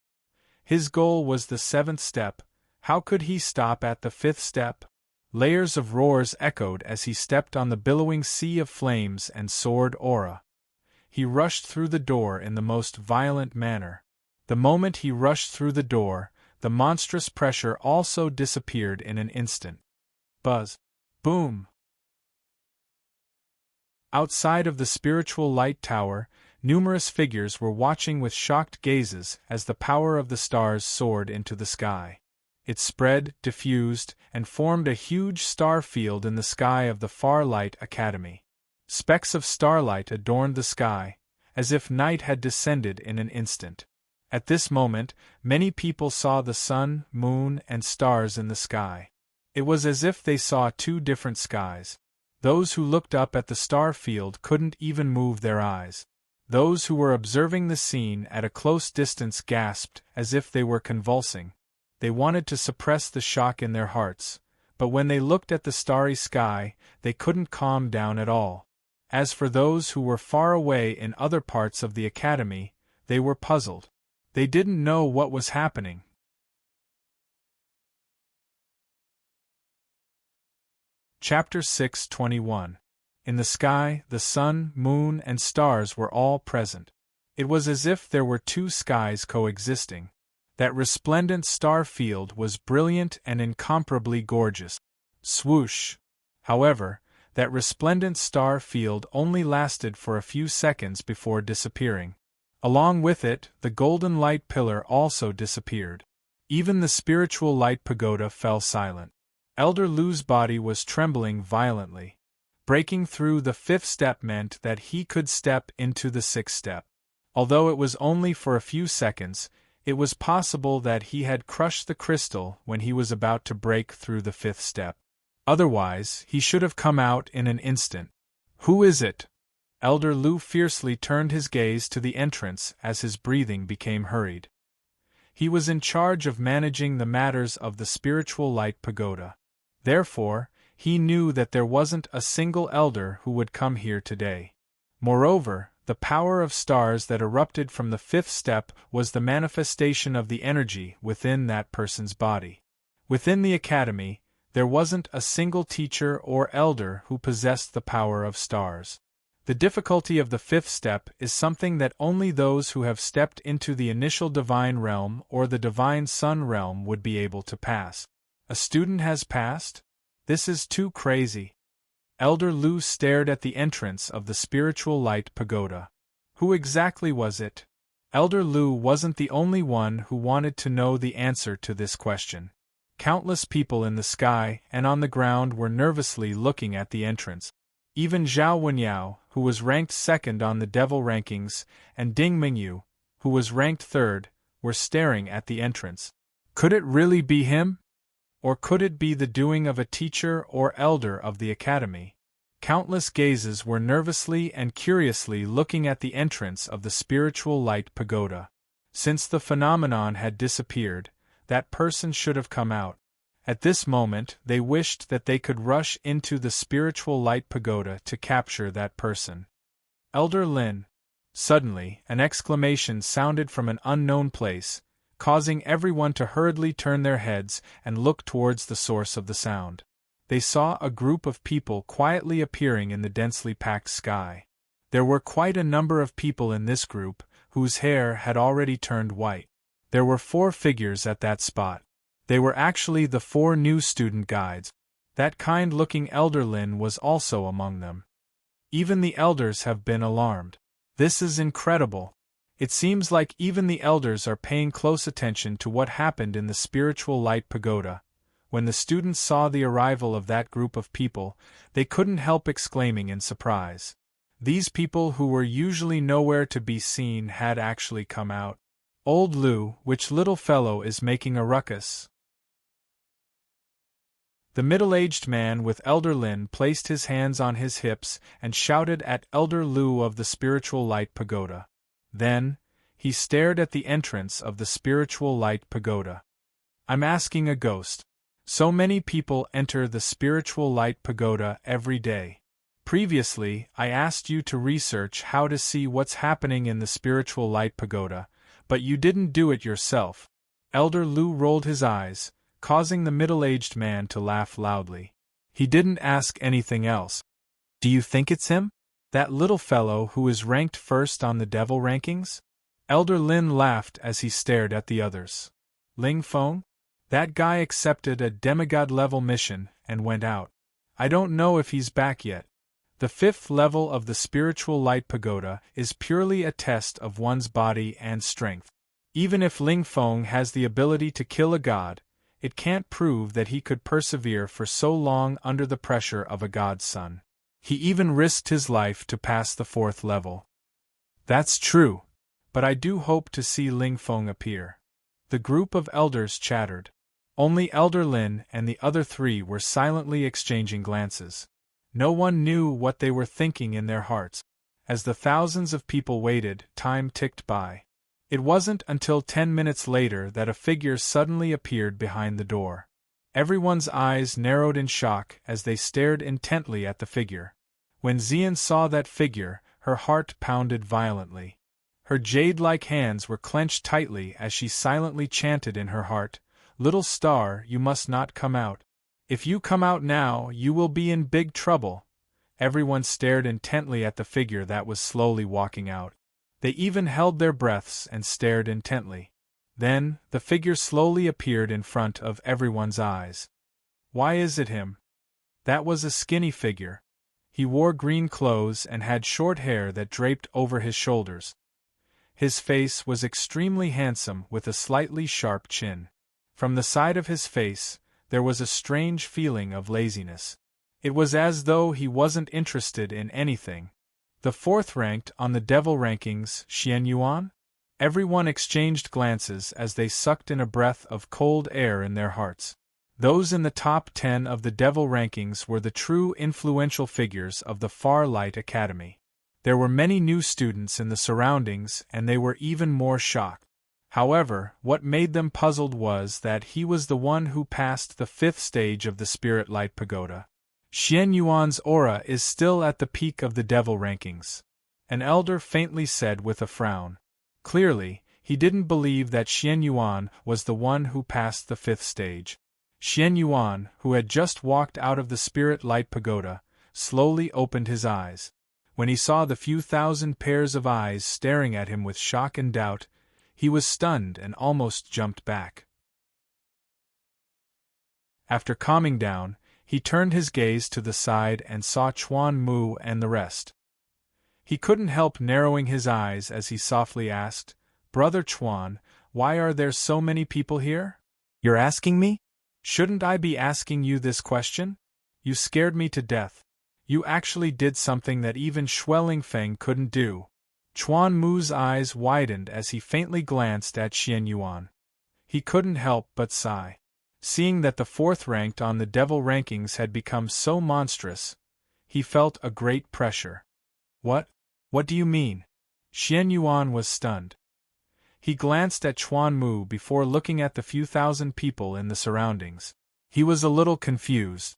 A: His goal was the 7th step. How could he stop at the 5th step? Layers of roars echoed as he stepped on the billowing sea of flames and sword aura. He rushed through the door in the most violent manner. The moment he rushed through the door, the monstrous pressure also disappeared in an instant. Buzz. Boom. Outside of the spiritual light tower, numerous figures were watching with shocked gazes as the power of the stars soared into the sky. It spread, diffused, and formed a huge star field in the sky of the Far Light Academy. Specks of starlight adorned the sky, as if night had descended in an instant. At this moment, many people saw the sun, moon, and stars in the sky. It was as if they saw two different skies. Those who looked up at the star field couldn't even move their eyes. Those who were observing the scene at a close distance gasped as if they were convulsing. They wanted to suppress the shock in their hearts, but when they looked at the starry sky, they couldn't calm down at all. As for those who were far away in other parts of the academy, they were puzzled. They didn't know what was happening. Chapter 6:21. In the sky, the sun, moon, and stars were all present. It was as if there were two skies coexisting. That resplendent star field was brilliant and incomparably gorgeous. Swoosh! However, that resplendent star field only lasted for a few seconds before disappearing. Along with it, the golden light pillar also disappeared. Even the spiritual light pagoda fell silent. Elder Lu's body was trembling violently. Breaking through the 5th step meant that he could step into the 6th step. Although it was only for a few seconds, it was possible that he had crushed the crystal when he was about to break through the 5th step. Otherwise, he should have come out in an instant. Who is it? Elder Lu fiercely turned his gaze to the entrance as his breathing became hurried. He was in charge of managing the matters of the spiritual light pagoda. Therefore, he knew that there wasn't a single elder who would come here today. Moreover, the power of stars that erupted from the 5th step was the manifestation of the energy within that person's body. Within the academy, there wasn't a single teacher or elder who possessed the power of stars. The difficulty of the 5th step is something that only those who have stepped into the initial divine realm or the divine sun realm would be able to pass. A student has passed? This is too crazy. Elder Lu stared at the entrance of the spiritual light pagoda. Who exactly was it? Elder Lu wasn't the only one who wanted to know the answer to this question. Countless people in the sky and on the ground were nervously looking at the entrance. Even Zhao Wenyao, who was ranked 2nd on the devil rankings, and Ding Mingyu, who was ranked 3rd, were staring at the entrance. Could it really be him? Or could it be the doing of a teacher or elder of the academy? Countless gazes were nervously and curiously looking at the entrance of the spiritual light pagoda. Since the phenomenon had disappeared, that person should have come out. At this moment, they wished that they could rush into the spiritual light pagoda to capture that person. Elder Lin. Suddenly, an exclamation sounded from an unknown place, causing everyone to hurriedly turn their heads and look towards the source of the sound. They saw a group of people quietly appearing in the densely packed sky. There were quite a number of people in this group, whose hair had already turned white. There were 4 figures at that spot. They were actually the 4 new student guides. That kind-looking Elder Lin was also among them. Even the elders have been alarmed. This is incredible. It seems like even the elders are paying close attention to what happened in the spiritual light pagoda. When the students saw the arrival of that group of people, they couldn't help exclaiming in surprise. These people who were usually nowhere to be seen had actually come out. "Old Lou, which little fellow is making a ruckus?" The middle-aged man with Elder Lin placed his hands on his hips and shouted at Elder Lou of the Spiritual Light Pagoda. Then, he stared at the entrance of the Spiritual Light Pagoda. "I'm asking a ghost. So many people enter the Spiritual Light Pagoda every day. Previously, I asked you to research how to see what's happening in the Spiritual Light Pagoda, but you didn't do it yourself." Elder Lou rolled his eyes, causing the middle-aged man to laugh loudly. "He didn't ask anything else. Do you think it's him? That little fellow who is ranked first on the devil rankings?" Elder Lin laughed as he stared at the others. "Ling Feng? That guy accepted a demigod-level mission and went out. I don't know if he's back yet. The 5th level of the Spiritual Light Pagoda is purely a test of one's body and strength. Even if Ling Feng has the ability to kill a god, it can't prove that he could persevere for so long under the pressure of a god's son. He even risked his life to pass the 4th level." "That's true, but I do hope to see Ling Feng appear." The group of elders chattered. Only Elder Lin and the other 3 were silently exchanging glances. No one knew what they were thinking in their hearts. As the thousands of people waited, time ticked by. It wasn't until 10 minutes later that a figure suddenly appeared behind the door. Everyone's eyes narrowed in shock as they stared intently at the figure. When Xian saw that figure, her heart pounded violently. Her jade-like hands were clenched tightly as she silently chanted in her heart, "Little star, you must not come out. If you come out now, you will be in big trouble." Everyone stared intently at the figure that was slowly walking out. They even held their breaths and stared intently. Then, the figure slowly appeared in front of everyone's eyes. "Why is it him?" That was a skinny figure. He wore green clothes and had short hair that draped over his shoulders. His face was extremely handsome with a slightly sharp chin. From the side of his face, there was a strange feeling of laziness. It was as though he wasn't interested in anything. "The 4th ranked on the devil rankings, Xian Yuan?" Everyone exchanged glances as they sucked in a breath of cold air in their hearts. Those in the top 10 of the devil rankings were the true influential figures of the Far Light Academy. There were many new students in the surroundings and they were even more shocked. However, what made them puzzled was that he was the one who passed the 5th stage of the Spirit Light Pagoda. "Xian Yuan's aura is still at the peak of the devil rankings," an elder faintly said with a frown. Clearly, he didn't believe that Xian Yuan was the one who passed the 5th stage. Xian Yuan, who had just walked out of the Spirit Light Pagoda, slowly opened his eyes. When he saw the few thousand pairs of eyes staring at him with shock and doubt, he was stunned and almost jumped back. After calming down, he turned his gaze to the side and saw Chuan Mu and the rest. He couldn't help narrowing his eyes as he softly asked, "Brother Chuan, why are there so many people here?" "You're asking me? Shouldn't I be asking you this question? You scared me to death. You actually did something that even Shueling Feng couldn't do." Chuan Mu's eyes widened as he faintly glanced at Xian Yuan. He couldn't help but sigh. Seeing that the 4th ranked on the devil rankings had become so monstrous, he felt a great pressure. What do you mean?" Xian Yuan was stunned. He glanced at Chuan Mu before looking at the few thousand people in the surroundings. He was a little confused.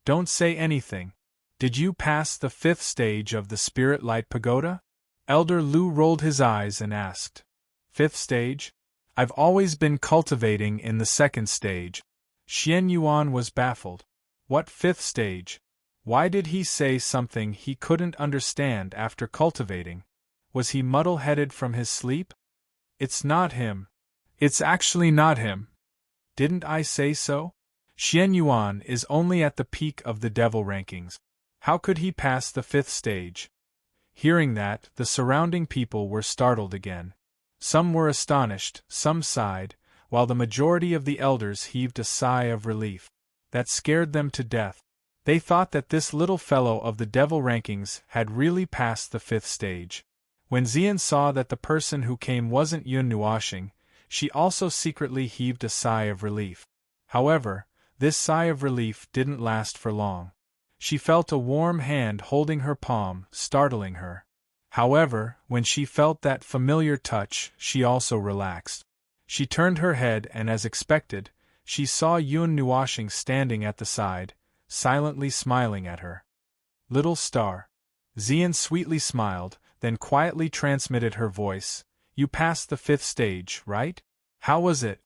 A: "Don't say anything. Did you pass the 5th stage of the Spirit Light Pagoda?" Elder Lu rolled his eyes and asked. "5th stage? I've always been cultivating in the 2nd stage." Xian Yuan was baffled. What 5th stage? Why did he say something he couldn't understand after cultivating? Was he muddle-headed from his sleep? "It's not him. It's actually not him. Didn't I say so? Xian Yuan is only at the peak of the devil rankings. How could he pass the 5th stage?" Hearing that, the surrounding people were startled again. Some were astonished, some sighed, while the majority of the elders heaved a sigh of relief. That scared them to death. They thought that this little fellow of the devil rankings had really passed the 5th stage. When Xian saw that the person who came wasn't Yun Nuoxing, she also secretly heaved a sigh of relief. However, this sigh of relief didn't last for long. She felt a warm hand holding her palm, startling her. However, when she felt that familiar touch, she also relaxed. She turned her head and, as expected, she saw Yun Nuoxing standing at the side, silently smiling at her. Little star. Xian sweetly smiled, then quietly transmitted her voice. You passed the 5th stage, right? How was it?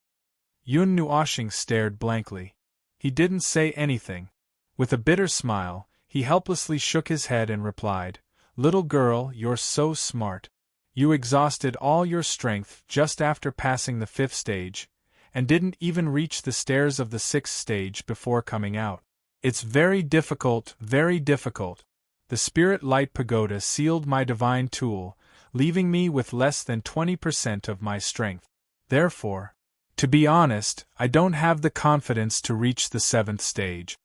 A: Yun Nuoxing stared blankly. He didn't say anything. With a bitter smile, he helplessly shook his head and replied, Little girl, you're so smart. You exhausted all your strength just after passing the 5th stage, and didn't even reach the stairs of the 6th stage before coming out. It's very difficult, very difficult. The Spirit Light Pagoda sealed my divine tool, leaving me with less than 20% of my strength. Therefore, to be honest, I don't have the confidence to reach the 7th stage.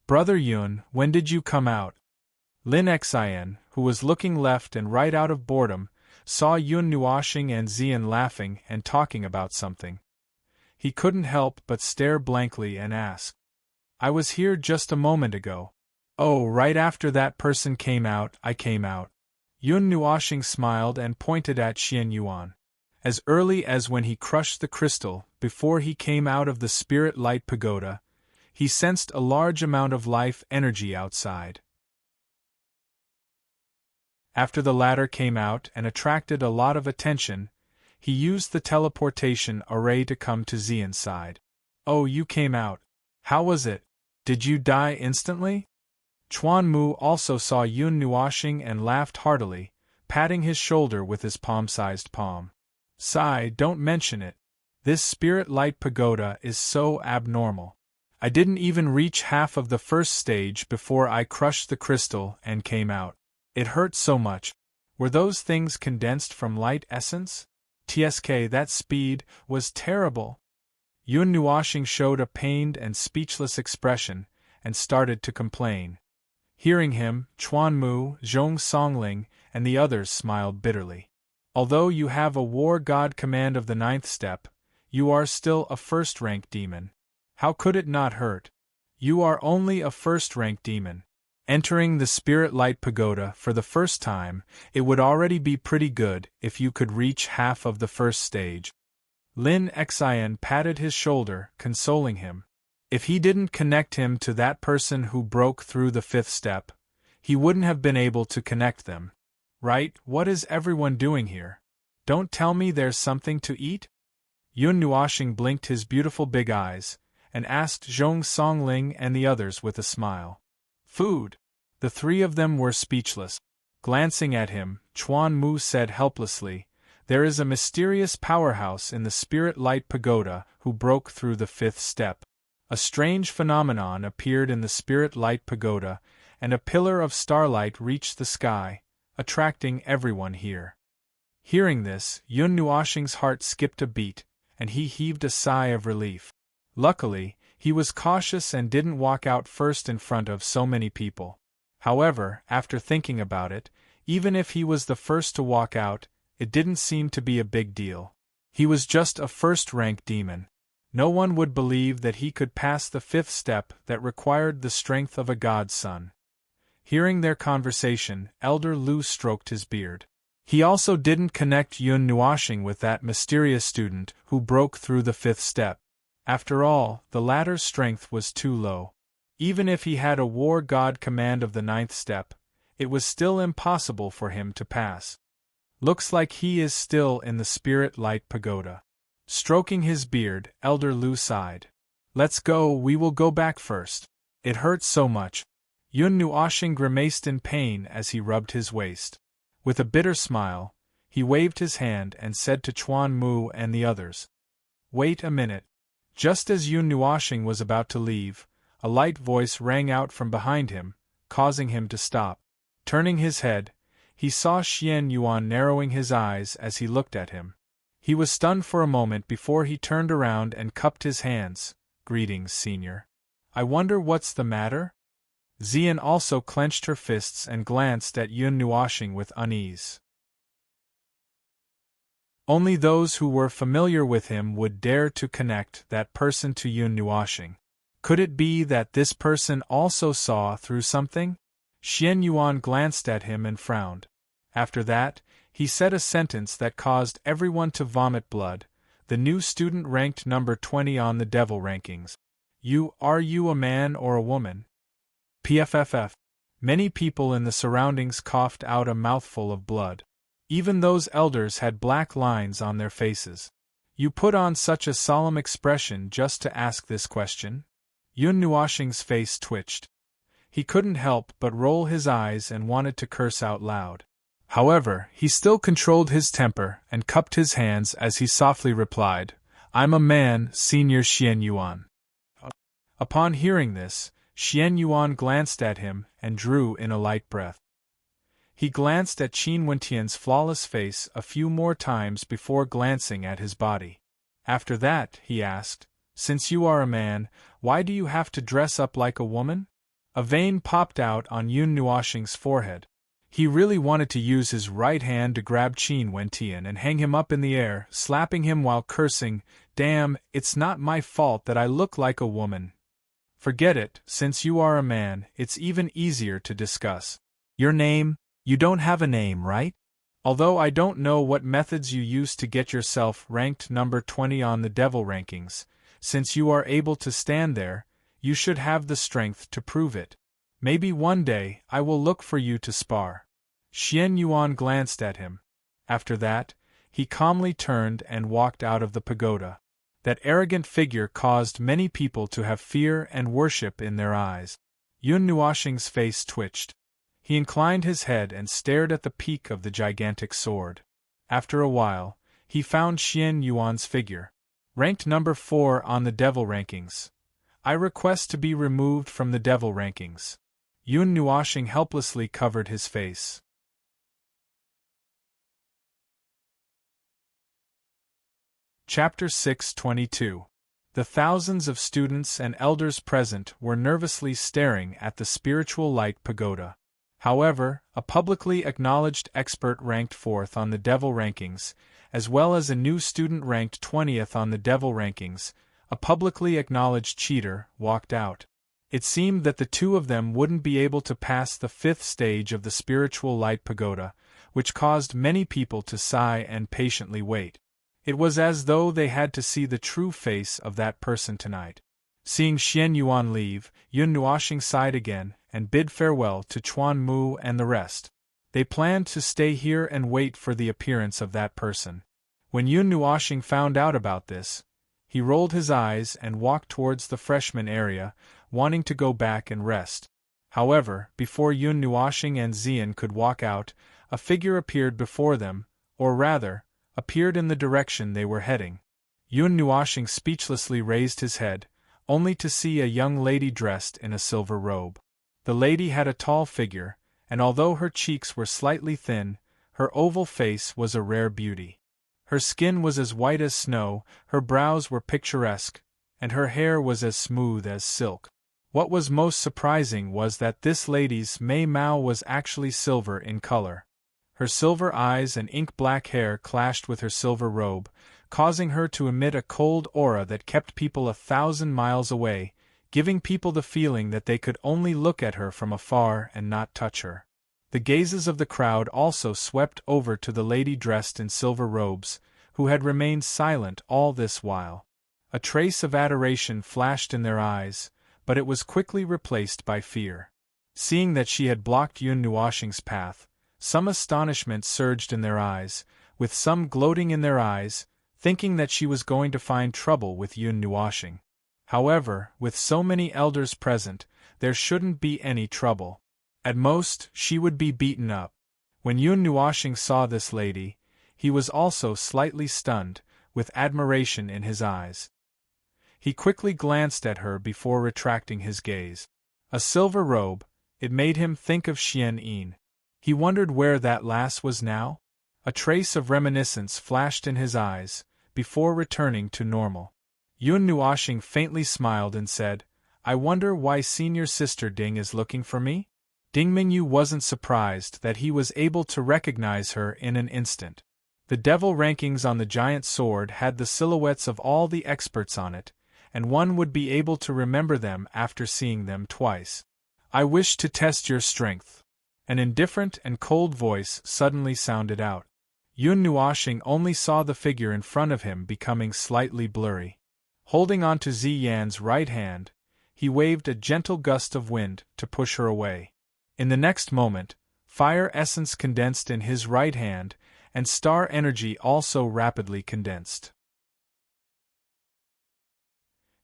A: Brother Yun, when did you come out? Lin Xian, who was looking left and right out of boredom, saw Yun Nuoxing and Xian laughing and talking about something. He couldn't help but stare blankly and ask, I was here just a moment ago. Oh, right after that person came out, I came out. Yun Nuoxing smiled and pointed at Xian Yuan. As early as when he crushed the crystal, before he came out of the Spirit Light Pagoda, he sensed a large amount of life energy outside. After the latter came out and attracted a lot of attention, he used the teleportation array to come to Xian's side. Oh, you came out. How was it? Did you die instantly? Chuan Mu also saw Yun Nuoxing and laughed heartily, patting his shoulder with his palm-sized palm. Sigh, don't mention it. This Spirit Light Pagoda is so abnormal. I didn't even reach half of the 1st stage before I crushed the crystal and came out. It hurt so much. Were those things condensed from light essence? TSK, that speed was terrible. Yun Nuoxing showed a pained and speechless expression, and started to complain. Hearing him, Chuan Mu, Zhong Songling, and the others smiled bitterly. Although you have a war god command of the 9th step, you are still a 1st-rank demon. How could it not hurt? You are only a 1st-rank demon. Entering the Spirit Light Pagoda for the first time, it would already be pretty good if you could reach half of the 1st stage. Lin Xian patted his shoulder, consoling him. If he didn't connect him to that person who broke through the 5th step, he wouldn't have been able to connect them. Right, what is everyone doing here? Don't tell me there's something to eat? Yun Nuoxing blinked his beautiful big eyes, and asked Zhong Songling and the others with a smile. Food! The 3 of them were speechless. Glancing at him, Chuan Mu said helplessly, There is a mysterious powerhouse in the Spirit Light Pagoda who broke through the 5th step. A strange phenomenon appeared in the Spirit Light Pagoda, and a pillar of starlight reached the sky, attracting everyone here. Hearing this, Yun Nuoxing's heart skipped a beat, and he heaved a sigh of relief. Luckily, he was cautious and didn't walk out first in front of so many people. However, after thinking about it, even if he was the first to walk out, it didn't seem to be a big deal. He was just a 1st-rank demon. No one would believe that he could pass the 5th step that required the strength of a god's son. Hearing their conversation, Elder Lu stroked his beard. He also didn't connect Yun Nuoxing with that mysterious student who broke through the 5th step. After all, the latter's strength was too low. Even if he had a war god command of the 9th step, it was still impossible for him to pass. Looks like he is still in the Spirit Light Pagoda. Stroking his beard, Elder Lu sighed. Let's go, we will go back first. It hurts so much. Yun Nuoxing grimaced in pain as he rubbed his waist. With a bitter smile, he waved his hand and said to Chuan Mu and the others, Wait a minute. Just as Yun Nuoxing was about to leave, a light voice rang out from behind him, causing him to stop. Turning his head, he saw Xian Yuan narrowing his eyes as he looked at him. He was stunned for a moment before he turned around and cupped his hands. "Greetings, senior. I wonder what's the matter?" Xian also clenched her fists and glanced at Yun Nuoxing with unease. Only those who were familiar with him would dare to connect that person to Yun Nuoxing. Could it be that this person also saw through something? Xian Yuan glanced at him and frowned. After that, he said a sentence that caused everyone to vomit blood. "The new student ranked number 20 on the devil rankings. Are you a man or a woman?" PFFF. Many people in the surroundings coughed out a mouthful of blood. Even those elders had black lines on their faces. "You put on such a solemn expression just to ask this question?" Yun Nuoxing's face twitched. He couldn't help but roll his eyes and wanted to curse out loud. However, he still controlled his temper and cupped his hands as he softly replied, "I'm a man, Senior Xian Yuan." Upon hearing this, Xian Yuan glanced at him and drew in a light breath. He glanced at Qin Wentian's flawless face a few more times before glancing at his body. After that, he asked, "Since you are a man, why do you have to dress up like a woman?" A vein popped out on Yun Nuoxing's forehead. He really wanted to use his right hand to grab Qin Wentian and hang him up in the air, slapping him while cursing, "Damn, it's not my fault that I look like a woman. Forget it, since you are a man, it's even easier to discuss. Your name? You don't have a name, right? Although I don't know what methods you use to get yourself ranked number 20 on the devil rankings, since you are able to stand there, you should have the strength to prove it. Maybe one day I will look for you to spar." Xian Yuan glanced at him. After that, he calmly turned and walked out of the pagoda. That arrogant figure caused many people to have fear and worship in their eyes. Yun Nuoxing's face twitched. He inclined his head and stared at the peak of the gigantic sword. After a while, he found Xian Yuan's figure. "Ranked number 4 on the devil rankings. I request to be removed from the devil rankings." Yun Nuoxing helplessly covered his face. Chapter 622. The thousands of students and elders present were nervously staring at the spiritual light pagoda. However, a publicly acknowledged expert ranked 4th on the devil rankings, as well as a new student ranked 20th on the devil rankings, a publicly acknowledged cheater, walked out. It seemed that the two of them wouldn't be able to pass the 5th stage of the spiritual light pagoda, which caused many people to sigh and patiently wait. It was as though they had to see the true face of that person tonight. Seeing Xian Yuan leave, Yun Nuoxing sighed again and bid farewell to Chuan Mu and the rest. They planned to stay here and wait for the appearance of that person. When Yun Nuoxing found out about this, he rolled his eyes and walked towards the freshman area, wanting to go back and rest. However, before Yun Nuoxing and Xian could walk out, a figure appeared before them, or rather, appeared in the direction they were heading. Yun Nuoxing speechlessly raised his head, only to see a young lady dressed in a silver robe. The lady had a tall figure, and although her cheeks were slightly thin, her oval face was a rare beauty. Her skin was as white as snow, her brows were picturesque, and her hair was as smooth as silk. What was most surprising was that this lady's Mei Mao was actually silver in color. Her silver eyes and ink-black hair clashed with her silver robe, causing her to emit a cold aura that kept people 1,000 miles away, giving people the feeling that they could only look at her from afar and not touch her. The gazes of the crowd also swept over to the lady dressed in silver robes, who had remained silent all this while. A trace of adoration flashed in their eyes, but it was quickly replaced by fear. Seeing that she had blocked Yun Nuoxing's path, some astonishment surged in their eyes, with some gloating in their eyes, thinking that she was going to find trouble with Yun Nuoxing. However, with so many elders present, there shouldn't be any trouble. At most, she would be beaten up. When Yun Nuoxing saw this lady, he was also slightly stunned, with admiration in his eyes. He quickly glanced at her before retracting his gaze. A silver robe, it made him think of Xian Yin. He wondered where that lass was now. A trace of reminiscence flashed in his eyes, before returning to normal. Yun Nuoxing faintly smiled and said, "I wonder why senior sister Ding is looking for me?" Ding Mingyu wasn't surprised that he was able to recognize her in an instant. The devil rankings on the giant sword had the silhouettes of all the experts on it, and one would be able to remember them after seeing them twice. "I wish to test your strength." An indifferent and cold voice suddenly sounded out. Yun Nuoxing only saw the figure in front of him becoming slightly blurry. Holding onto Zi Yan's right hand, he waved a gentle gust of wind to push her away. In the next moment, fire essence condensed in his right hand, and star energy also rapidly condensed.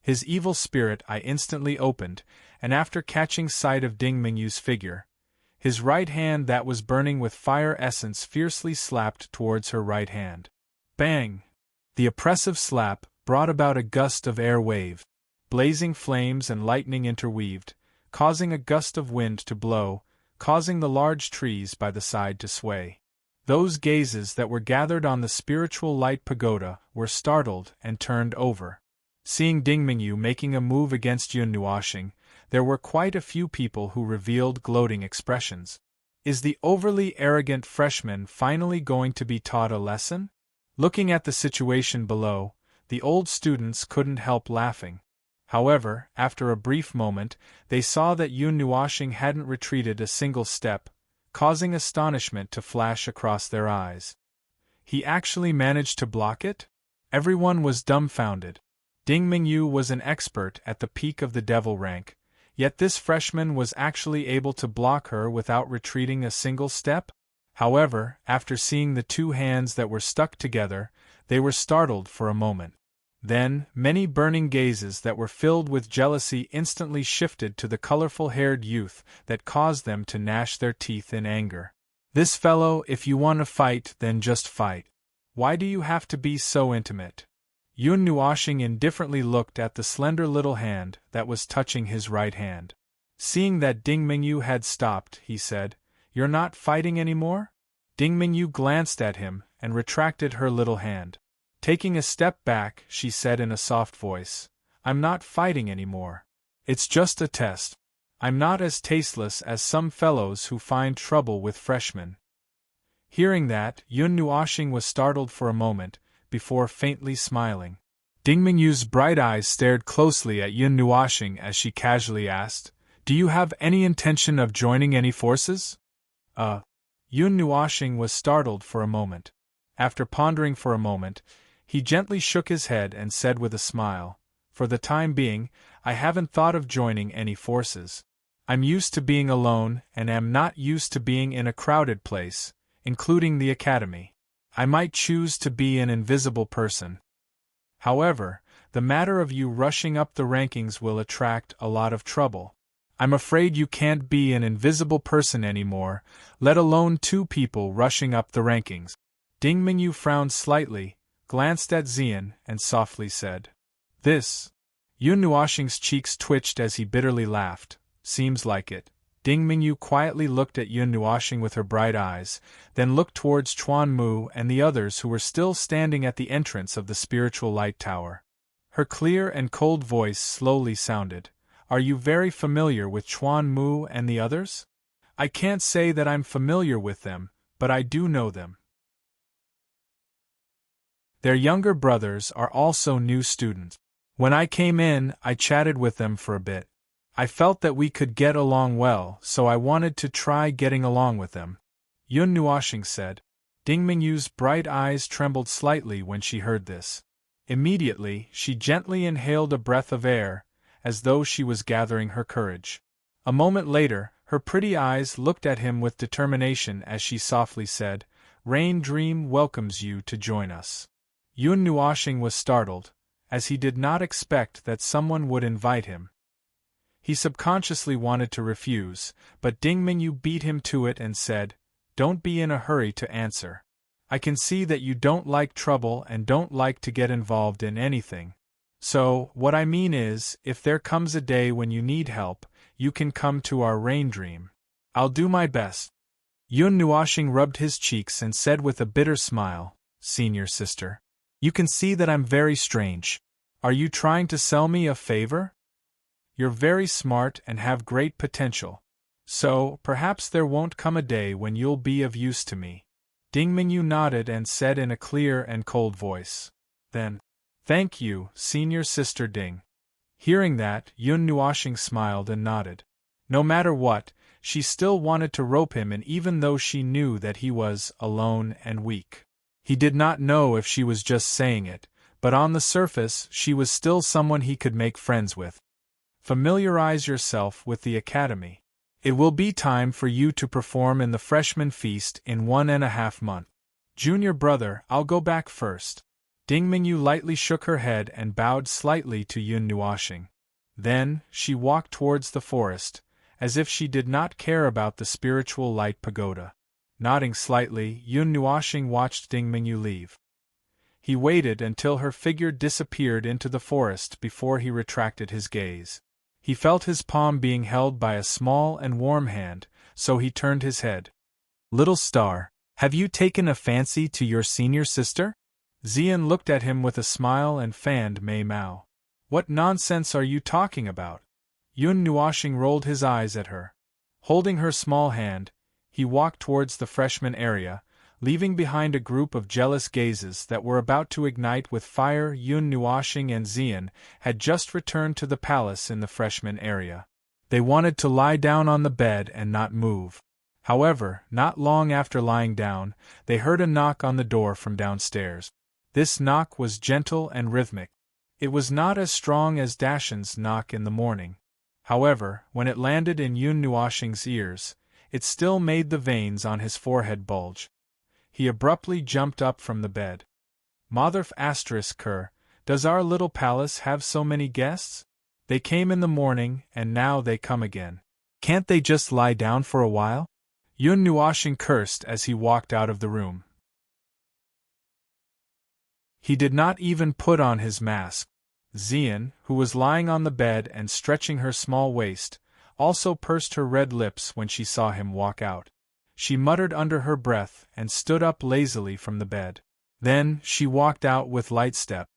A: His evil spirit eye instantly opened, and after catching sight of Ding Mingyu's figure, his right hand that was burning with fire essence fiercely slapped towards her right hand. Bang! The oppressive slap brought about a gust of air wave. Blazing flames and lightning interweaved, causing a gust of wind to blow, causing the large trees by the side to sway. Those gazes that were gathered on the spiritual light pagoda were startled and turned over. Seeing Ding Mingyu making a move against Yun Nuoxing, there were quite a few people who revealed gloating expressions. Is the overly arrogant freshman finally going to be taught a lesson? Looking at the situation below, the old students couldn't help laughing. However, after a brief moment, they saw that Yun Nuoxing hadn't retreated a single step, causing astonishment to flash across their eyes. He actually managed to block it? Everyone was dumbfounded. Ding Mingyu was an expert at the peak of the devil rank, yet this freshman was actually able to block her without retreating a single step? However, after seeing the two hands that were stuck together, they were startled for a moment. Then, many burning gazes that were filled with jealousy instantly shifted to the colorful-haired youth that caused them to gnash their teeth in anger. "This fellow, if you want to fight, then just fight. Why do you have to be so intimate?" Yun Nuoxing indifferently looked at the slender little hand that was touching his right hand. Seeing that Ding Mingyu had stopped, he said, "You're not fighting anymore?" Ding Mingyu glanced at him and retracted her little hand. Taking a step back, she said in a soft voice, "I'm not fighting anymore. It's just a test. I'm not as tasteless as some fellows who find trouble with freshmen." Hearing that, Yun Nuoxing was startled for a moment, before faintly smiling. Ding Mingyu's bright eyes stared closely at Yun Nuoxing as she casually asked, "Do you have any intention of joining any forces?" Yun Nuoxing was startled for a moment. After pondering for a moment, he gently shook his head and said with a smile, "For the time being, I haven't thought of joining any forces. I'm used to being alone and am not used to being in a crowded place, including the academy. I might choose to be an invisible person. However, the matter of you rushing up the rankings will attract a lot of trouble. I'm afraid you can't be an invisible person anymore, let alone two people rushing up the rankings." Ding Mingyu frowned slightly, glanced at Xian, and softly said, "This." Yun Nuoxing's cheeks twitched as he bitterly laughed. "Seems like it." Ding Mingyu quietly looked at Yun Nuoxing with her bright eyes, then looked towards Chuan Mu and the others who were still standing at the entrance of the spiritual light tower. Her clear and cold voice slowly sounded, "Are you very familiar with Chuan Mu and the others?" "I can't say that I'm familiar with them, but I do know them. Their younger brothers are also new students. When I came in, I chatted with them for a bit. I felt that we could get along well, so I wanted to try getting along with them," Yun Nuoxing said. Ding Mingyu's bright eyes trembled slightly when she heard this. Immediately, she gently inhaled a breath of air, as though she was gathering her courage. A moment later, her pretty eyes looked at him with determination as she softly said, "Rain Dream welcomes you to join us." Yun Nuoxing was startled, as he did not expect that someone would invite him. He subconsciously wanted to refuse, but Ding Mingyu beat him to it and said, "Don't be in a hurry to answer. I can see that you don't like trouble and don't like to get involved in anything. So, what I mean is, if there comes a day when you need help, you can come to our Rain Dream. I'll do my best." Yun Nuashing rubbed his cheeks and said with a bitter smile, "Senior sister. You can see that I'm very strange. Are you trying to sell me a favor? You're very smart and have great potential. So, perhaps there won't come a day when you'll be of use to me." Ding Mingyu nodded and said in a clear and cold voice, "Then, thank you, senior sister Ding." Hearing that, Yun Nuashing smiled and nodded. No matter what, she still wanted to rope him, and even though she knew that he was alone and weak. He did not know if she was just saying it, but on the surface she was still someone he could make friends with. Familiarize yourself with the academy. It will be time for you to perform in the freshman feast in 1.5 months. Junior brother, I'll go back first. Ding Mingyu lightly shook her head and bowed slightly to Yun Nuashing. Then, she walked towards the forest, as if she did not care about the spiritual light pagoda. Nodding slightly, Yun Nuashing watched Ding Mingyu leave. He waited until her figure disappeared into the forest before he retracted his gaze. He felt his palm being held by a small and warm hand, so he turned his head. "Little star, have you taken a fancy to your senior sister?" Xian looked at him with a smile and fanned Mei Mao. "What nonsense are you talking about?" Yun Nuashing rolled his eyes at her. Holding her small hand, he walked towards the freshman area, leaving behind a group of jealous gazes that were about to ignite with fire. Yun Nuashing and Xian had just returned to the palace in the freshman area. They wanted to lie down on the bed and not move. However, not long after lying down, they heard a knock on the door from downstairs. This knock was gentle and rhythmic. It was not as strong as Dashan's knock in the morning. However, when it landed in Yun Nuashing's ears, it still made the veins on his forehead bulge. He abruptly jumped up from the bed. "Motherf *Ker, does our little palace have so many guests? They came in the morning, and now they come again. Can't they just lie down for a while?" Yun Nuashing cursed as he walked out of the room. He did not even put on his mask. Xian, who was lying on the bed and stretching her small waist, also pursed her red lips when she saw him walk out. She muttered under her breath and stood up lazily from the bed. Then, she walked out with light step.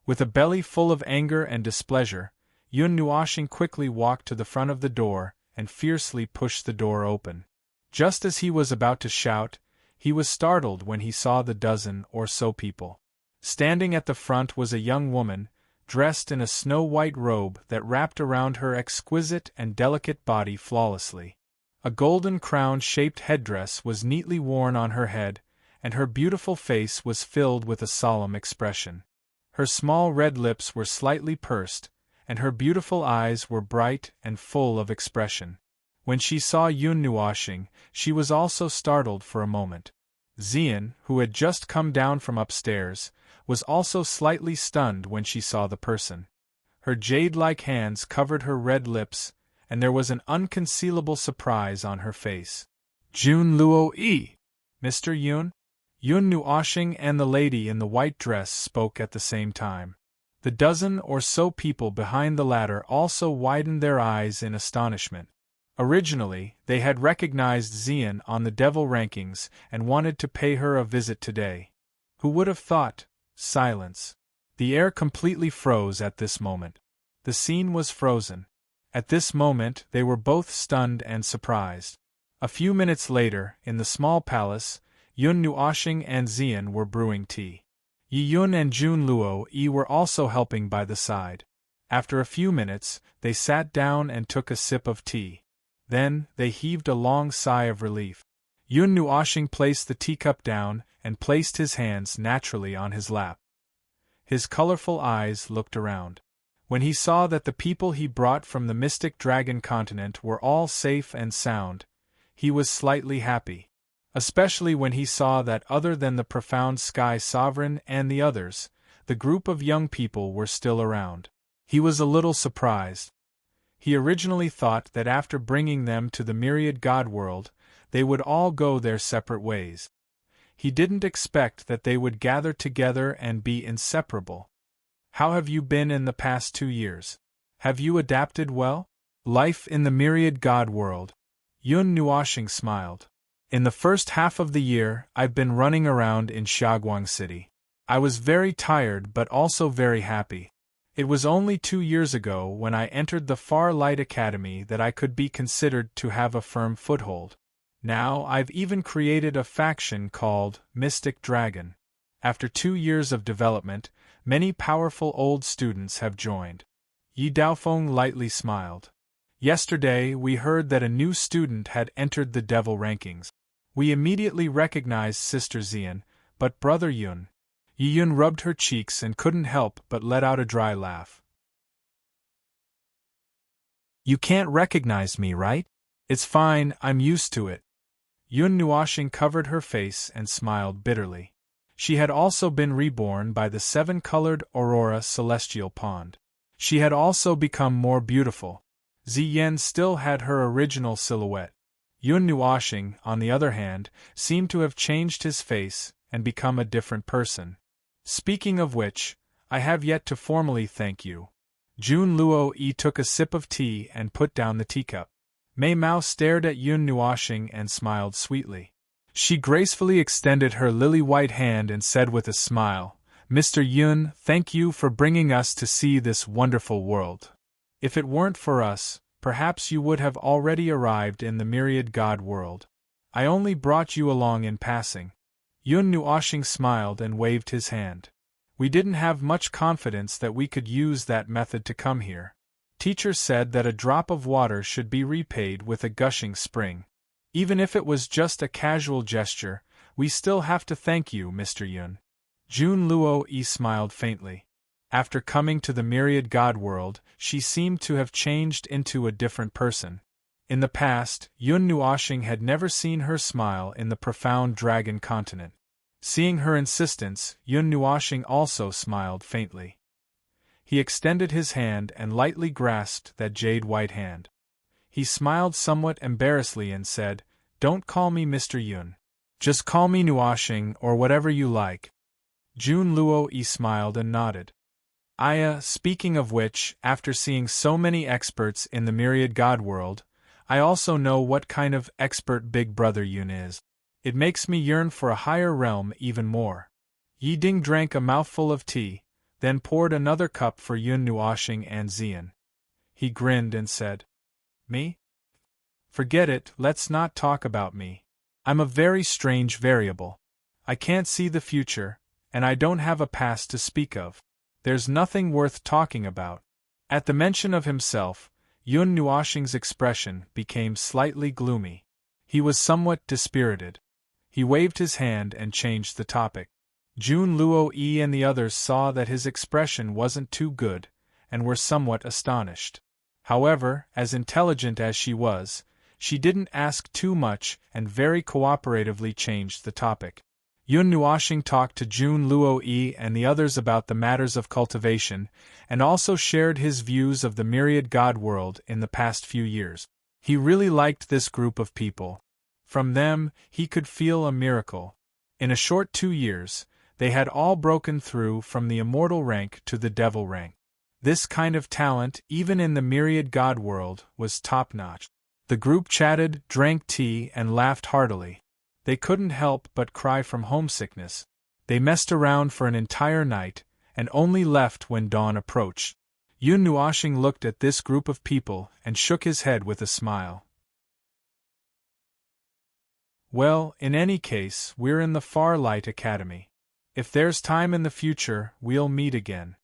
A: With a belly full of anger and displeasure, Yun Nuashing quickly walked to the front of the door and fiercely pushed the door open. Just as he was about to shout, he was startled when he saw the dozen or so people. Standing at the front was a young woman, dressed in a snow-white robe that wrapped around her exquisite and delicate body flawlessly. A golden crown-shaped headdress was neatly worn on her head, and her beautiful face was filled with a solemn expression. Her small red lips were slightly pursed, and her beautiful eyes were bright and full of expression. When she saw Yun Nuashing, she was also startled for a moment. Xian, who had just come down from upstairs, was also slightly stunned when she saw the person. Her jade-like hands covered her red lips, and there was an unconcealable surprise on her face. "Jun Luo-yi! Mr. Yun?" Yun Nuashing and the lady in the white dress spoke at the same time. The dozen or so people behind the latter also widened their eyes in astonishment. Originally, they had recognized Xian on the devil rankings and wanted to pay her a visit today. Who would have thought? Silence. The air completely froze at this moment. The scene was frozen. At this moment, they were both stunned and surprised. A few minutes later, in the small palace, Yun Nuashing and Xian were brewing tea. Yi Yun and Jun Luo-yi were also helping by the side. After a few minutes, they sat down and took a sip of tea. Then, they heaved a long sigh of relief. Yun Nuashing placed the teacup down and placed his hands naturally on his lap. His colorful eyes looked around. When he saw that the people he brought from the mystic dragon continent were all safe and sound, he was slightly happy. Especially when he saw that other than the profound sky sovereign and the others, the group of young people were still around. He was a little surprised. He originally thought that after bringing them to the myriad god world, they would all go their separate ways. He didn't expect that they would gather together and be inseparable. "How have you been in the past 2 years? Have you adapted well?" "Life in the myriad god world." Yun Nuashing smiled. In the first half of the year, I've been running around in Xiaoguang City. I was very tired but also very happy. It was only 2 years ago when I entered the Far Light Academy that I could be considered to have a firm foothold. Now I've even created a faction called Mystic Dragon. After 2 years of development, many powerful old students have joined. Yi Daofeng lightly smiled. Yesterday we heard that a new student had entered the devil rankings. We immediately recognized Sister Xian, but Brother Yun. Yi Yun rubbed her cheeks and couldn't help but let out a dry laugh. You can't recognize me, right? It's fine, I'm used to it. Yun Nuoxing covered her face and smiled bitterly. She had also been reborn by the 7-colored Aurora Celestial Pond. She had also become more beautiful. Ziyan still had her original silhouette. Yun Nuoxing, on the other hand, seemed to have changed his face and become a different person. Speaking of which, I have yet to formally thank you. Jun Luo Yi took a sip of tea and put down the teacup. Mei Mao stared at Yun Nuoxing and smiled sweetly. She gracefully extended her lily-white hand and said with a smile, Mr. Yun, thank you for bringing us to see this wonderful world. If it weren't for us, perhaps you would have already arrived in the myriad god world. I only brought you along in passing. Yun Nuoxing smiled and waved his hand. We didn't have much confidence that we could use that method to come here. Teacher said that a drop of water should be repaid with a gushing spring. Even if it was just a casual gesture, we still have to thank you, Mr. Yun. Jun Luo Yi smiled faintly. After coming to the myriad god world, she seemed to have changed into a different person. In the past, Yun Nuoxing had never seen her smile in the profound dragon continent. Seeing her insistence, Yun Nuoxing also smiled faintly. He extended his hand and lightly grasped that jade-white hand. He smiled somewhat embarrassedly and said, Don't call me Mr. Yun. Just call me Nuoxing or whatever you like. Jun Luo Yi smiled and nodded. Speaking of which, after seeing so many experts in the myriad god world, I also know what kind of expert Big Brother Yun is. It makes me yearn for a higher realm even more. Yi Ding drank a mouthful of tea, then poured another cup for Yun Nuoxing and Xian. He grinned and said, Me? Forget it, let's not talk about me. I'm a very strange variable. I can't see the future, and I don't have a past to speak of. There's nothing worth talking about. At the mention of himself, Yun Nuoxing's expression became slightly gloomy. He was somewhat dispirited. He waved his hand and changed the topic. Jun Luo Yi and the others saw that his expression wasn't too good, and were somewhat astonished. However, as intelligent as she was, she didn't ask too much and very cooperatively changed the topic. Yun Nuoxing talked to Jun Luo Yi and the others about the matters of cultivation, and also shared his views of the myriad god world in the past few years. He really liked this group of people. From them, he could feel a miracle. In a short 2 years, they had all broken through from the immortal rank to the devil rank. This kind of talent, even in the myriad god world, was top-notch. The group chatted, drank tea, and laughed heartily. They couldn't help but cry from homesickness. They messed around for an entire night, and only left when dawn approached. Yun Nuoxing looked at this group of people and shook his head with a smile. Well, in any case, we're in the Far Light Academy. If there's time in the future, we'll meet again.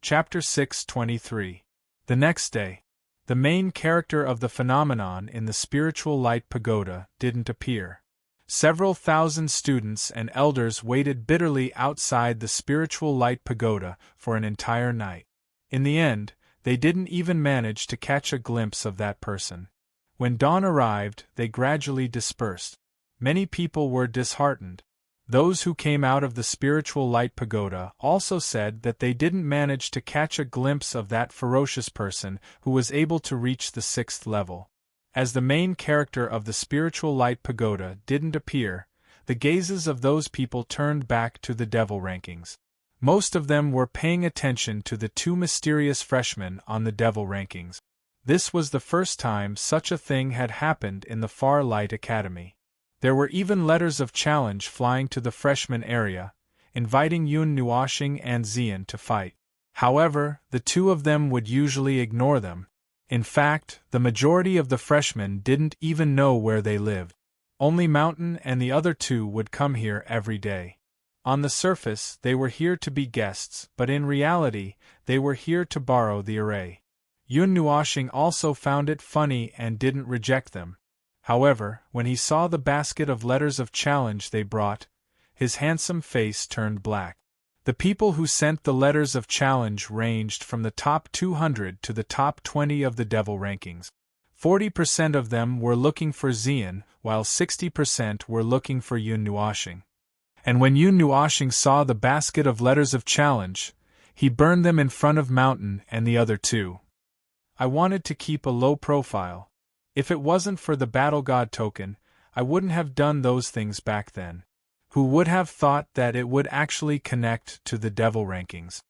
A: Chapter 623. The next day. The main character of the phenomenon in the Spiritual Light Pagoda didn't appear. Several thousand students and elders waited bitterly outside the Spiritual Light Pagoda for an entire night. In the end, they didn't even manage to catch a glimpse of that person. When dawn arrived, they gradually dispersed. Many people were disheartened. Those who came out of the Spiritual Light Pagoda also said that they didn't manage to catch a glimpse of that ferocious person who was able to reach the 6th level. As the main character of the Spiritual Light Pagoda didn't appear, the gazes of those people turned back to the devil rankings. Most of them were paying attention to the two mysterious freshmen on the devil rankings. This was the first time such a thing had happened in the Far Light Academy. There were even letters of challenge flying to the freshman area, inviting Yun Nuoxing and Xian to fight. However, the two of them would usually ignore them. In fact, the majority of the freshmen didn't even know where they lived. Only Mountain and the other two would come here every day. On the surface, they were here to be guests, but in reality, they were here to borrow the array. Yun Nuoxing also found it funny and didn't reject them. However, when he saw the basket of letters of challenge they brought, his handsome face turned black. The people who sent the letters of challenge ranged from the top 200 to the top 20 of the devil rankings. 40% of them were looking for Xian, while 60% were looking for Yun Nuoxing. And when Yun Nuoxing saw the basket of letters of challenge, he burned them in front of Mountain and the other two. I wanted to keep a low profile. If it wasn't for the Battle God token, I wouldn't have done those things back then. Who would have thought that it would actually connect to the devil rankings?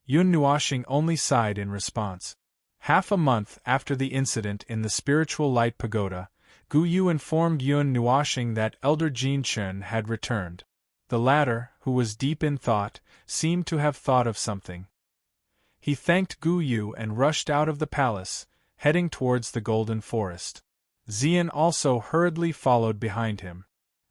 A: Yun Nuoxing only sighed in response. Half a month after the incident in the Spiritual Light Pagoda, Gu Yu informed Yun Nuoxing that Elder Jin Chen had returned. The latter, who was deep in thought, seemed to have thought of something. He thanked Gu Yu and rushed out of the palace, heading towards the Golden Forest. Xian also hurriedly followed behind him.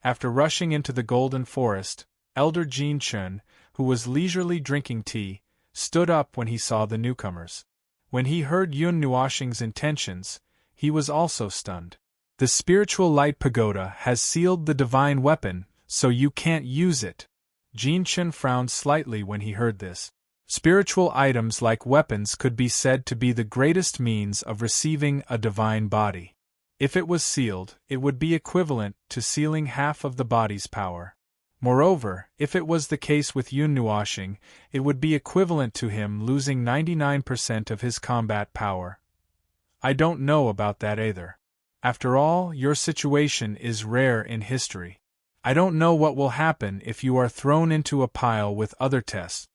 A: After rushing into the Golden Forest, Elder Jin Chen, who was leisurely drinking tea, stood up when he saw the newcomers. When he heard Yun Nuoxing's intentions, he was also stunned. The Spiritual Light Pagoda has sealed the divine weapon, so you can't use it. Jin Chen frowned slightly when he heard this. Spiritual items like weapons could be said to be the greatest means of receiving a divine body. If it was sealed, it would be equivalent to sealing half of the body's power. Moreover, if it was the case with Yun Nuoxing, it would be equivalent to him losing 99% of his combat power. I don't know about that either. After all, your situation is rare in history. I don't know what will happen if you are thrown into a pile with other tests.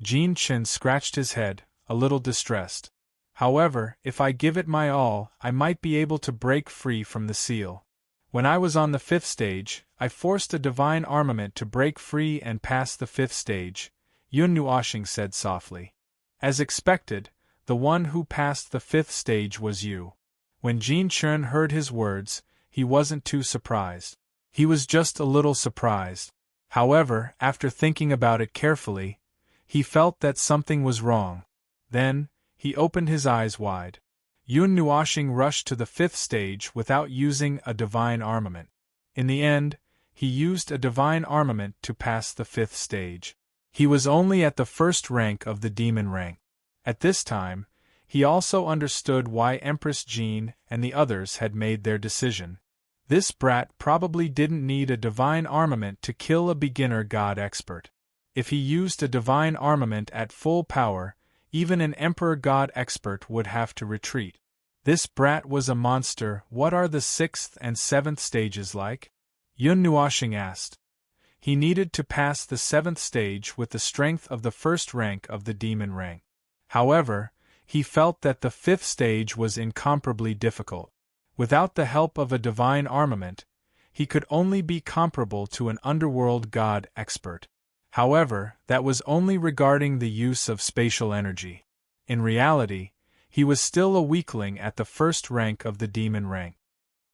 A: Jin Chen scratched his head, a little distressed. However, if I give it my all, I might be able to break free from the seal. When I was on the 5th stage, I forced a divine armament to break free and pass the 5th stage, Yun Nuoxing said softly. As expected, the one who passed the 5th stage was you. When Jin Chen heard his words, he wasn't too surprised. He was just a little surprised. However, after thinking about it carefully, he felt that something was wrong. Then, he opened his eyes wide. Yun Nuoxing rushed to the 5th stage without using a divine armament. In the end, he used a divine armament to pass the 5th stage. He was only at the 1st rank of the demon rank. At this time, he also understood why Empress Jean and the others had made their decision. This brat probably didn't need a divine armament to kill a beginner god expert. If he used a divine armament at full power, even an Emperor God expert would have to retreat. This brat was a monster. What are the 6th and 7th stages like? Yun Nuoxing asked. He needed to pass the 7th stage with the strength of the 1st rank of the demon rank. However, he felt that the 5th stage was incomparably difficult. Without the help of a divine armament, he could only be comparable to an underworld god expert. However, that was only regarding the use of spatial energy. In reality, he was still a weakling at the 1st rank of the demon rank.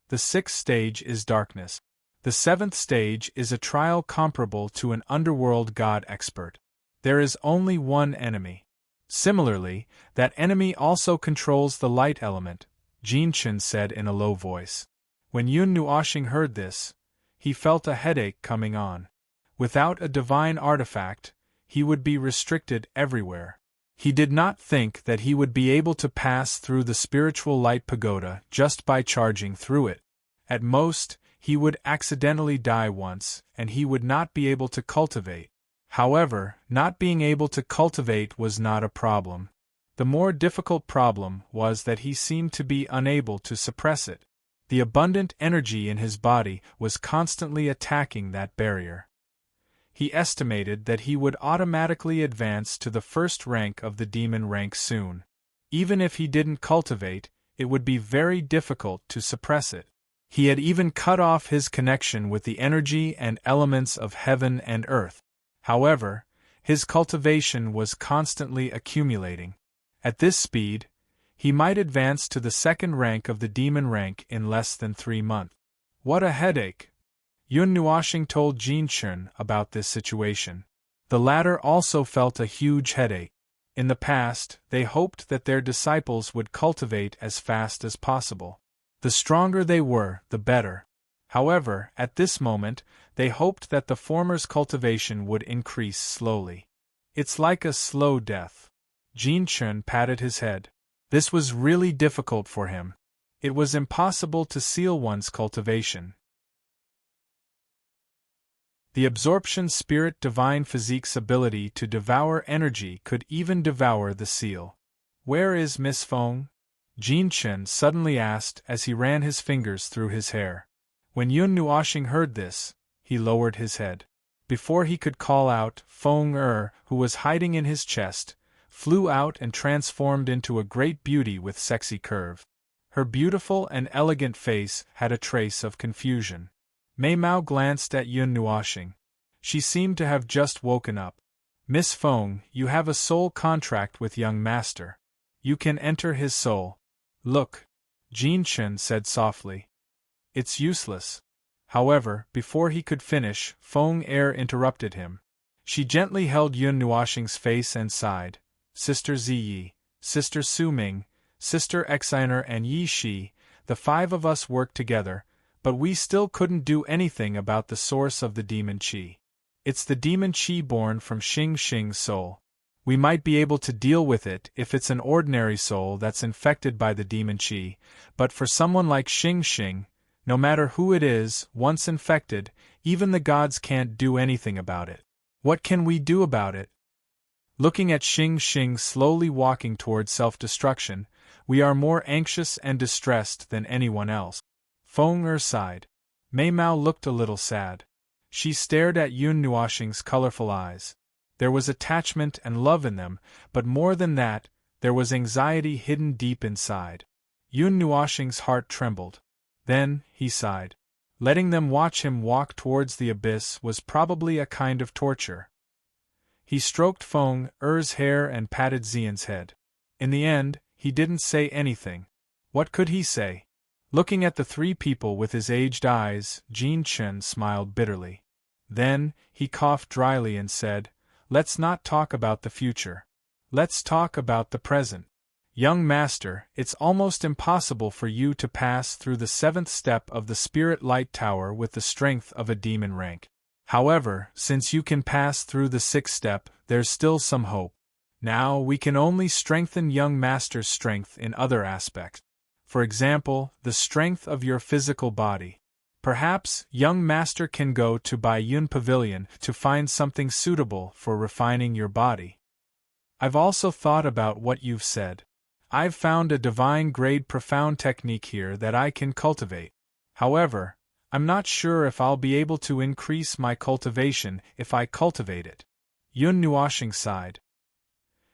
A: The 6th stage is darkness. The 7th stage is a trial comparable to an underworld god expert. There is only one enemy. Similarly, that enemy also controls the light element, Jin Chen said in a low voice. When Yun Nuoxing heard this, he felt a headache coming on. Without a divine artifact, he would be restricted everywhere. He did not think that he would be able to pass through the Spiritual Light Pagoda just by charging through it. At most, he would accidentally die once, and he would not be able to cultivate. However, not being able to cultivate was not a problem. The more difficult problem was that he seemed to be unable to suppress it. The abundant energy in his body was constantly attacking that barrier. he estimated that he would automatically advance to the first rank of the demon rank soon. Even if he didn't cultivate, it would be very difficult to suppress it. He had even cut off his connection with the energy and elements of heaven and earth. However, his cultivation was constantly accumulating. At this speed, he might advance to the second rank of the demon rank in less than 3 months. What a headache! Yun Nuoxing told Jin Chun about this situation. The latter also felt a huge headache. In the past, they hoped that their disciples would cultivate as fast as possible. The stronger they were, the better. However, at this moment, they hoped that the former's cultivation would increase slowly. It's like a slow death. Jin Chun patted his head. This was really difficult for him. It was impossible to seal one's cultivation. The absorption spirit divine physique's ability to devour energy could even devour the seal. Where is Miss Feng? Jin Chun suddenly asked as he ran his fingers through his hair. When Yun Nuoxing heard this, he lowered his head. Before he could call out, Feng who was hiding in his chest, flew out and transformed into a great beauty with sexy curve. Her beautiful and elegant face had a trace of confusion. Mei Mao glanced at Yun Nuoxing. She seemed to have just woken up. Miss Feng, you have a soul contract with young master. You can enter his soul. Look, Jin Chun said softly. It's useless. However, before he could finish, Feng interrupted him. She gently held Yun Nuoxing's face and sighed. Sister Ziyi, Sister Su Ming, Sister Exiner and Yi Shi, the 5 of us worked together, but we still couldn't do anything about the source of the demon qi. It's the demon qi born from Xing Xing's soul. We might be able to deal with it if it's an ordinary soul that's infected by the demon qi, but for someone like Xing Xing, no matter who it is, once infected, even the gods can't do anything about it. What can we do about it? Looking at Xing Xing slowly walking toward self-destruction, we are more anxious and distressed than anyone else. Feng sighed. Mei Mao looked a little sad. She stared at Yun Nuoxing's colorful eyes. There was attachment and love in them, but more than that, there was anxiety hidden deep inside. Yun Nuoxing's heart trembled. Then, he sighed. Letting them watch him walk towards the abyss was probably a kind of torture. He stroked Feng's hair and patted Xian's head. In the end, he didn't say anything. What could he say? Looking at the 3 people with his aged eyes, Jin Chun smiled bitterly. Then, he coughed dryly and said, Let's not talk about the future. Let's talk about the present. Young master, it's almost impossible for you to pass through the 7th step of the Spirit Light Tower with the strength of a demon rank. However, since you can pass through the 6th step, there's still some hope. Now we can only strengthen young master's strength in other aspects. For example, the strength of your physical body. Perhaps, young master can go to Baiyun Pavilion to find something suitable for refining your body. I've also thought about what you've said. I've found a divine grade profound technique here that I can cultivate. However, I'm not sure if I'll be able to increase my cultivation if I cultivate it. Yun Nuoxing sighed.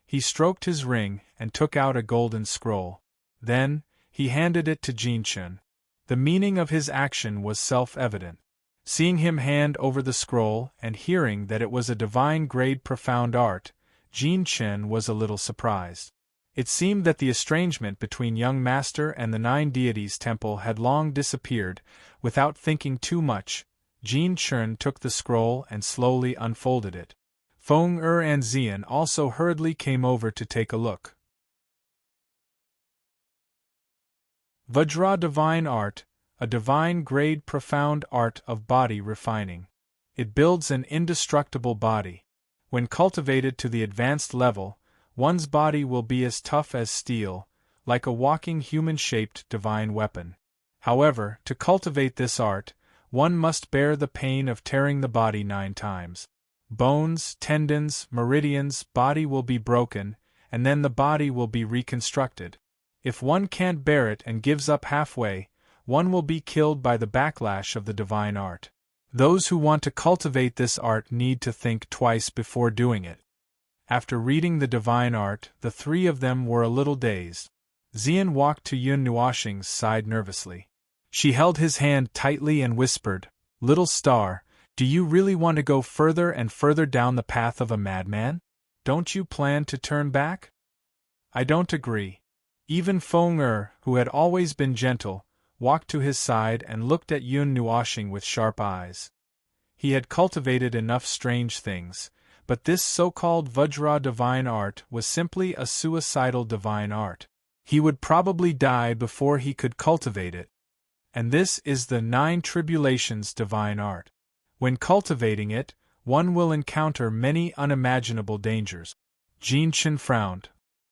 A: He stroked his ring and took out a golden scroll. Then, he handed it to Jin Chun. The meaning of his action was self-evident. Seeing him hand over the scroll and hearing that it was a divine grade profound art, Jin Chun was a little surprised. It seemed that the estrangement between young master and the 9 deities temple had long disappeared. Without thinking too much, Jin Chun took the scroll and slowly unfolded it. Feng and Xian also hurriedly came over to take a look. Vajra Divine Art, a divine grade profound art of body refining. It builds an indestructible body. When cultivated to the advanced level, one's body will be as tough as steel, like a walking human-shaped divine weapon. However, to cultivate this art, one must bear the pain of tearing the body 9 times. Bones, tendons, meridians, body will be broken, and then the body will be reconstructed. If one can't bear it and gives up halfway, one will be killed by the backlash of the divine art. Those who want to cultivate this art need to think twice before doing it. After reading the divine art, the three of them were a little dazed. Xian walked to Yun Nuoxing's side nervously. She held his hand tightly and whispered, "Little star, do you really want to go further and further down the path of a madman? Don't you plan to turn back?" "I don't agree." Even Feng Er, who had always been gentle, walked to his side and looked at Yun Nuoxing with sharp eyes. He had cultivated enough strange things, but this so-called Vajra divine art was simply a suicidal divine art. He would probably die before he could cultivate it. And this is the 9 tribulations divine art. When cultivating it, one will encounter many unimaginable dangers. Jin Chen frowned.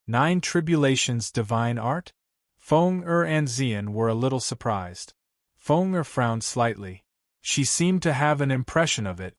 A: 9 tribulations divine art? Feng Er and Xian were a little surprised. Feng Er frowned slightly. She seemed to have an impression of it.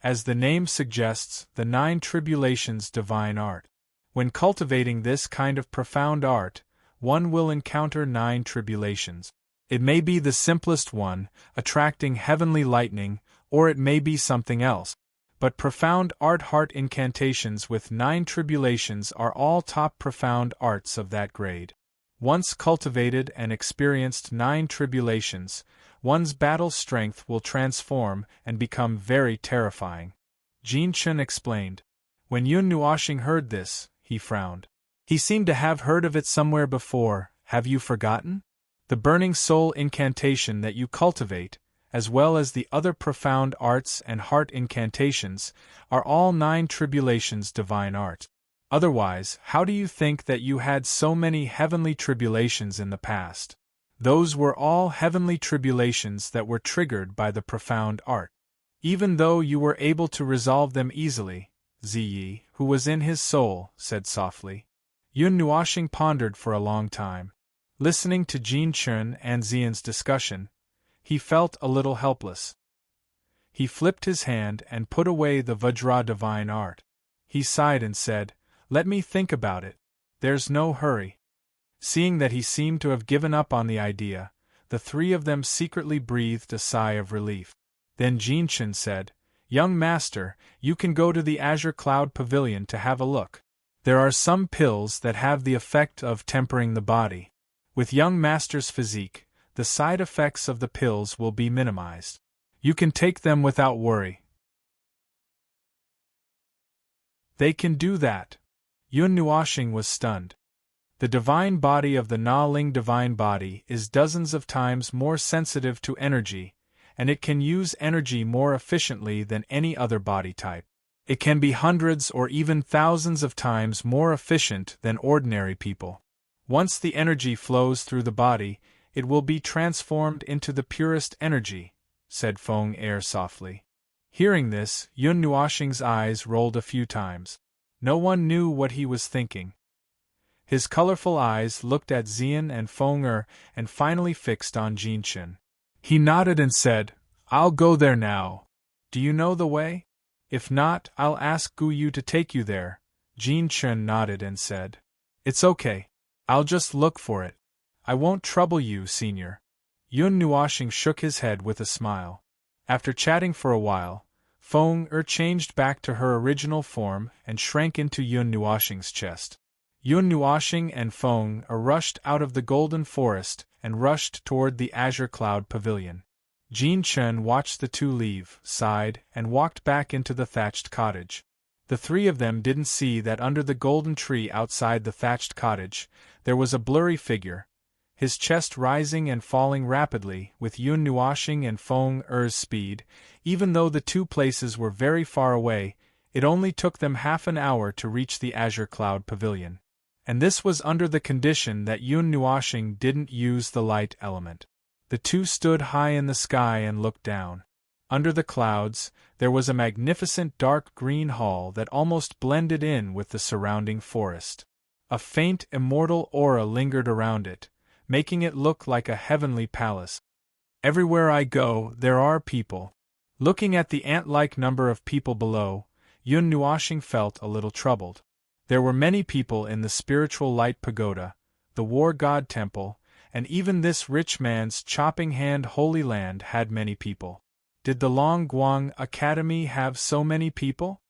A: As the name suggests, the 9 tribulations divine art. When cultivating this kind of profound art, one will encounter 9 tribulations. It may be the simplest one, attracting heavenly lightning, or it may be something else. But profound heart incantations with 9 tribulations are all top profound arts of that grade. Once cultivated and experienced 9 tribulations, one's battle strength will transform and become very terrifying. Jin Chen explained. When Yun Nuoxing heard this, he frowned. He seemed to have heard of it somewhere before. Have you forgotten? The burning soul incantation that you cultivate, as well as the other profound arts and heart incantations, are all 9 tribulations divine art. Otherwise, how do you think that you had so many heavenly tribulations in the past? Those were all heavenly tribulations that were triggered by the profound art. Even though you were able to resolve them easily, Ziyi, who was in his soul, said softly. Yun Nuoxing pondered for a long time. Listening to Jin Chen and Xian's discussion, he felt a little helpless. He flipped his hand and put away the Vajra divine art. He sighed and said, "Let me think about it. There's no hurry." Seeing that he seemed to have given up on the idea, the three of them secretly breathed a sigh of relief. Then Jin Chen said, "Young master, you can go to the Azure Cloud Pavilion to have a look. There are some pills that have the effect of tempering the body. With young master's physique, the side effects of the pills will be minimized. You can take them without worry." "They can do that?" Yun Nuoxing was stunned. The divine body of the Na Ling divine body is dozens of times more sensitive to energy, and it can use energy more efficiently than any other body type. It can be hundreds or even thousands of times more efficient than ordinary people. Once the energy flows through the body, it will be transformed into the purest energy, said Feng Er softly. Hearing this, Yun Nuoxing's eyes rolled a few times. No one knew what he was thinking. His colorful eyes looked at Xian and Feng Er and finally fixed on Jin Chen. He nodded and said, "I'll go there now. Do you know the way? If not, I'll ask Gu Yu to take you there." Jin Chen nodded and said, "It's okay. I'll just look for it. I won't trouble you, senior." Yun Nuoxing shook his head with a smile. After chatting for a while, Feng Er changed back to her original form and shrank into Yun Nuoxing's chest. Yun Nuoxing and Feng Er rushed out of the golden forest and rushed toward the Azure Cloud Pavilion. Jin Chen watched the two leave, sighed, and walked back into the thatched cottage. The three of them didn't see that under the golden tree outside the thatched cottage, there was a blurry figure, his chest rising and falling rapidly with Yun Nuoxing and Feng Er's speed. Even though the two places were very far away, it only took them half an hour to reach the Azure Cloud Pavilion. And this was under the condition that Yun Nuoxing didn't use the light element. The two stood high in the sky and looked down. Under the clouds, there was a magnificent dark green hall that almost blended in with the surrounding forest. A faint immortal aura lingered around it, making it look like a heavenly palace. Everywhere I go, there are people. Looking at the ant-like number of people below, Yun Nuoxing felt a little troubled. There were many people in the spiritual light pagoda, the war god temple, and even this rich man's chopping hand holy land had many people. Did the Long Guang Academy have so many people?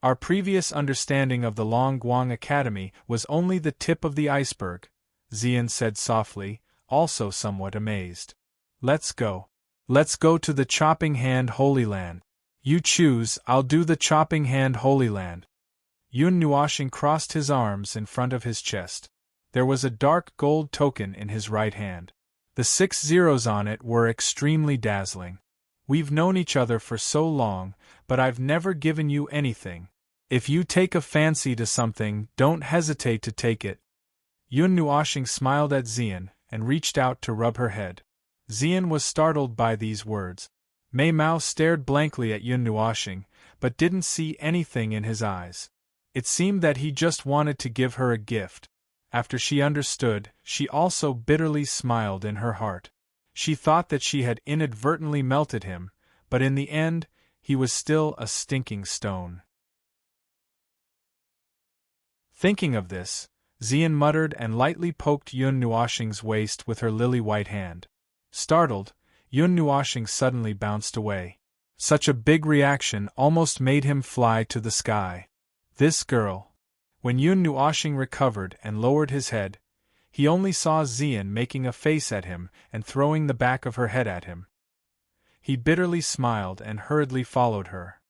A: Our previous understanding of the Long Guang Academy was only the tip of the iceberg, Xian said softly, also somewhat amazed. Let's go. Let's go to the Chopping Hand Holy Land. You choose, I'll do the Chopping Hand Holy Land. Yun Nuoxing crossed his arms in front of his chest. There was a dark gold token in his right hand. The 6 zeros on it were extremely dazzling. We've known each other for so long, but I've never given you anything. If you take a fancy to something, don't hesitate to take it. Yun Nuoxing smiled at Xian and reached out to rub her head. Xian was startled by these words. Mei Mao stared blankly at Yun Nuoxing, but didn't see anything in his eyes. It seemed that he just wanted to give her a gift. After she understood, she also bitterly smiled in her heart. She thought that she had inadvertently melted him, but in the end, he was still a stinking stone. Thinking of this, Xian muttered and lightly poked Yun Nuoxing's waist with her lily-white hand. Startled, Yun Nuoxing suddenly bounced away. Such a big reaction almost made him fly to the sky. This girl. When Yun Nuoxing recovered and lowered his head, he only saw Xian making a face at him and throwing the back of her head at him. He bitterly smiled and hurriedly followed her.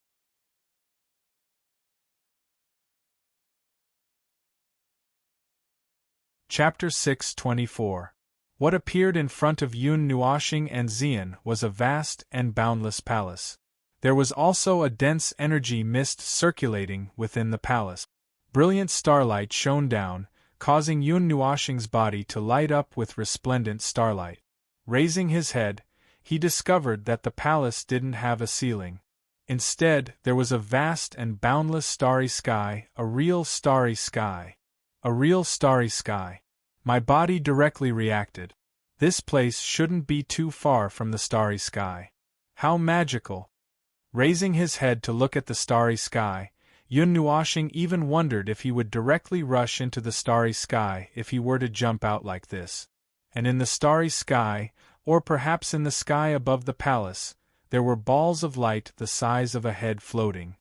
A: Chapter 624. What appeared in front of Yun Nuoxing and Xian was a vast and boundless palace. There was also a dense energy mist circulating within the palace. Brilliant starlight shone down, causing Yun Nuoxing's body to light up with resplendent starlight. Raising his head, he discovered that the palace didn't have a ceiling. Instead, there was a vast and boundless starry sky, a real starry sky. A real starry sky. My body directly reacted. This place shouldn't be too far from the starry sky. How magical! Raising his head to look at the starry sky, Yun Nuoxing even wondered if he would directly rush into the starry sky if he were to jump out like this. And in the starry sky, or perhaps in the sky above the palace, there were balls of light the size of a head floating.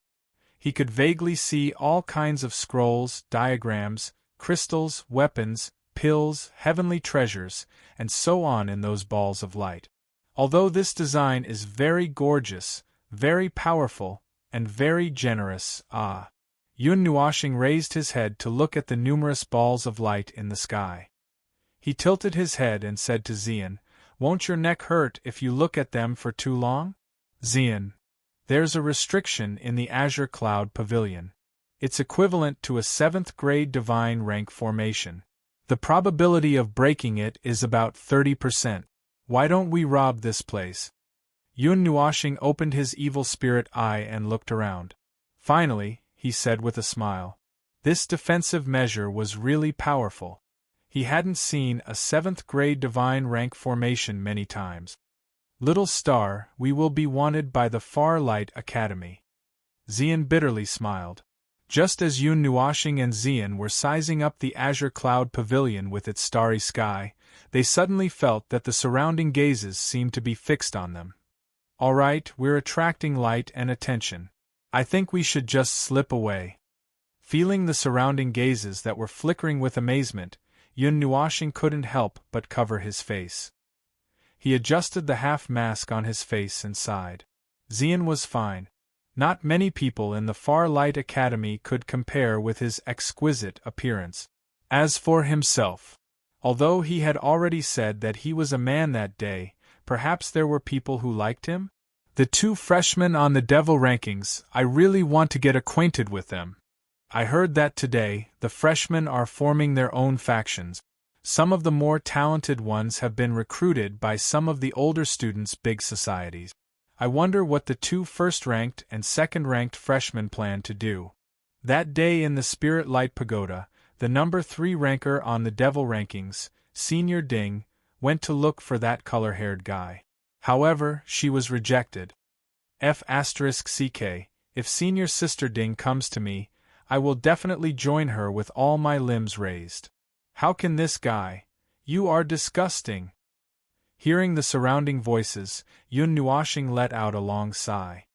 A: He could vaguely see all kinds of scrolls, diagrams, crystals, weapons, pills, heavenly treasures, and so on in those balls of light. Although this design is very gorgeous, very powerful, and very generous, Yun Nuoxing raised his head to look at the numerous balls of light in the sky. He tilted his head and said to Xian, "Won't your neck hurt if you look at them for too long?" Xian. There's a restriction in the Azure Cloud Pavilion. It's equivalent to a 7th grade divine rank formation. The probability of breaking it is about 30%. Why don't we rob this place? Yun Nuoxing opened his evil spirit eye and looked around. Finally, he said with a smile. This defensive measure was really powerful. He hadn't seen a 7th grade divine rank formation many times. Little star, we will be wanted by the Far Light Academy. Xian bitterly smiled. Just as Yun Nuoxing and Xian were sizing up the Azure Cloud Pavilion with its starry sky, they suddenly felt that the surrounding gazes seemed to be fixed on them. All right, we're attracting light and attention. I think we should just slip away. Feeling the surrounding gazes that were flickering with amazement, Yun Nuoxing couldn't help but cover his face. He adjusted the half-mask on his face and sighed. Xian was fine. Not many people in the Far Light Academy could compare with his exquisite appearance. As for himself, although he had already said that he was a man that day, perhaps there were people who liked him? The 2 freshmen on the Devil rankings, I really want to get acquainted with them. I heard that today, the freshmen are forming their own factions. Some of the more talented ones have been recruited by some of the older students' big societies. I wonder what the 2 first-ranked and second-ranked freshmen plan to do. That day in the Spirit Light Pagoda, the number 3 ranker on the Devil rankings, Senior Ding, went to look for that color-haired guy. However, she was rejected. F*CK, if Senior Sister Ding comes to me, I will definitely join her with all my limbs raised. How can this guy? You are disgusting. Hearing the surrounding voices, Yun Nuoxing let out a long sigh.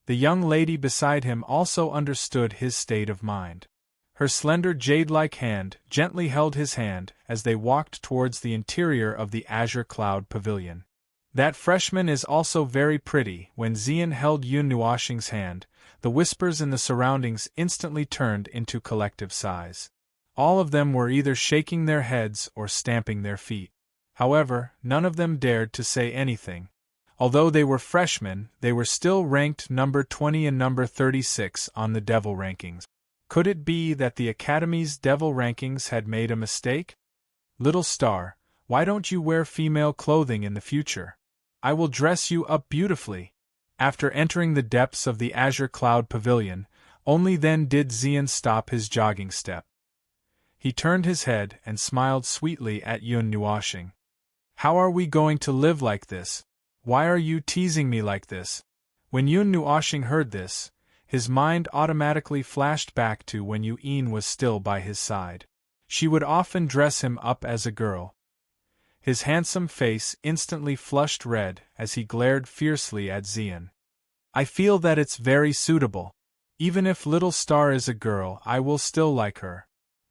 A: The young lady beside him also understood his state of mind. Her slender jade-like hand gently held his hand as they walked towards the interior of the Azure Cloud Pavilion. That freshman is also very pretty. When Xian held Yun Nuoxing's hand, the whispers in the surroundings instantly turned into collective sighs. All of them were either shaking their heads or stamping their feet. However, none of them dared to say anything. Although they were freshmen, they were still ranked number 20 and number 36 on the Devil rankings. Could it be that the Academy's Devil rankings had made a mistake? Little star, why don't you wear female clothing in the future? I will dress you up beautifully. After entering the depths of the Azure Cloud Pavilion, only then did Xian stop his jogging step. He turned his head and smiled sweetly at Yun Nuoxing. How are we going to live like this? Why are you teasing me like this? When Yun Nuoxing heard this, his mind automatically flashed back to when Yun was still by his side. She would often dress him up as a girl. His handsome face instantly flushed red as he glared fiercely at Xian. I feel that it's very suitable. Even if little star is a girl, I will still like her.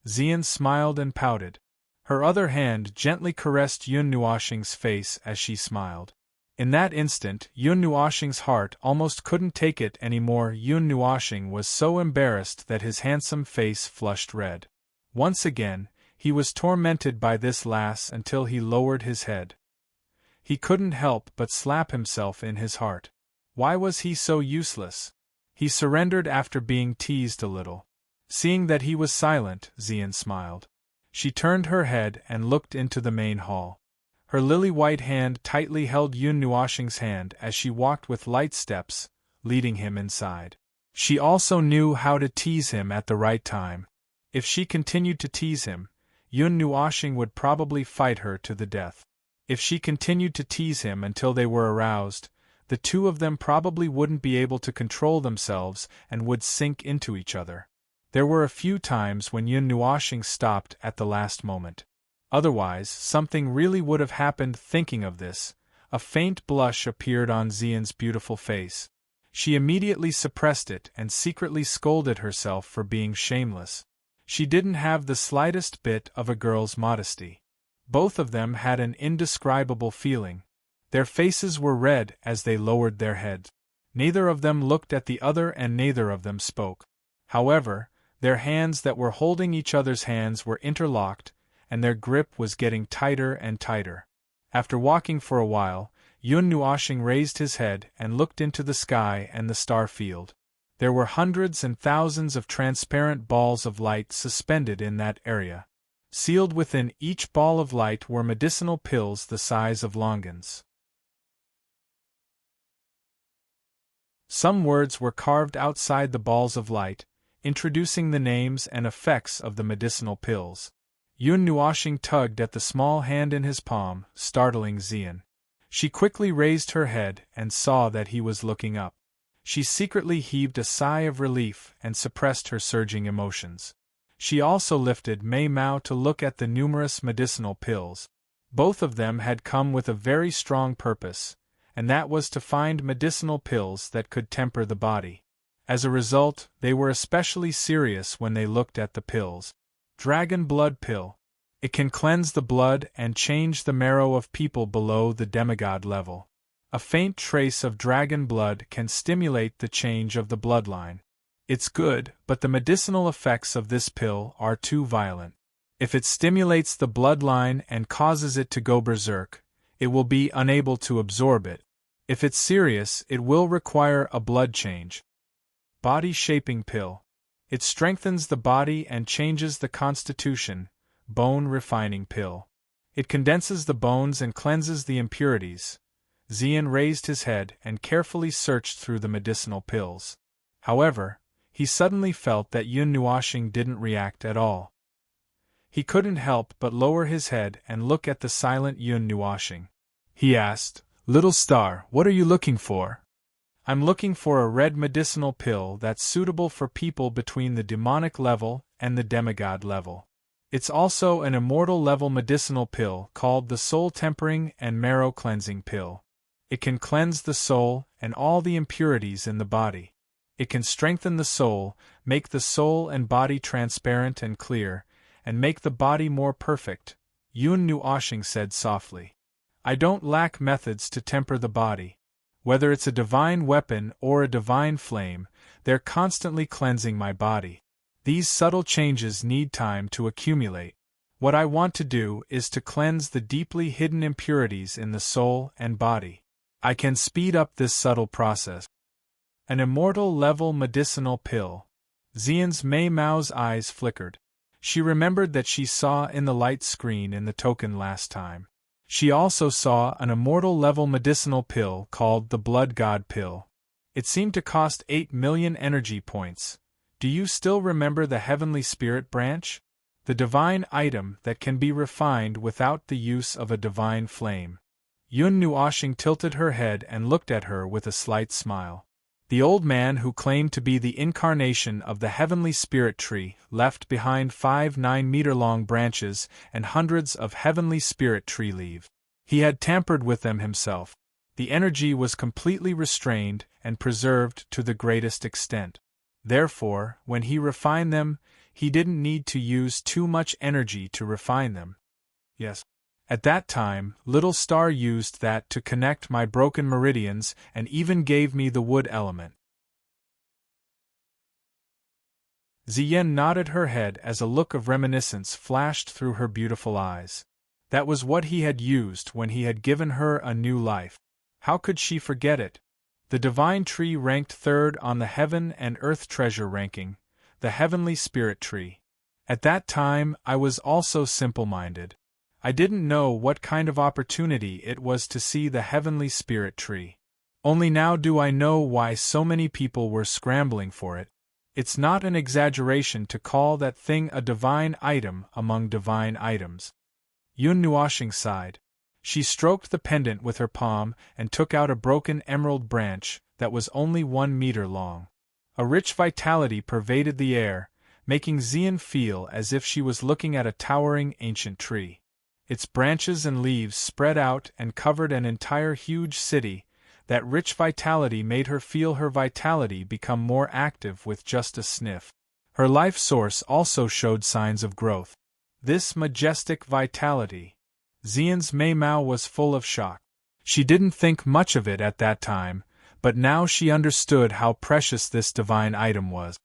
A: Xian smiled and pouted. Her other hand gently caressed Yun Nuoxing's face as she smiled. In that instant, Yun Nuoxing's heart almost couldn't take it anymore. Yun Nuoxing was so embarrassed that his handsome face flushed red. Once again, he was tormented by this lass until he lowered his head. He couldn't help but slap himself in his heart. Why was he so useless? He surrendered after being teased a little. Seeing that he was silent, Xian smiled. She turned her head and looked into the main hall. Her lily-white hand tightly held Yun Nuoxing's hand as she walked with light steps, leading him inside. She also knew how to tease him at the right time. If she continued to tease him, Yun Nuoxing would probably fight her to the death. If she continued to tease him until they were aroused, the two of them probably wouldn't be able to control themselves and would sink into each other. There were a few times when Yun Nuoxing stopped at the last moment. Otherwise, something really would have happened. Thinking of this, a faint blush appeared on Xian's beautiful face. She immediately suppressed it and secretly scolded herself for being shameless. She didn't have the slightest bit of a girl's modesty. Both of them had an indescribable feeling. Their faces were red as they lowered their heads. Neither of them looked at the other and neither of them spoke. However, their hands that were holding each other's hands were interlocked, and their grip was getting tighter and tighter. After walking for a while, Yun Nuoxing raised his head and looked into the sky and the star field. There were hundreds and thousands of transparent balls of light suspended in that area. Sealed within each ball of light were medicinal pills the size of longans. Some words were carved outside the balls of light, introducing the names and effects of the medicinal pills. Yun Nuoxing tugged at the small hand in his palm, startling Xian. She quickly raised her head and saw that he was looking up. She secretly heaved a sigh of relief and suppressed her surging emotions. She also lifted Mei Mao to look at the numerous medicinal pills. Both of them had come with a very strong purpose, and that was to find medicinal pills that could temper the body. As a result, they were especially serious when they looked at the pills. Dragon Blood Pill. It can cleanse the blood and change the marrow of people below the demigod level. A faint trace of dragon blood can stimulate the change of the bloodline. It's good, but the medicinal effects of this pill are too violent. If it stimulates the bloodline and causes it to go berserk, it will be unable to absorb it. If it's serious, it will require a blood change. Body Shaping Pill. It strengthens the body and changes the constitution. Bone Refining Pill. It condenses the bones and cleanses the impurities. Xian raised his head and carefully searched through the medicinal pills. However, he suddenly felt that Yun Nuoxing didn't react at all. He couldn't help but lower his head and look at the silent Yun Nuoxing. He asked, "Little star, what are you looking for?" "I'm looking for a red medicinal pill that's suitable for people between the demonic level and the demigod level." It's also an immortal-level medicinal pill called the soul-tempering and marrow-cleansing pill. It can cleanse the soul and all the impurities in the body. It can strengthen the soul, make the soul and body transparent and clear, and make the body more perfect, Yun Nuoshing said softly. I don't lack methods to temper the body. Whether it's a divine weapon or a divine flame, they're constantly cleansing my body. These subtle changes need time to accumulate. What I want to do is to cleanse the deeply hidden impurities in the soul and body. I can speed up this subtle process. An immortal-level medicinal pill. Xian's Mei Mao's eyes flickered. She remembered that she saw in the light screen in the token last time. She also saw an immortal-level medicinal pill called the Blood God Pill. It seemed to cost 8 million energy points. Do you still remember the Heavenly Spirit branch? The divine item that can be refined without the use of a divine flame. Yun Nuoshing tilted her head and looked at her with a slight smile. The old man who claimed to be the incarnation of the Heavenly Spirit tree left behind 5 9-meter-long branches and hundreds of Heavenly Spirit tree leaves. He had tampered with them himself. The energy was completely restrained and preserved to the greatest extent. Therefore, when he refined them, he didn't need to use too much energy to refine them. Yes. At that time, Little Star used that to connect my broken meridians and even gave me the wood element. Ziyen nodded her head as a look of reminiscence flashed through her beautiful eyes. That was what he had used when he had given her a new life. How could she forget it? The divine tree ranked third on the heaven and earth treasure ranking, the Heavenly Spirit tree. At that time, I was also simple-minded. I didn't know what kind of opportunity it was to see the Heavenly Spirit tree. Only now do I know why so many people were scrambling for it. It's not an exaggeration to call that thing a divine item among divine items. Yun Nuoshing sighed. She stroked the pendant with her palm and took out a broken emerald branch that was only 1 meter long. A rich vitality pervaded the air, making Xian feel as if she was looking at a towering ancient tree. Its branches and leaves spread out and covered an entire huge city. That rich vitality made her feel her vitality become more active with just a sniff. Her life source also showed signs of growth. This majestic vitality. Xian's Mei Mao was full of shock. She didn't think much of it at that time, but now she understood how precious this divine item was.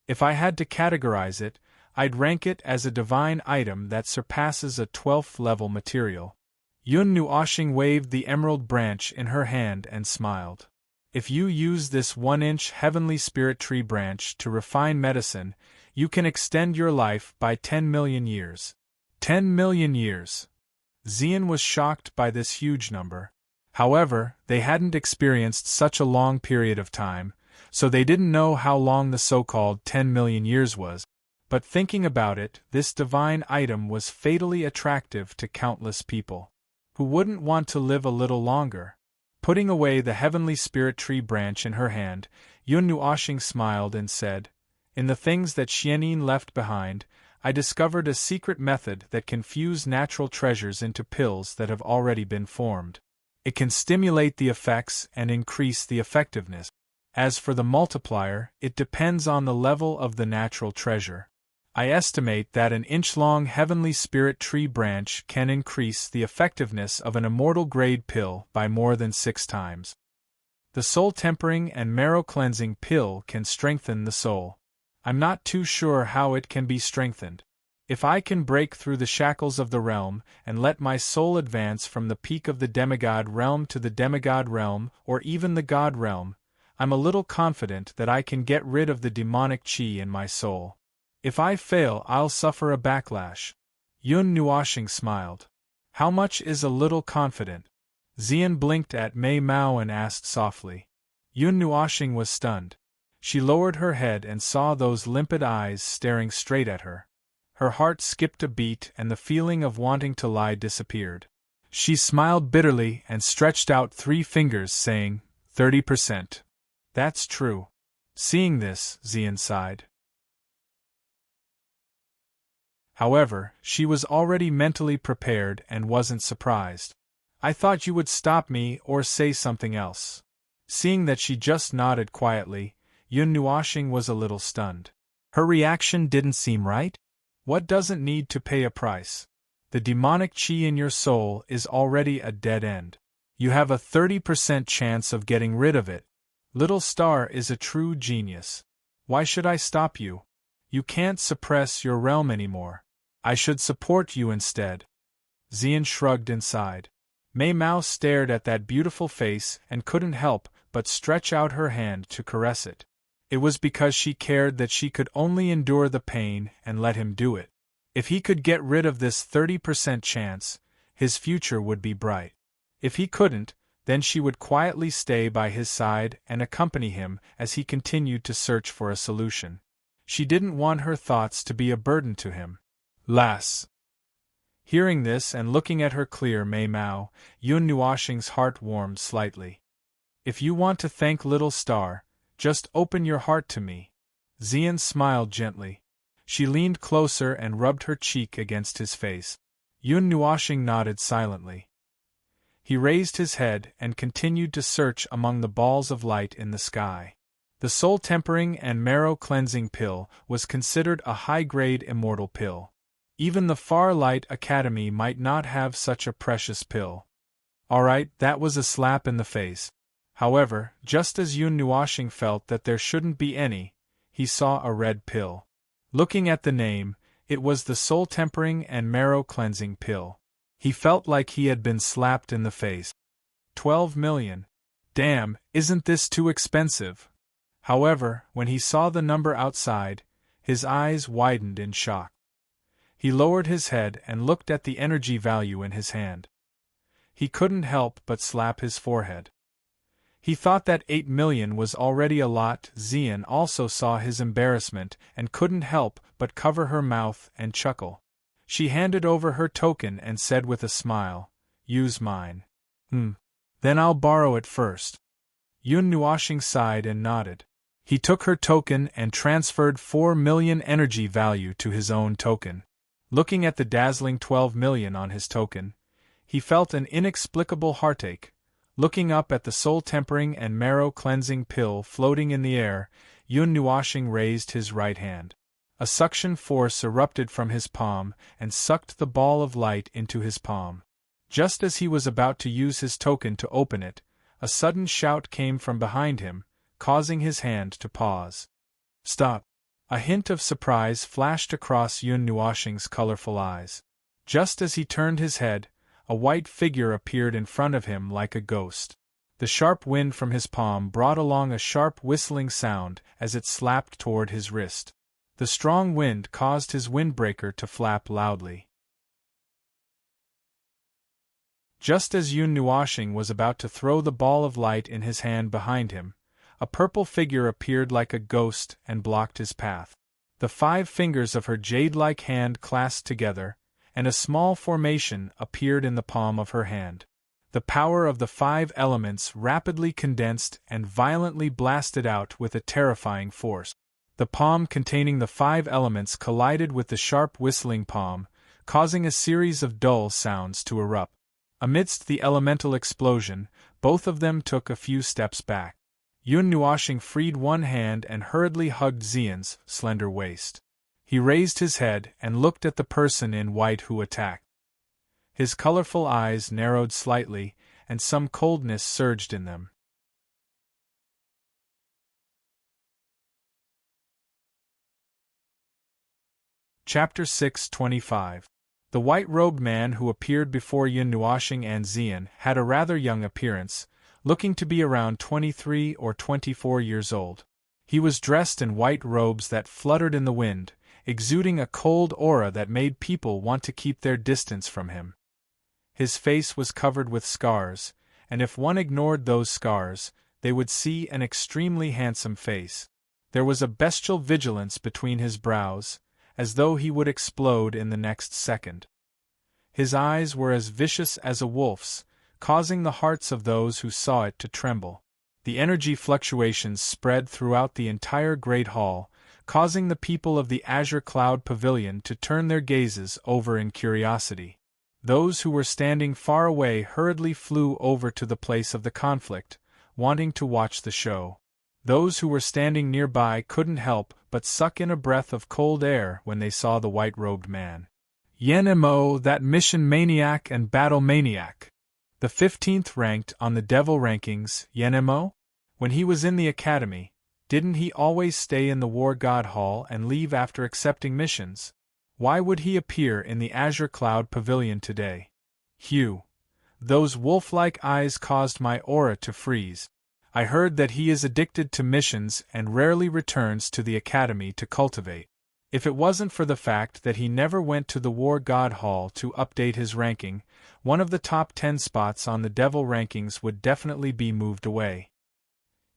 A: If I had to categorize it, I'd rank it as a divine item that surpasses a 12th level material. Yun Nuoshing waved the emerald branch in her hand and smiled. If you use this 1-inch Heavenly Spirit tree branch to refine medicine, you can extend your life by 10 million years. 10 million years! Xian was shocked by this huge number. However, they hadn't experienced such a long period of time, so they didn't know how long the so-called 10 million years was. But thinking about it, this divine item was fatally attractive to countless people. Who wouldn't want to live a little longer? Putting away the Heavenly Spirit tree branch in her hand, Yun Nuoshing smiled and said, "In the things that Xianyin left behind, I discovered a secret method that can fuse natural treasures into pills that have already been formed. It can stimulate the effects and increase the effectiveness. As for the multiplier, it depends on the level of the natural treasure. I estimate that an inch-long Heavenly Spirit tree branch can increase the effectiveness of an immortal-grade pill by more than 6 times. The soul-tempering and marrow-cleansing pill can strengthen the soul. I'm not too sure how it can be strengthened. If I can break through the shackles of the realm and let my soul advance from the peak of the demigod realm to the demigod realm or even the god realm, I'm a little confident that I can get rid of the demonic chi in my soul. If I fail, I'll suffer a backlash." Yun Nuoshing smiled. "How much is a little confident?" Xian blinked at Mei Mao and asked softly. Yun Nuoshing was stunned. She lowered her head and saw those limpid eyes staring straight at her. Her heart skipped a beat and the feeling of wanting to lie disappeared. She smiled bitterly and stretched out 3 fingers, saying, 30%. That's true. Seeing this, Xian sighed. However, she was already mentally prepared and wasn't surprised. "I thought you would stop me or say something else." Seeing that she just nodded quietly, Yun Nuoshing was a little stunned. Her reaction didn't seem right? What doesn't need to pay a price? The demonic qi in your soul is already a dead end. You have a 30% chance of getting rid of it. Little Star is a true genius. Why should I stop you? You can't suppress your realm anymore. I should support you instead. Xian shrugged and sighed. Mei Mao stared at that beautiful face and couldn't help but stretch out her hand to caress it. It was because she cared that she could only endure the pain and let him do it. If he could get rid of this 30% chance, his future would be bright. If he couldn't, then she would quietly stay by his side and accompany him as he continued to search for a solution. She didn't want her thoughts to be a burden to him. Lass. Hearing this and looking at her clear Mei Mao, Yun Nuoshing's heart warmed slightly. If you want to thank Little Star, just open your heart to me. Xian smiled gently. She leaned closer and rubbed her cheek against his face. Yun Nuoshing nodded silently. He raised his head and continued to search among the balls of light in the sky. The soul-tempering and marrow-cleansing pill was considered a high-grade immortal pill. Even the Far Light Academy might not have such a precious pill. Alright, that was a slap in the face. However, just as Yun Nuoshing felt that there shouldn't be any, he saw a red pill. Looking at the name, it was the soul-tempering and marrow-cleansing pill. He felt like he had been slapped in the face. 12 million. Damn, isn't this too expensive? However, when he saw the number outside, his eyes widened in shock. He lowered his head and looked at the energy value in his hand. He couldn't help but slap his forehead. He thought that 8 million was already a lot. Xian also saw his embarrassment and couldn't help but cover her mouth and chuckle. She handed over her token and said with a smile, "Use mine." Then I'll borrow it first." Yun Nuoshing sighed and nodded. He took her token and transferred 4 million energy value to his own token. Looking at the dazzling 12 million on his token, he felt an inexplicable heartache. Looking up at the soul-tempering and marrow-cleansing pill floating in the air, Yun Nuoshing raised his right hand. A suction force erupted from his palm and sucked the ball of light into his palm. Just as he was about to use his token to open it, a sudden shout came from behind him, causing his hand to pause. "Stop!" A hint of surprise flashed across Yun Nuoshing's colorful eyes. Just as he turned his head, a white figure appeared in front of him like a ghost. The sharp wind from his palm brought along a sharp whistling sound as it slapped toward his wrist. The strong wind caused his windbreaker to flap loudly. Just as Yun Nuoshing was about to throw the ball of light in his hand behind him, a purple figure appeared like a ghost and blocked his path. The 5 fingers of her jade-like hand clasped together, and a small formation appeared in the palm of her hand. The power of the 5 elements rapidly condensed and violently blasted out with a terrifying force. The palm containing the 5 elements collided with the sharp whistling palm, causing a series of dull sounds to erupt. Amidst the elemental explosion, both of them took a few steps back. Yun Nuoshing freed one hand and hurriedly hugged Xian's slender waist. He raised his head and looked at the person in white who attacked. His colorful eyes narrowed slightly, and some coldness surged in them. Chapter 625. The white-robed man who appeared before Yun Nuoshing and Xian had a rather young appearance, looking to be around 23 or 24 years old. He was dressed in white robes that fluttered in the wind, exuding a cold aura that made people want to keep their distance from him. His face was covered with scars, and if one ignored those scars, they would see an extremely handsome face. There was a bestial vigilance between his brows, as though he would explode in the next second. His eyes were as vicious as a wolf's, causing the hearts of those who saw it to tremble. The energy fluctuations spread throughout the entire great hall, causing the people of the Azure Cloud Pavilion to turn their gazes over in curiosity. Those who were standing far away hurriedly flew over to the place of the conflict, wanting to watch the show. Those who were standing nearby couldn't help but suck in a breath of cold air when they saw the white-robed man. Yen-mo, that mission maniac and battle maniac. The 15th ranked on the devil rankings, Yen-mo? When he was in the academy, didn't he always stay in the War God Hall and leave after accepting missions? Why would he appear in the Azure Cloud Pavilion today? Hugh. Those wolf-like eyes caused my aura to freeze. I heard that he is addicted to missions and rarely returns to the academy to cultivate. If it wasn't for the fact that he never went to the War God Hall to update his ranking, one of the top 10 spots on the devil rankings would definitely be moved away.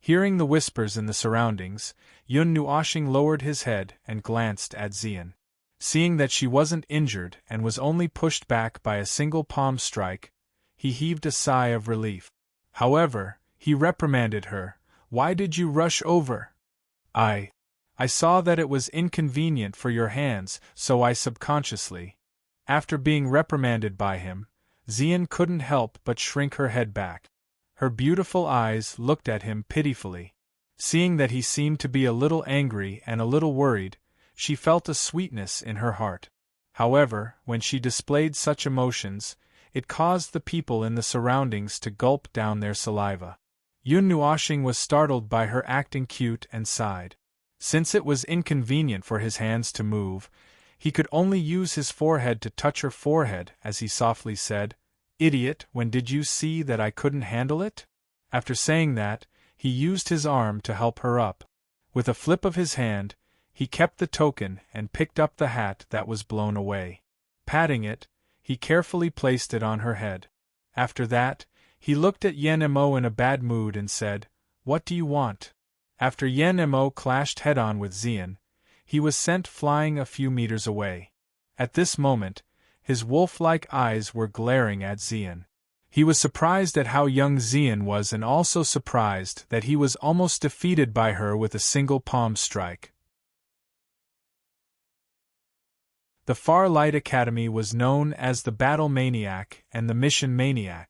A: Hearing the whispers in the surroundings, Yun Nuoshing lowered his head and glanced at Xian. Seeing that she wasn't injured and was only pushed back by a single palm strike, he heaved a sigh of relief. However, he reprimanded her. Why did you rush over? I saw that it was inconvenient for your hands, so I subconsciously. After being reprimanded by him, Xian couldn't help but shrink her head back. Her beautiful eyes looked at him pitifully. Seeing that he seemed to be a little angry and a little worried, she felt a sweetness in her heart. However, when she displayed such emotions, it caused the people in the surroundings to gulp down their saliva. Yun Nuoshing was startled by her acting cute and sighed. Since it was inconvenient for his hands to move, he could only use his forehead to touch her forehead as he softly said, "Idiot, when did you see that I couldn't handle it?" After saying that, he used his arm to help her up. With a flip of his hand, he kept the token and picked up the hat that was blown away. Patting it, he carefully placed it on her head. After that, he looked at Yen-mo in a bad mood and said, "What do you want?" After Yen-mo clashed head-on with Xian, he was sent flying a few meters away. At this moment, his wolf-like eyes were glaring at Xian. He was surprised at how young Xian was and also surprised that he was almost defeated by her with a single palm strike. The Far-Light Academy was known as the Battle Maniac and the Mission Maniac.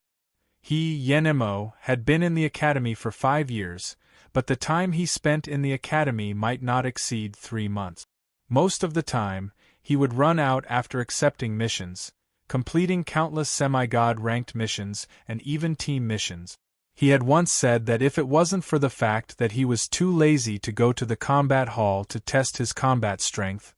A: He, Yen-mo, had been in the academy for 5 years, but the time he spent in the academy might not exceed 3 months. Most of the time, he would run out after accepting missions, completing countless semi-god-ranked missions and even team missions. He had once said that if it wasn't for the fact that he was too lazy to go to the combat hall to test his combat strength,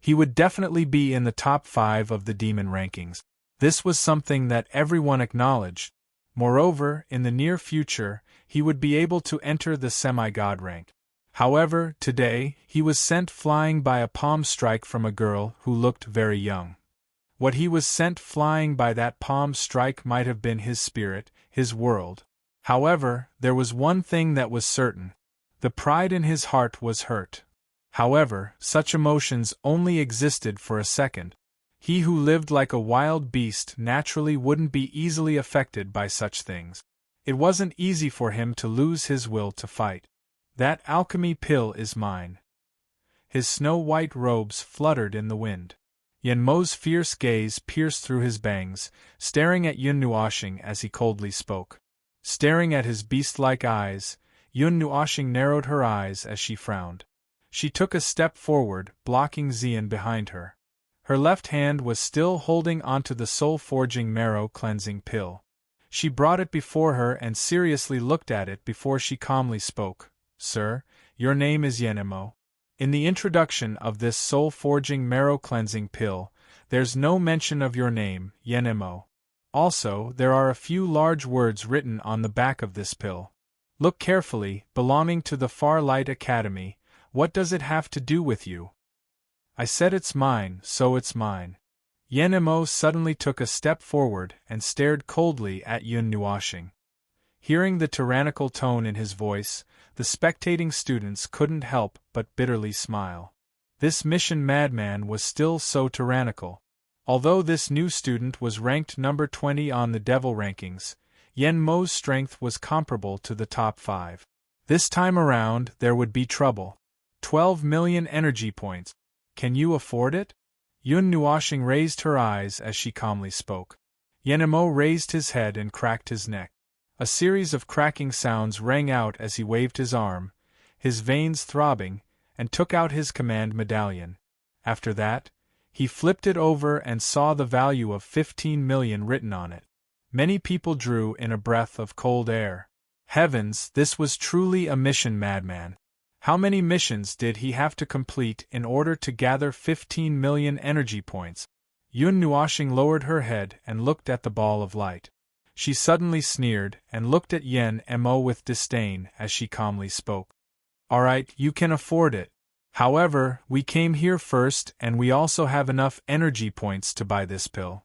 A: he would definitely be in the top 5 of the demon rankings. This was something that everyone acknowledged. Moreover, in the near future, he would be able to enter the semi-god rank. However, today, he was sent flying by a palm strike from a girl who looked very young. What he was sent flying by that palm strike might have been his spirit, his world. However, there was one thing that was certain. The pride in his heart was hurt. However, such emotions only existed for a second. He who lived like a wild beast naturally wouldn't be easily affected by such things. It wasn't easy for him to lose his will to fight. That alchemy pill is mine. His snow-white robes fluttered in the wind. Yen-mo's fierce gaze pierced through his bangs, staring at Yun Nuoshing as he coldly spoke. Staring at his beast-like eyes, Yun Nuoshing narrowed her eyes as she frowned. She took a step forward, blocking Xian behind her. Her left hand was still holding onto the soul-forging marrow-cleansing pill. She brought it before her and seriously looked at it before she calmly spoke. "Sir, your name is Yen-mo. In the introduction of this soul-forging marrow-cleansing pill, there's no mention of your name, Yen-mo. Also, there are a few large words written on the back of this pill. Look carefully, belonging to the Far-Light Academy. What does it have to do with you?" "I said it's mine, so it's mine." Yen-mo suddenly took a step forward and stared coldly at Yun Nuoshing. Hearing the tyrannical tone in his voice, the spectating students couldn't help but bitterly smile. This mission madman was still so tyrannical. Although this new student was ranked number 20 on the devil rankings, Yen-mo's strength was comparable to the top 5. This time around there would be trouble. 12 million energy points. Can you afford it? Yun Nuoshing raised her eyes as she calmly spoke. Yenmo raised his head and cracked his neck. A series of cracking sounds rang out as he waved his arm, his veins throbbing, and took out his command medallion. After that, he flipped it over and saw the value of 15 million written on it. Many people drew in a breath of cold air. Heavens, this was truly a mission madman. How many missions did he have to complete in order to gather 15 million energy points? Yun Nuoshing lowered her head and looked at the ball of light. She suddenly sneered and looked at Yen Mo with disdain as she calmly spoke. Alright, you can afford it. However, we came here first and we also have enough energy points to buy this pill.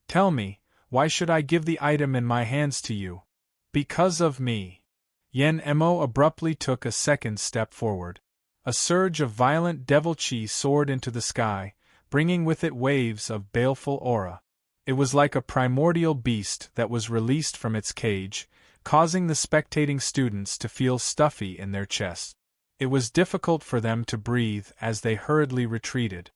A: Tell me, why should I give the item in my hands to you? Because of me. Yen Mo abruptly took a second step forward. A surge of violent devil chi soared into the sky, bringing with it waves of baleful aura. It was like a primordial beast that was released from its cage, causing the spectating students to feel stuffy in their chests. It was difficult for them to breathe as they hurriedly retreated.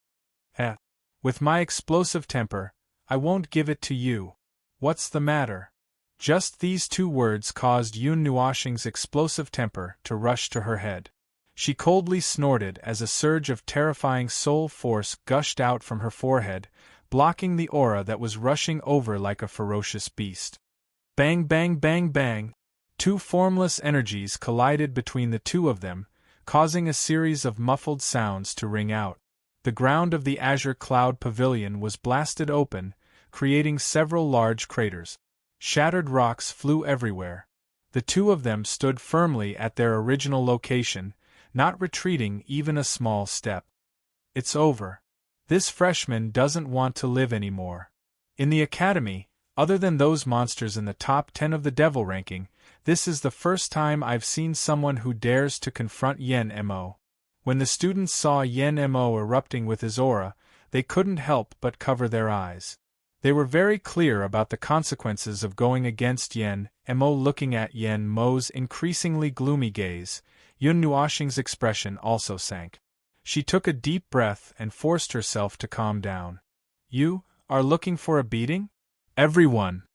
A: With my explosive temper, I won't give it to you. What's the matter? Just these two words caused Yun Nuoshing's explosive temper to rush to her head. She coldly snorted as a surge of terrifying soul force gushed out from her forehead, blocking the aura that was rushing over like a ferocious beast. Bang bang bang bang! Two formless energies collided between the two of them, causing a series of muffled sounds to ring out. The ground of the Azure Cloud Pavilion was blasted open, creating several large craters. Shattered rocks flew everywhere. The two of them stood firmly at their original location, not retreating even a small step. It's over. This freshman doesn't want to live anymore. In the academy, other than those monsters in the top 10 of the devil ranking, this is the first time I've seen someone who dares to confront Yen Mo. When the students saw Yen Mo erupting with his aura, they couldn't help but cover their eyes. They were very clear about the consequences of going against Yen Mo. Looking at Yen Mo's increasingly gloomy gaze, Yun Nuoshing's expression also sank. She took a deep breath and forced herself to calm down. You are looking for a beating? Everyone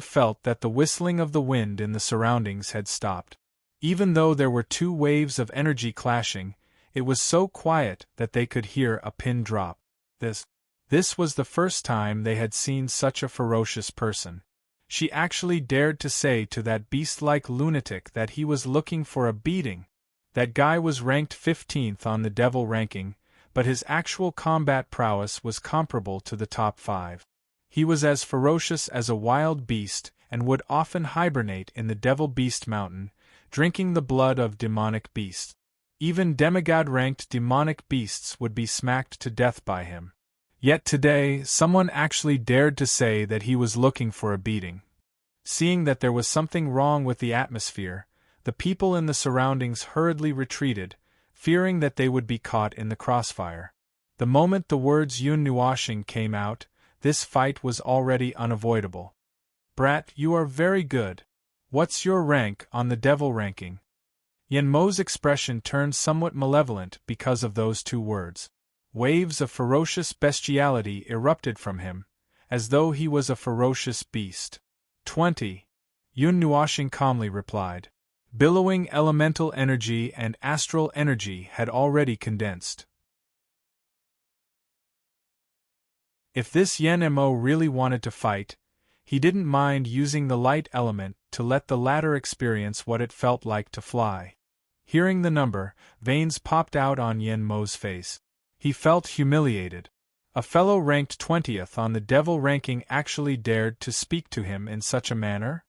A: felt that the whistling of the wind in the surroundings had stopped. Even though there were two waves of energy clashing, it was so quiet that they could hear a pin drop. This was the first time they had seen such a ferocious person. She actually dared to say to that beast-like lunatic that he was looking for a beating. That guy was ranked 15th on the devil ranking, but his actual combat prowess was comparable to the top 5. He was as ferocious as a wild beast and would often hibernate in the Devil Beast Mountain, drinking the blood of demonic beasts. Even demigod-ranked demonic beasts would be smacked to death by him. Yet today, someone actually dared to say that he was looking for a beating. Seeing that there was something wrong with the atmosphere, the people in the surroundings hurriedly retreated, fearing that they would be caught in the crossfire. The moment the words Yun Nuoshing came out, this fight was already unavoidable. Brat, you are very good. What's your rank on the devil ranking? Yen Mo's expression turned somewhat malevolent because of those two words. Waves of ferocious bestiality erupted from him, as though he was a ferocious beast. 20. Yun Nuoshing calmly replied. Billowing elemental energy and astral energy had already condensed. If this Yen Mo really wanted to fight, he didn't mind using the light element to let the latter experience what it felt like to fly. Hearing the number, veins popped out on Yen Mo's face. He felt humiliated. A fellow ranked 20th on the devil ranking actually dared to speak to him in such a manner?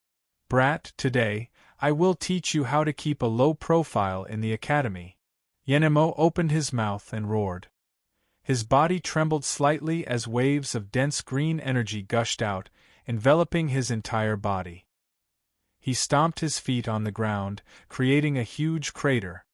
A: Brat, today, I will teach you how to keep a low profile in the academy. Yen Mo opened his mouth and roared. His body trembled slightly as waves of dense green energy gushed out, enveloping his entire body. He stomped his feet on the ground, creating a huge crater.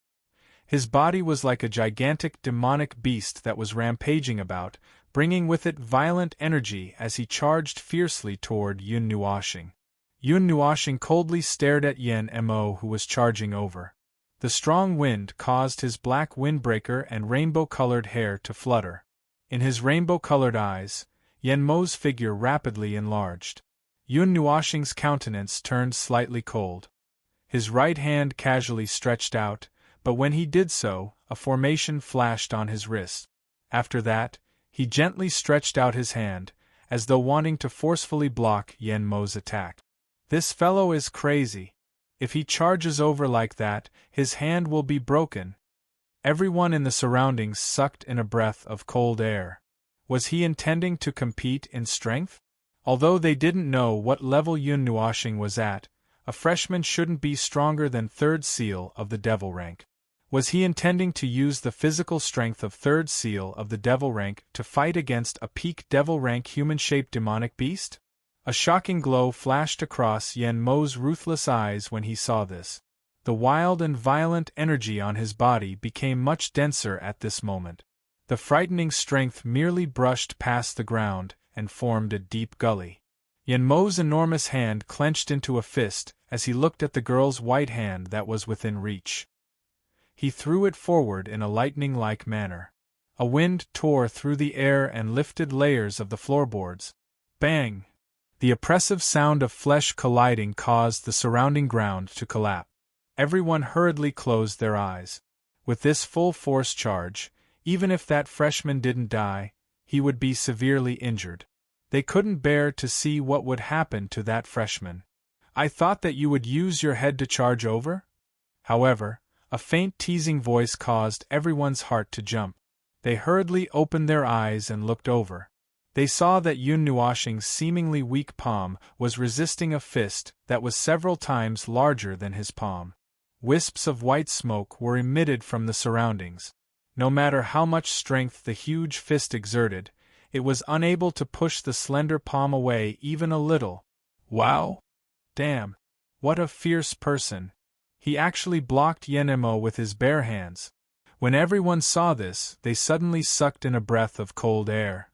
A: His body was like a gigantic demonic beast that was rampaging about, bringing with it violent energy as he charged fiercely toward Yun Nuoshing. Yun Nuoshing coldly stared at Yen Mo, who was charging over. The strong wind caused his black windbreaker and rainbow-colored hair to flutter. In his rainbow-colored eyes, Yen Mo's figure rapidly enlarged. Yun Nuoshing's countenance turned slightly cold. His right hand casually stretched out, but when he did so, a formation flashed on his wrist. After that, he gently stretched out his hand, as though wanting to forcefully block Yen Mo's attack. This fellow is crazy. If he charges over like that, his hand will be broken. Everyone in the surroundings sucked in a breath of cold air. Was he intending to compete in strength? Although they didn't know what level Yun Nuoshing was at, a freshman shouldn't be stronger than 3rd seal of the devil rank. Was he intending to use the physical strength of 3rd seal of the devil rank to fight against a peak devil rank human-shaped demonic beast? A shocking glow flashed across Yen Mo's ruthless eyes when he saw this. The wild and violent energy on his body became much denser at this moment. The frightening strength merely brushed past the ground and formed a deep gully. Yen Mo's enormous hand clenched into a fist as he looked at the girl's white hand that was within reach. He threw it forward in a lightning-like manner. A wind tore through the air and lifted layers of the floorboards. Bang! The oppressive sound of flesh colliding caused the surrounding ground to collapse. Everyone hurriedly closed their eyes. With this full-force charge, even if that freshman didn't die, he would be severely injured. They couldn't bear to see what would happen to that freshman. "I thought that you would use your head to charge over?" However, a faint teasing voice caused everyone's heart to jump. They hurriedly opened their eyes and looked over. They saw that Yun Nuoshing's seemingly weak palm was resisting a fist that was several times larger than his palm. Wisps of white smoke were emitted from the surroundings. No matter how much strength the huge fist exerted, it was unable to push the slender palm away even a little. Wow! Damn! What a fierce person! He actually blocked Yen Mo with his bare hands. When everyone saw this, they suddenly sucked in a breath of cold air.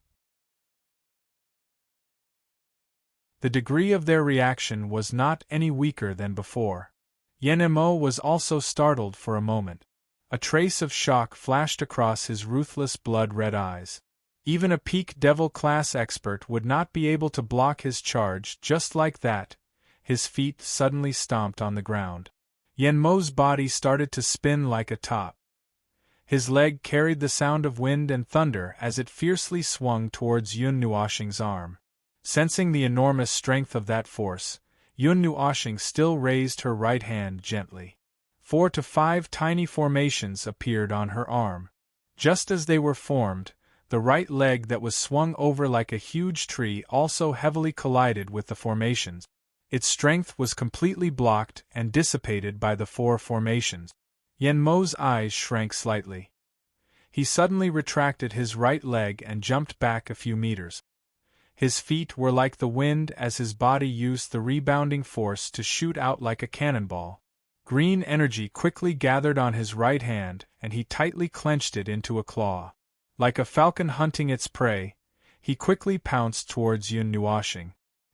A: The degree of their reaction was not any weaker than before. Yen Mo was also startled for a moment. A trace of shock flashed across his ruthless blood-red eyes. Even a peak devil-class expert would not be able to block his charge just like that. His feet suddenly stomped on the ground. Yen Mo's body started to spin like a top. His leg carried the sound of wind and thunder as it fiercely swung towards Yun Nuoshing's arm. Sensing the enormous strength of that force, Yun Nuoshing still raised her right hand gently. 4 to 5 tiny formations appeared on her arm. Just as they were formed, the right leg that was swung over like a huge tree also heavily collided with the formations. Its strength was completely blocked and dissipated by the 4 formations. Yen Mo's eyes shrank slightly. He suddenly retracted his right leg and jumped back a few meters. His feet were like the wind as his body used the rebounding force to shoot out like a cannonball. Green energy quickly gathered on his right hand and he tightly clenched it into a claw. Like a falcon hunting its prey, he quickly pounced towards Yun Nuoshing.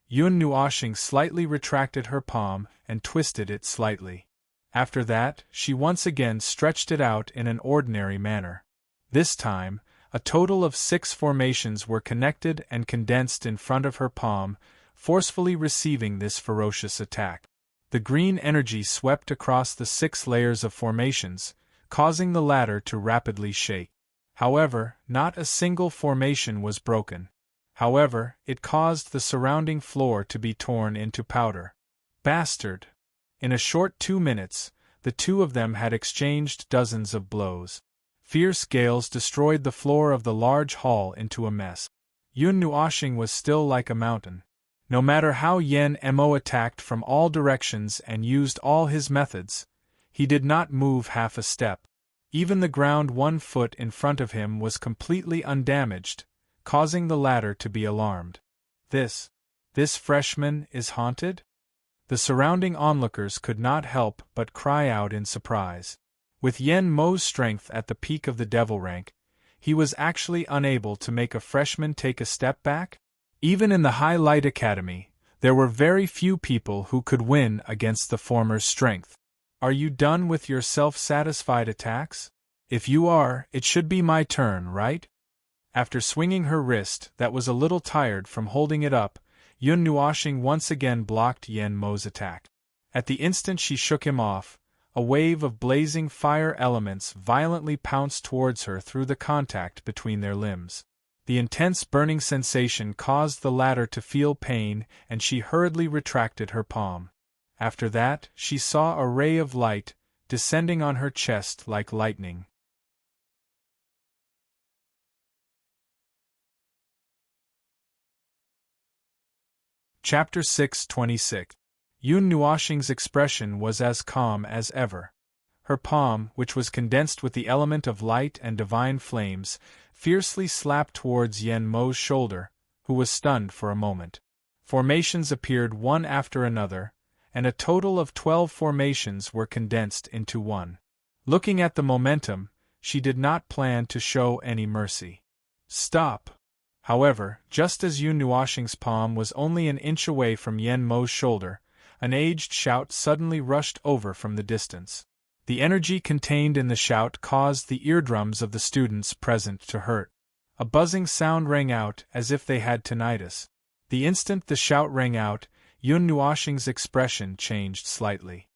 A: Yun Nuoshing slightly retracted her palm and twisted it slightly. After that, she once again stretched it out in an ordinary manner. This time, a total of 6 formations were connected and condensed in front of her palm, forcefully receiving this ferocious attack. The green energy swept across the 6 layers of formations, causing the latter to rapidly shake. However, not a single formation was broken. However, it caused the surrounding floor to be torn into powder. Bastard! In a short 2 minutes, the two of them had exchanged dozens of blows. Fierce gales destroyed the floor of the large hall into a mess. Yun Nuoshing was still like a mountain. No matter how Yen Mo attacked from all directions and used all his methods, he did not move half a step. Even the ground 1 foot in front of him was completely undamaged, causing the latter to be alarmed. This freshman is haunted? The surrounding onlookers could not help but cry out in surprise. With Yen Mo's strength at the peak of the devil rank, he was actually unable to make a freshman take a step back? Even in the High Light Academy, There were very few people who could win against the former's strength. Are you done with your self-satisfied attacks? If you are, it should be my turn, right? After swinging her wrist that was a little tired from holding it up, Yun Nuoxing once again blocked Yen Mo's attack. At the instant she shook him off, a wave of blazing fire elements violently pounced towards her through the contact between their limbs. The intense burning sensation caused the latter to feel pain, and she hurriedly retracted her palm. After that, she saw a ray of light descending on her chest like lightning. Chapter 6:26. Yun Nuoxing's expression was as calm as ever. Her palm, which was condensed with the element of light and divine flames, fiercely slapped towards Yen Mo's shoulder, who was stunned for a moment. Formations appeared one after another, and a total of 12 formations were condensed into one. Looking at the momentum, she did not plan to show any mercy. Stop! However, just as Yun Nuoxing's palm was only an inch away from Yen Mo's shoulder, an aged shout suddenly rushed over from the distance. The energy contained in the shout caused the eardrums of the students present to hurt. A buzzing sound rang out as if they had tinnitus. The instant the shout rang out, Yun Nuoxing's expression changed slightly.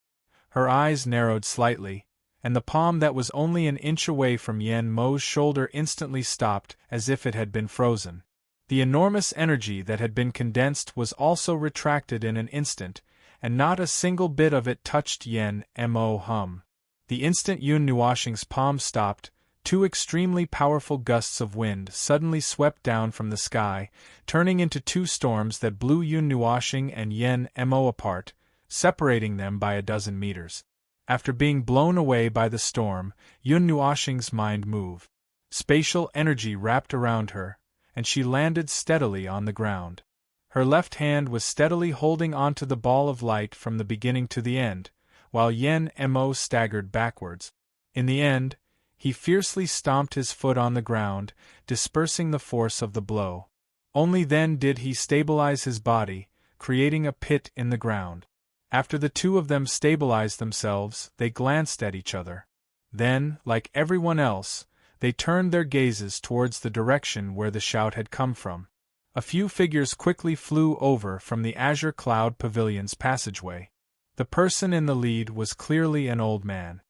A: Her eyes narrowed slightly, and the palm that was only an inch away from Yen Mo's shoulder instantly stopped as if it had been frozen. The enormous energy that had been condensed was also retracted in an instant, and not a single bit of it touched Yen Mo. The instant Yun Nuoxing's palm stopped, two extremely powerful gusts of wind suddenly swept down from the sky, turning into two storms that blew Yun Nuoxing and Yen Mo apart, separating them by a dozen meters. After being blown away by the storm, Yun Nuoxing's mind moved. Spatial energy wrapped around her, and she landed steadily on the ground. Her left hand was steadily holding onto the ball of light from the beginning to the end, while Yen Mo staggered backwards. In the end, he fiercely stomped his foot on the ground, dispersing the force of the blow. Only then did he stabilize his body, creating a pit in the ground. After the two of them stabilized themselves, they glanced at each other. Then, like everyone else, they turned their gazes towards the direction where the shout had come from. A few figures quickly flew over from the Azure Cloud Pavilion's passageway. The person in the lead was clearly an old man.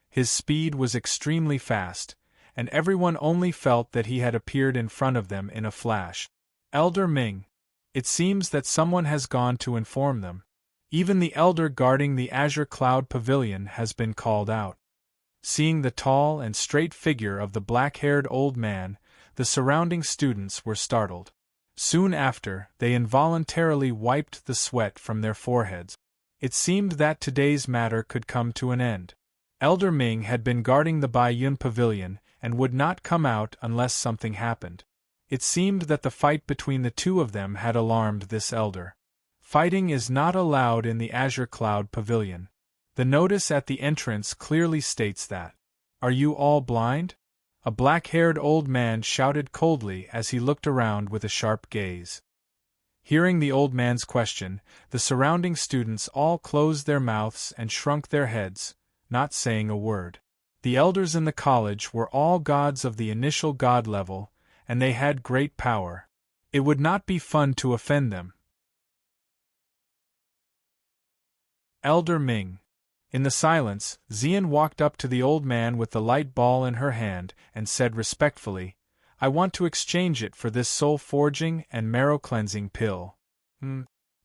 A: His speed was extremely fast, and everyone only felt that he had appeared in front of them in a flash. Elder Ming. It seems that someone has gone to inform them. Even the elder guarding the Azure Cloud Pavilion has been called out. Seeing the tall and straight figure of the black-haired old man, the surrounding students were startled. Soon after, they involuntarily wiped the sweat from their foreheads. It seemed that today's matter could come to an end. Elder Ming had been guarding the Baiyun Pavilion and would not come out unless something happened. It seemed that the fight between the two of them had alarmed this elder. Fighting is not allowed in the Azure Cloud Pavilion. The notice at the entrance clearly states that. Are you all blind? A black-haired old man shouted coldly as he looked around with a sharp gaze. Hearing the old man's question, the surrounding students all closed their mouths and shrunk their heads, not saying a word. The elders in the college were all gods of the initial god level, and they had great power. It would not be fun to offend them. Elder Ming. In the silence, Xian walked up to the old man with the light ball in her hand and said respectfully, I want to exchange it for this soul-forging and marrow-cleansing pill.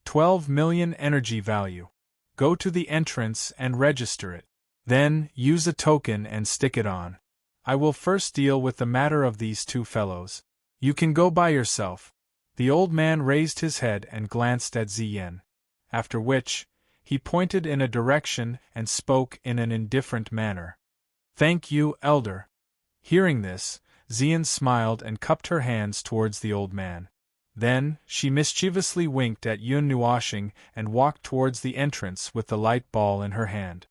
A: 12 million energy value. Go to the entrance and register it. Then, use a token and stick it on. I will first deal with the matter of these two fellows. You can go by yourself. The old man raised his head and glanced at Xian. After which, he pointed in a direction and spoke in an indifferent manner. Thank you, elder. Hearing this, Xian smiled and cupped her hands towards the old man. Then, she mischievously winked at Yun Nuoxing and walked towards the entrance with the light ball in her hand.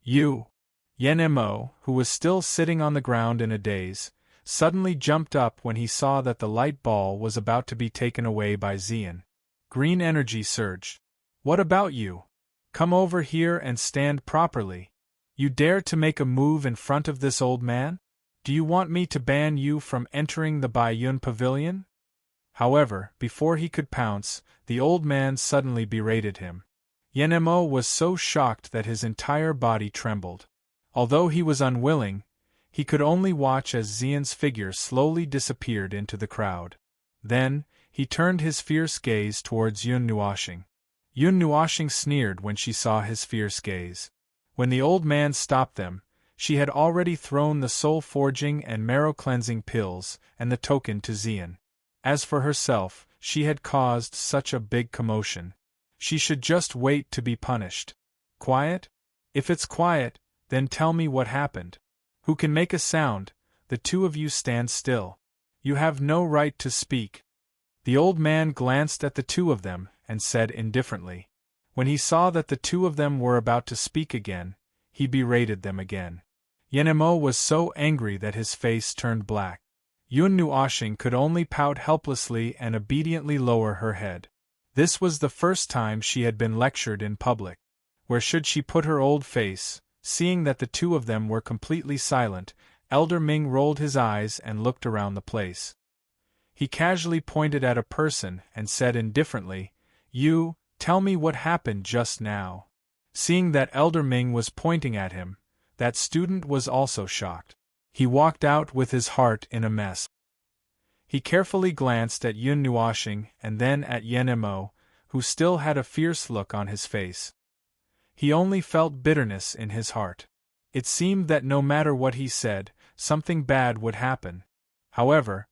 A: Yen Mo, who was still sitting on the ground in a daze, suddenly jumped up when he saw that the light ball was about to be taken away by Xian. Green energy surged. What about you? Come over here and stand properly. You dare to make a move in front of this old man? Do you want me to ban you from entering the Baiyun Pavilion? However, before he could pounce, the old man suddenly berated him. Yenmo was so shocked that his entire body trembled. Although he was unwilling, he could only watch as Xian's figure slowly disappeared into the crowd. Then, he turned his fierce gaze towards Yun Nuoxing. Yun Nuoxing sneered when she saw his fierce gaze. When the old man stopped them, she had already thrown the soul-forging and marrow-cleansing pills and the token to Xian. As for herself, she had caused such a big commotion. She should just wait to be punished. Quiet? If it's quiet, then tell me what happened. Who can make a sound? The two of you stand still. You have no right to speak. The old man glanced at the two of them and said indifferently. When he saw that the two of them were about to speak again, he berated them again. Yenmo was so angry that his face turned black. Yun Nuoxing could only pout helplessly and obediently lower her head. This was the first time she had been lectured in public. Where should she put her old face? Seeing that the two of them were completely silent, Elder Ming rolled his eyes and looked around the place. He casually pointed at a person and said indifferently, "You, tell me what happened just now." Seeing that Elder Ming was pointing at him, that student was also shocked. He walked out with his heart in a mess. He carefully glanced at Yun Nuoxing and then at Yenmo, who still had a fierce look on his face. He only felt bitterness in his heart. It seemed that no matter what he said, something bad would happen. However,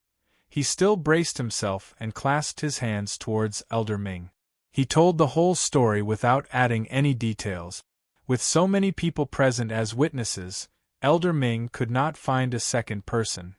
A: he still braced himself and clasped his hands towards Elder Ming. He told the whole story without adding any details. With so many people present as witnesses, Elder Ming could not find a second person.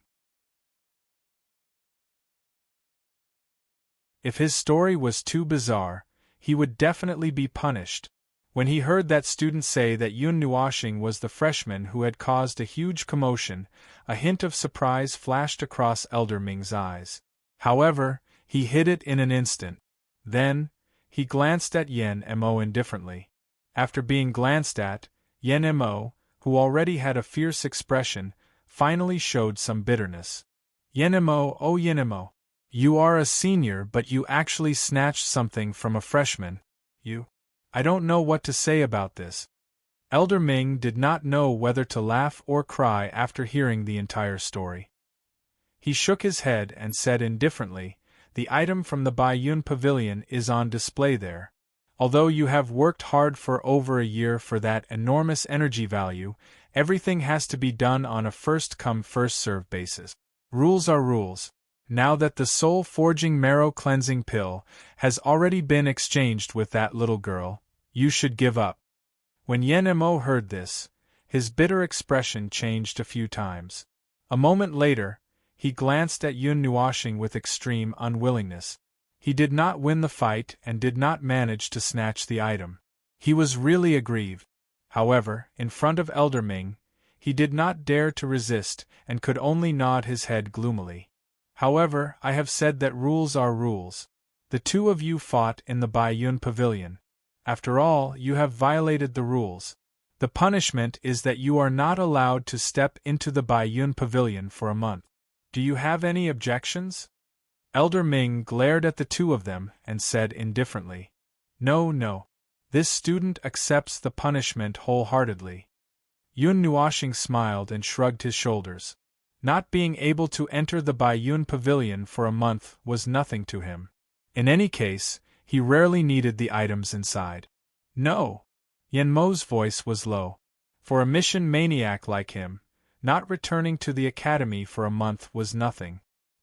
A: If his story was too bizarre, he would definitely be punished. When he heard that student say that Yun Nuoxing was the freshman who had caused a huge commotion, a hint of surprise flashed across Elder Ming's eyes. However, he hid it in an instant. Then, he glanced at Yenmo indifferently. After being glanced at, Yenmo, who already had a fierce expression, finally showed some bitterness. Yenmo, oh Yenmo, you are a senior but you actually snatched something from a freshman. I don't know what to say about this. Elder Ming did not know whether to laugh or cry after hearing the entire story. He shook his head and said indifferently, "The item from the Baiyun Pavilion is on display there. Although you have worked hard for over a year for that enormous energy value, everything has to be done on a first-come first-served basis. Rules are rules. Now that the soul-forging marrow-cleansing pill has already been exchanged with that little girl, you should give up." When Yenmo heard this, his bitter expression changed a few times. A moment later, he glanced at Yun Nuoxing with extreme unwillingness. He did not win the fight and did not manage to snatch the item. He was really aggrieved. However, in front of Elder Ming, he did not dare to resist and could only nod his head gloomily. "However, I have said that rules are rules. The two of you fought in the Baiyun Pavilion. After all, you have violated the rules. The punishment is that you are not allowed to step into the Baiyun Pavilion for a month. Do you have any objections?" Elder Ming glared at the two of them and said indifferently, No. This student accepts the punishment wholeheartedly." Yun Nuoxing smiled and shrugged his shoulders. Not being able to enter the Baiyun Pavilion for a month was nothing to him. In any case, he rarely needed the items inside. "No." Yenmo's voice was low. For a mission maniac like him, not returning to the academy for a month was nothing.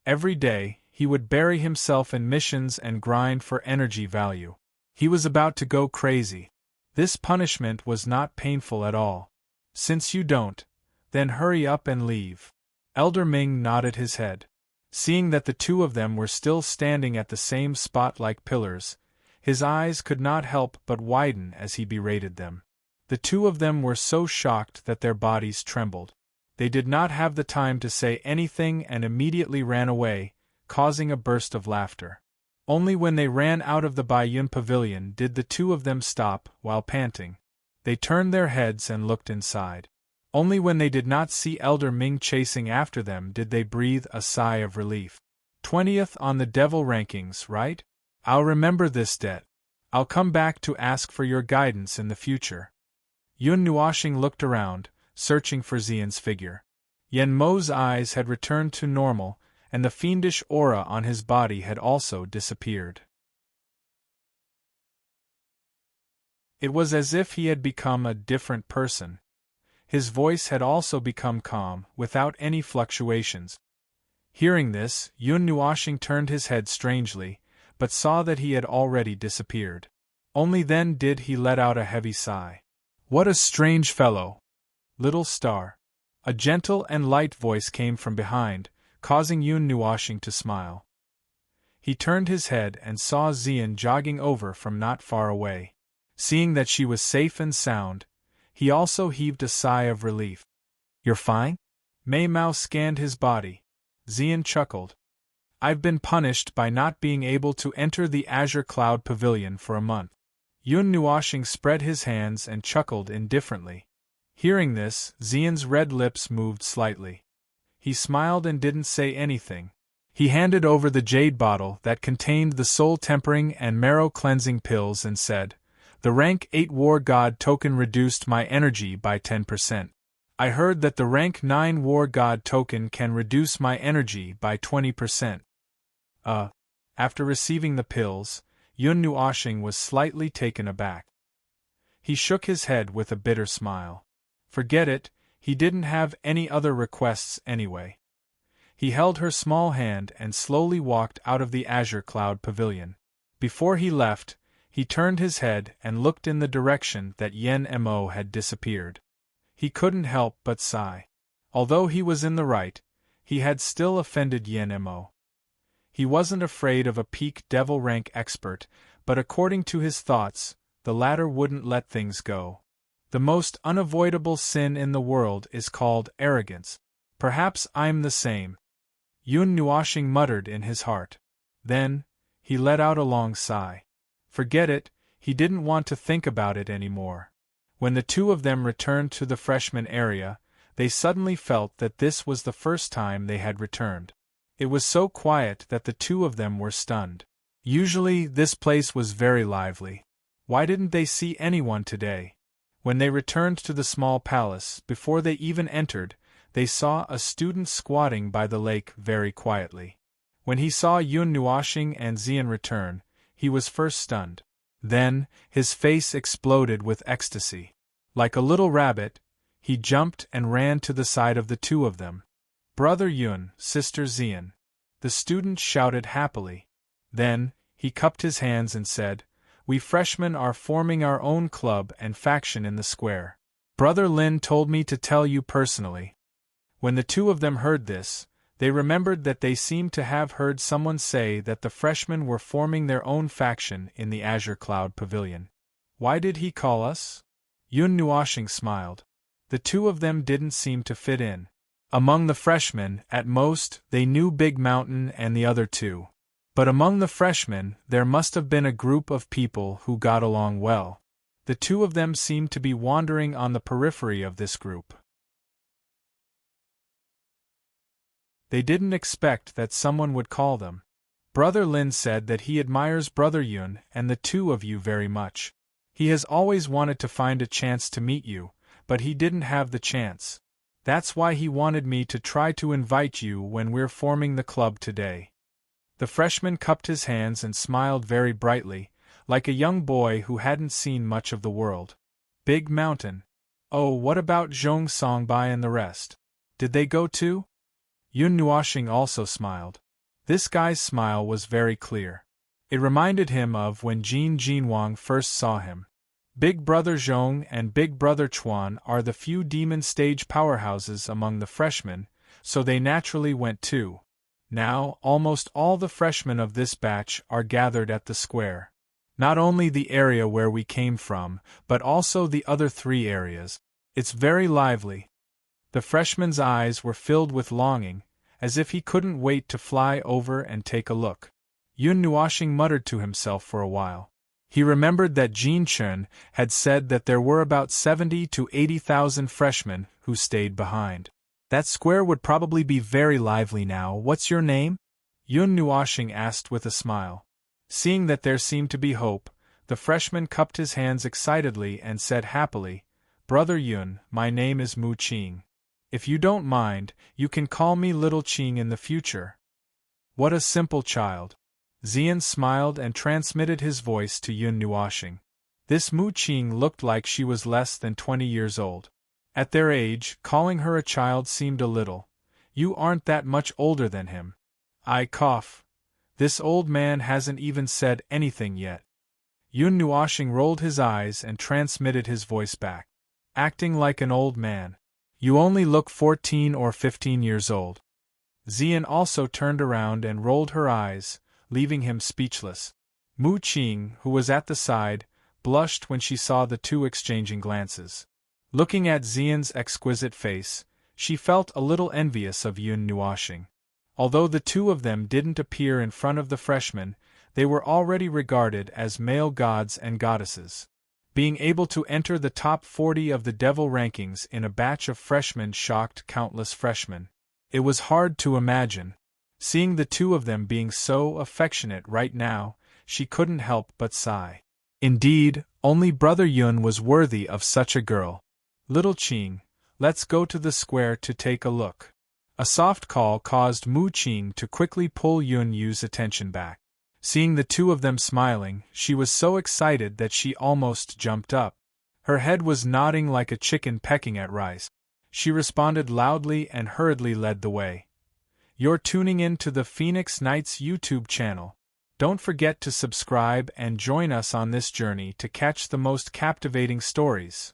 A: Every day, he would bury himself in missions and grind for energy value. He was about to go crazy. This punishment was not painful at all. "Since you don't, then hurry up and leave." Elder Ming nodded his head. Seeing that the two of them were still standing at the same spot like pillars, his eyes could not help but widen as he berated them. The two of them were so shocked that their bodies trembled. They did not have the time to say anything and immediately ran away, causing a burst of laughter. Only when they ran out of the Baiyun pavilion did the two of them stop, while panting. They turned their heads and looked inside. Only when they did not see Elder Ming chasing after them did they breathe a sigh of relief. 20th on the devil rankings, right? I'll remember this debt. I'll come back to ask for your guidance in the future. Yun Nuoxing looked around, searching for Xian's figure. Yen Mo's eyes had returned to normal, and the fiendish aura on his body had also disappeared. It was as if he had become a different person. His voice had also become calm, without any fluctuations. Hearing this, Yun Nuoxing turned his head strangely, but saw that he had already disappeared. Only then did he let out a heavy sigh. What a strange fellow! Little star. A gentle and light voice came from behind, causing Yun Nuoxing to smile. He turned his head and saw Xian jogging over from not far away. Seeing that she was safe and sound, he also heaved a sigh of relief. You're fine? Mei Mao scanned his body. Xian chuckled. I've been punished by not being able to enter the Azure Cloud Pavilion for a month. Yun Nuoxing spread his hands and chuckled indifferently. Hearing this, Xian's red lips moved slightly. He smiled and didn't say anything. He handed over the jade bottle that contained the soul-tempering and marrow-cleansing pills and said, "The rank 8 War God token reduced my energy by 10%. I heard that the rank 9 War God token can reduce my energy by 20%. After receiving the pills, Yun Nuoxing was slightly taken aback. He shook his head with a bitter smile. Forget it, he didn't have any other requests anyway. He held her small hand and slowly walked out of the Azure Cloud Pavilion. Before he left, he turned his head and looked in the direction that Yen Mo had disappeared. He couldn't help but sigh. Although he was in the right, he had still offended Yen Mo. He wasn't afraid of a peak devil rank expert, but according to his thoughts, the latter wouldn't let things go. The most unavoidable sin in the world is called arrogance. Perhaps I'm the same. Yun Nuoxing muttered in his heart. Then, he let out a long sigh. Forget it, he didn't want to think about it anymore. When the two of them returned to the freshman area, they suddenly felt that this was the first time they had returned. It was so quiet that the two of them were stunned. Usually, this place was very lively. Why didn't they see anyone today? When they returned to the small palace, before they even entered, they saw a student squatting by the lake very quietly. When he saw Yun Nuoxing and Xian return, he was first stunned. Then, his face exploded with ecstasy. Like a little rabbit, he jumped and ran to the side of the two of them. Brother Yun, Sister Xian. The student shouted happily. Then, he cupped his hands and said, We freshmen are forming our own club and faction in the square. Brother Lin told me to tell you personally. When the two of them heard this, they remembered that they seemed to have heard someone say that the freshmen were forming their own faction in the Azure Cloud Pavilion. Why did he call us? Yun Nuoxing smiled. The two of them didn't seem to fit in. Among the freshmen, at most, they knew Big Mountain and the other two. But among the freshmen, there must have been a group of people who got along well. The two of them seemed to be wandering on the periphery of this group. They didn't expect that someone would call them. Brother Lin said that he admires Brother Yun and the two of you very much. He has always wanted to find a chance to meet you, but he didn't have the chance. That's why he wanted me to try to invite you when we're forming the club today. The freshman cupped his hands and smiled very brightly, like a young boy who hadn't seen much of the world. Big Mountain. Oh, what about Zhong Songbai and the rest? Did they go too? Yun Nuoxing also smiled. This guy's smile was very clear. It reminded him of when Jin Jinwang first saw him. Big Brother Zhong and Big Brother Chuan are the few demon stage powerhouses among the freshmen, so they naturally went too. Now, almost all the freshmen of this batch are gathered at the square. Not only the area where we came from, but also the other 3 areas. It's very lively. The freshman's eyes were filled with longing, as if he couldn't wait to fly over and take a look. Yun Nuoxing muttered to himself for a while. He remembered that Jin Chen had said that there were about 70 to 80,000 freshmen who stayed behind. That square would probably be very lively now. What's your name? Yun Nuoxing asked with a smile. Seeing that there seemed to be hope, the freshman cupped his hands excitedly and said happily, Brother Yun, my name is Mu Qing. If you don't mind, you can call me Little Qing in the future. What a simple child. Xian smiled and transmitted his voice to Yun Nuoxing. This Mu Qing looked like she was less than 20 years old. At their age, calling her a child seemed a little. You aren't that much older than him. I cough. This old man hasn't even said anything yet. Yun Nuoxing rolled his eyes and transmitted his voice back. Acting like an old man. You only look 14 or 15 years old. Xian also turned around and rolled her eyes, leaving him speechless. Mu Qing, who was at the side, blushed when she saw the two exchanging glances. Looking at Xian's exquisite face, she felt a little envious of Yun Nuoxing. Although the two of them didn't appear in front of the freshmen, they were already regarded as male gods and goddesses. Being able to enter the top 40 of the devil rankings in a batch of freshmen shocked countless freshmen. It was hard to imagine. Seeing the two of them being so affectionate right now, she couldn't help but sigh. Indeed, only Brother Yun was worthy of such a girl. Little Qing, let's go to the square to take a look. A soft call caused Mu Qing to quickly pull Yun Yu's attention back. Seeing the two of them smiling, she was so excited that she almost jumped up. Her head was nodding like a chicken pecking at rice. She responded loudly and hurriedly led the way. You're tuning in to the Phoenix Knights YouTube channel. Don't forget to subscribe and join us on this journey to catch the most captivating stories.